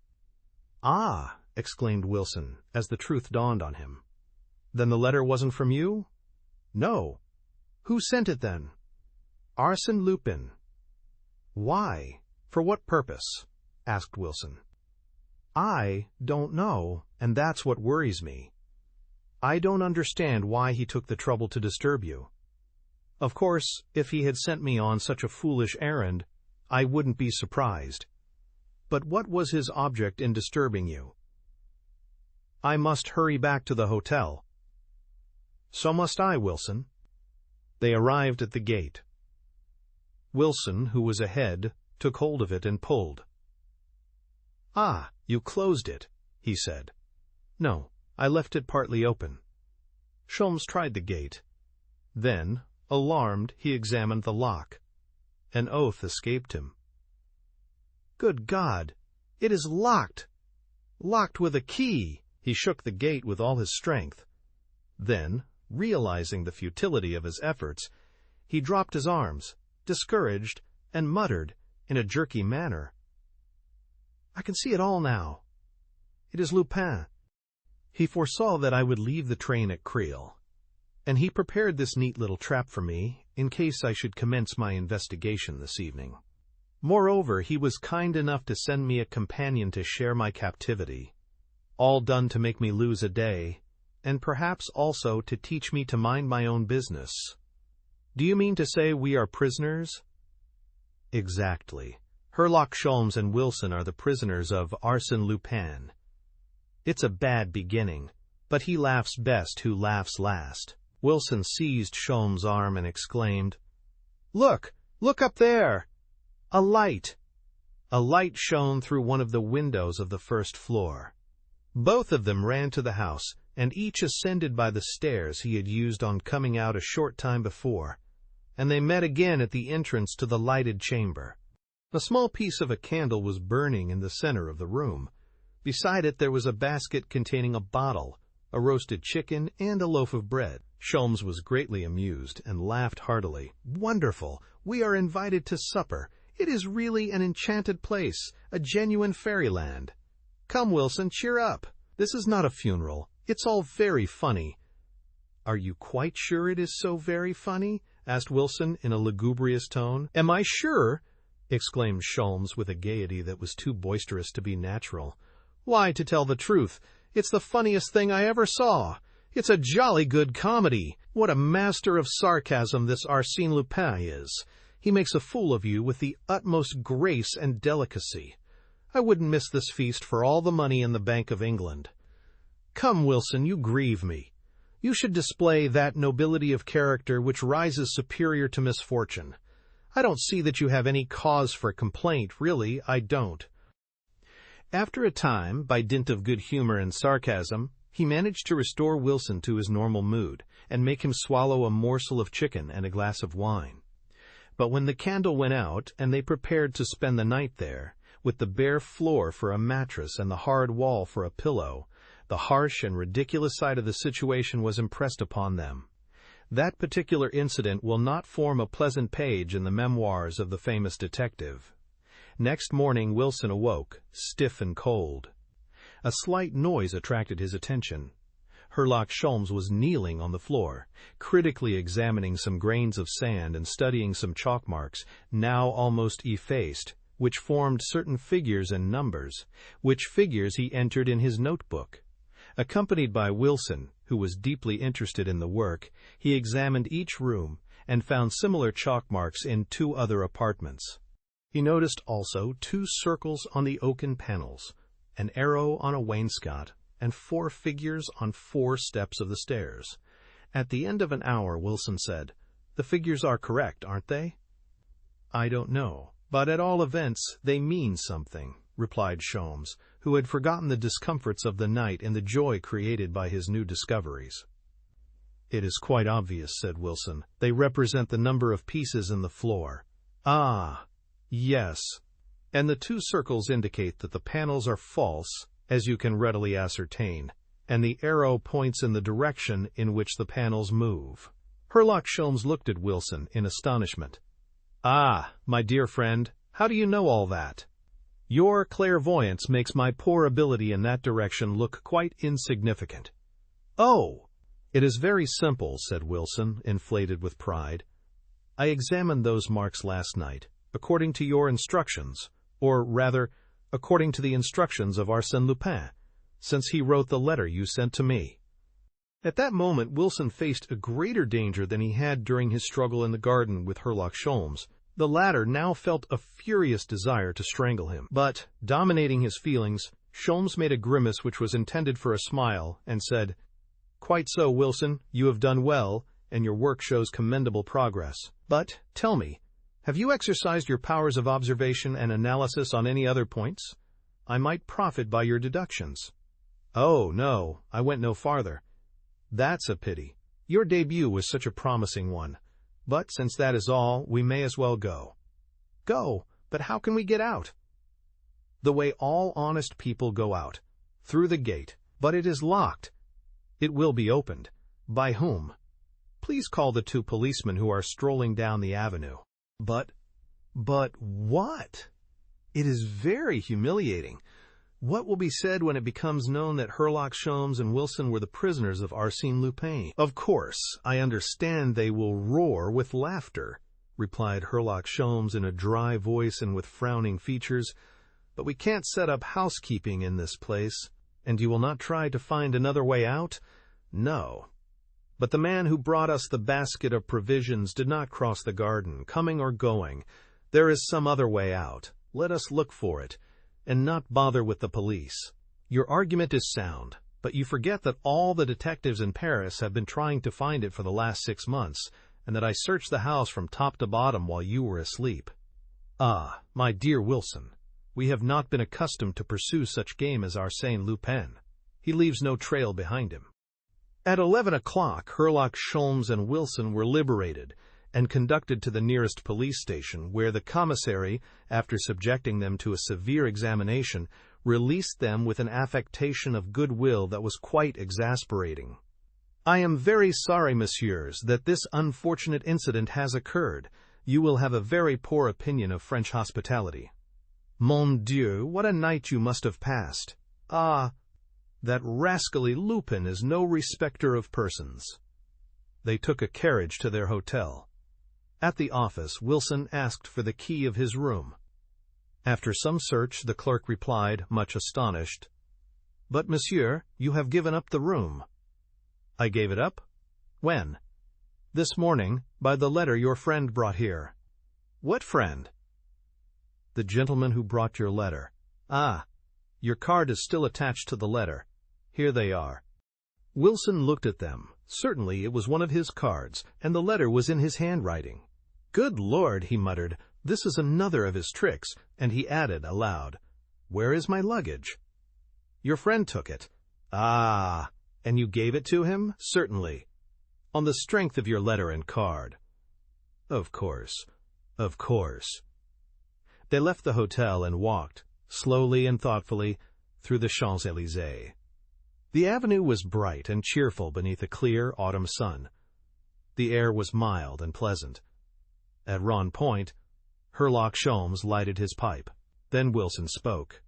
"Ah!" exclaimed Wilson, as the truth dawned on him. "Then the letter wasn't from you?" "No." "Who sent it then?" "Arsène Lupin." "Why? For what purpose?" asked Wilson. "I don't know, and that's what worries me. I don't understand why he took the trouble to disturb you. Of course, if he had sent me on such a foolish errand, I wouldn't be surprised. But what was his object in disturbing you? I must hurry back to the hotel. So must I, Wilson. They arrived at the gate. Wilson, who was ahead, took hold of it and pulled. Ah, you closed it, he said. No, I left it partly open. Sholmes tried the gate. Then, alarmed, he examined the lock. An oath escaped him. Good God! It is locked! Locked with a key! He shook the gate with all his strength. Then, realizing the futility of his efforts, he dropped his arms, discouraged, and muttered, in a jerky manner, I can see it all now. It is Lupin. He foresaw that I would leave the train at Creil, and he prepared this neat little trap for me in case I should commence my investigation this evening. Moreover, he was kind enough to send me a companion to share my captivity, all done to make me lose a day, and perhaps also to teach me to mind my own business. Do you mean to say we are prisoners? Exactly. Herlock Sholmes and Wilson are the prisoners of Arsène Lupin. It's a bad beginning, but he laughs best who laughs last. Wilson seized Sholmes' arm and exclaimed, Look! Look up there! A light! A light shone through one of the windows of the first floor. Both of them ran to the house, and each ascended by the stairs he had used on coming out a short time before, and they met again at the entrance to the lighted chamber. A small piece of a candle was burning in the center of the room. Beside it there was a basket containing a bottle, a roasted chicken, and a loaf of bread. Sholmes was greatly amused and laughed heartily. Wonderful! We are invited to supper. It is really an enchanted place, a genuine fairyland. Come, Wilson, cheer up. This is not a funeral. It's all very funny. Are you quite sure it is so very funny? Asked Wilson in a lugubrious tone. Am I sure? Exclaimed Sholmes with a gaiety that was too boisterous to be natural. Why, to tell the truth, it's the funniest thing I ever saw. It's a jolly good comedy. What a master of sarcasm this Arsène Lupin is. He makes a fool of you with the utmost grace and delicacy. I wouldn't miss this feast for all the money in the Bank of England. Come, Wilson, you grieve me. You should display that nobility of character which rises superior to misfortune. I don't see that you have any cause for complaint, really, I don't. After a time, by dint of good humor and sarcasm, he managed to restore Wilson to his normal mood and make him swallow a morsel of chicken and a glass of wine. But when the candle went out and they prepared to spend the night there, with the bare floor for a mattress and the hard wall for a pillow, the harsh and ridiculous side of the situation was impressed upon them. That particular incident will not form a pleasant page in the memoirs of the famous detective. Next morning Wilson awoke, stiff and cold. A slight noise attracted his attention. Herlock Sholmes was kneeling on the floor, critically examining some grains of sand and studying some chalk marks, now almost effaced, which formed certain figures and numbers, which figures he entered in his notebook. Accompanied by Wilson, who was deeply interested in the work, he examined each room and found similar chalk marks in 2 other apartments. He noticed also 2 circles on the oaken panels, an arrow on a wainscot, and 4 figures on 4 steps of the stairs. At the end of an hour, Wilson said, "The figures are correct, aren't they?" "I don't know, but at all events they mean something," replied Sholmes, who had forgotten the discomforts of the night in the joy created by his new discoveries. "It is quite obvious," said Wilson. "They represent the number of pieces in the floor." "Ah, yes. And the 2 circles indicate that the panels are false, as you can readily ascertain, and the arrow points in the direction in which the panels move." Herlock Sholmes looked at Wilson in astonishment. "Ah, my dear friend, how do you know all that? Your clairvoyance makes my poor ability in that direction look quite insignificant." "Oh, it is very simple," said Wilson, inflated with pride. "I examined those marks last night, according to your instructions, or rather, according to the instructions of Arsène Lupin, since he wrote the letter you sent to me." At that moment Wilson faced a greater danger than he had during his struggle in the garden with Herlock Sholmes. The latter now felt a furious desire to strangle him, but, dominating his feelings, Sholmes made a grimace which was intended for a smile, and said, "Quite so, Wilson, you have done well, and your work shows commendable progress. But, tell me, have you exercised your powers of observation and analysis on any other points? I might profit by your deductions." "Oh, no, I went no farther." "That's a pity. Your debut was such a promising one. But since that is all, we may as well go." "Go? But how can we get out?" "The way all honest people go out, through the gate. But it is locked." "It will be opened." "By whom?" "Please call the 2 policemen who are strolling down the avenue." But what? It is very humiliating. What will be said when it becomes known that Herlock Sholmes and Wilson were the prisoners of Arsène Lupin? "Of course, I understand they will roar with laughter," replied Herlock Sholmes in a dry voice and with frowning features, "but we can't set up housekeeping in this place. And you will not try to find another way out?" "No. But the man who brought us the basket of provisions did not cross the garden, coming or going. There is some other way out. Let us look for it, and not bother with the police." "Your argument is sound, but you forget that all the detectives in Paris have been trying to find it for the last 6 months, and that I searched the house from top to bottom while you were asleep." "Ah, my dear Wilson, we have not been accustomed to pursue such game as Arsène Lupin. He leaves no trail behind him." At 11 o'clock, Herlock Sholmes and Wilson were liberated and conducted to the nearest police station, where the commissary, after subjecting them to a severe examination, released them with an affectation of goodwill that was quite exasperating. "I am very sorry, messieurs, that this unfortunate incident has occurred. You will have a very poor opinion of French hospitality." "Mon Dieu, what a night you must have passed!" "Ah, that rascally Lupin is no respecter of persons." They took a carriage to their hotel. At the office, Wilson asked for the key of his room. After some search, the clerk replied, much astonished, "But, monsieur, you have given up the room." "I gave it up? When?" "This morning, by the letter your friend brought here." "What friend?" "The gentleman who brought your letter." "Ah, your card is still attached to the letter. Here they are." Wilson looked at them. Certainly it was one of his cards, and the letter was in his handwriting. "Good Lord," he muttered, "this is another of his tricks," and he added aloud, "Where is my luggage?" "Your friend took it." "Ah, and you gave it to him?" "Certainly." "On the strength of your letter and card." "Of course, of course." They left the hotel and walked, slowly and thoughtfully, through the Champs-Élysées. The avenue was bright and cheerful beneath a clear autumn sun. The air was mild and pleasant. At Ron Point, Herlock Sholmes lighted his pipe. Then Wilson spoke.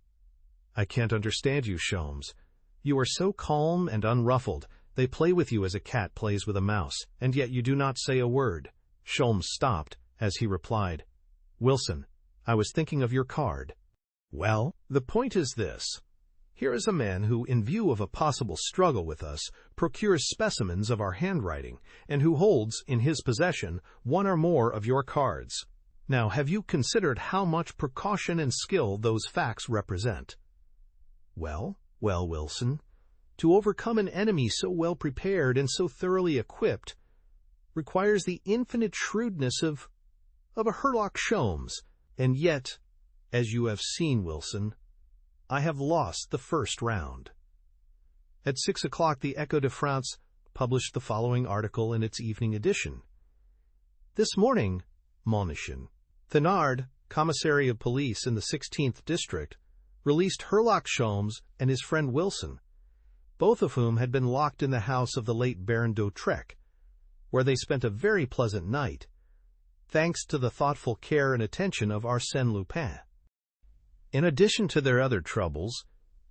"I can't understand you, Sholmes. You are so calm and unruffled. They play with you as a cat plays with a mouse, and yet you do not say a word." Sholmes stopped as he replied, "Wilson, I was thinking of your card." "Well, the point is this. Here is a man who, in view of a possible struggle with us, procures specimens of our handwriting, and who holds in his possession one or more of your cards. Now, have you considered how much precaution and skill those facts represent?" Well, Wilson, to overcome an enemy so well prepared and so thoroughly equipped requires the infinite shrewdness of a Herlock Sholmes, and yet, as you have seen, Wilson, I have lost the first round. At 6 o'clock, the Echo de France published the following article in its evening edition. "This morning, Monition, Thénard, commissary of police in the 16th district, released Herlock Sholmes and his friend Wilson, both of whom had been locked in the house of the late Baron d'Hautrec, where they spent a very pleasant night, thanks to the thoughtful care and attention of Arsène Lupin. In addition to their other troubles,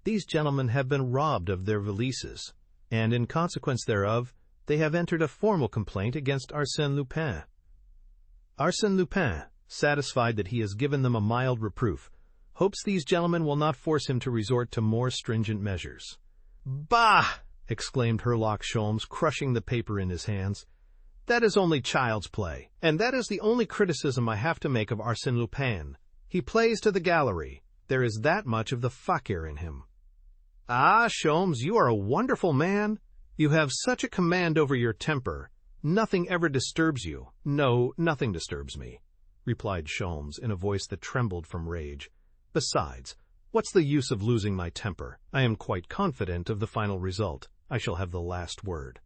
these gentlemen have been robbed of their valises, and in consequence thereof, they have entered a formal complaint against Arsène Lupin. Arsène Lupin, satisfied that he has given them a mild reproof, hopes these gentlemen will not force him to resort to more stringent measures." "Bah!" exclaimed Herlock Sholmes, crushing the paper in his hands. That is only child's play, and that is the only criticism I have to make of Arsène Lupin. He plays to the gallery. There is that much of the fakir in him. Ah, Sholmes, you are a wonderful man. You have such a command over your temper. Nothing ever disturbs you. No, nothing disturbs me, replied Sholmes in a voice that trembled from rage. Besides, what's the use of losing my temper? I am quite confident of the final result. I shall have the last word.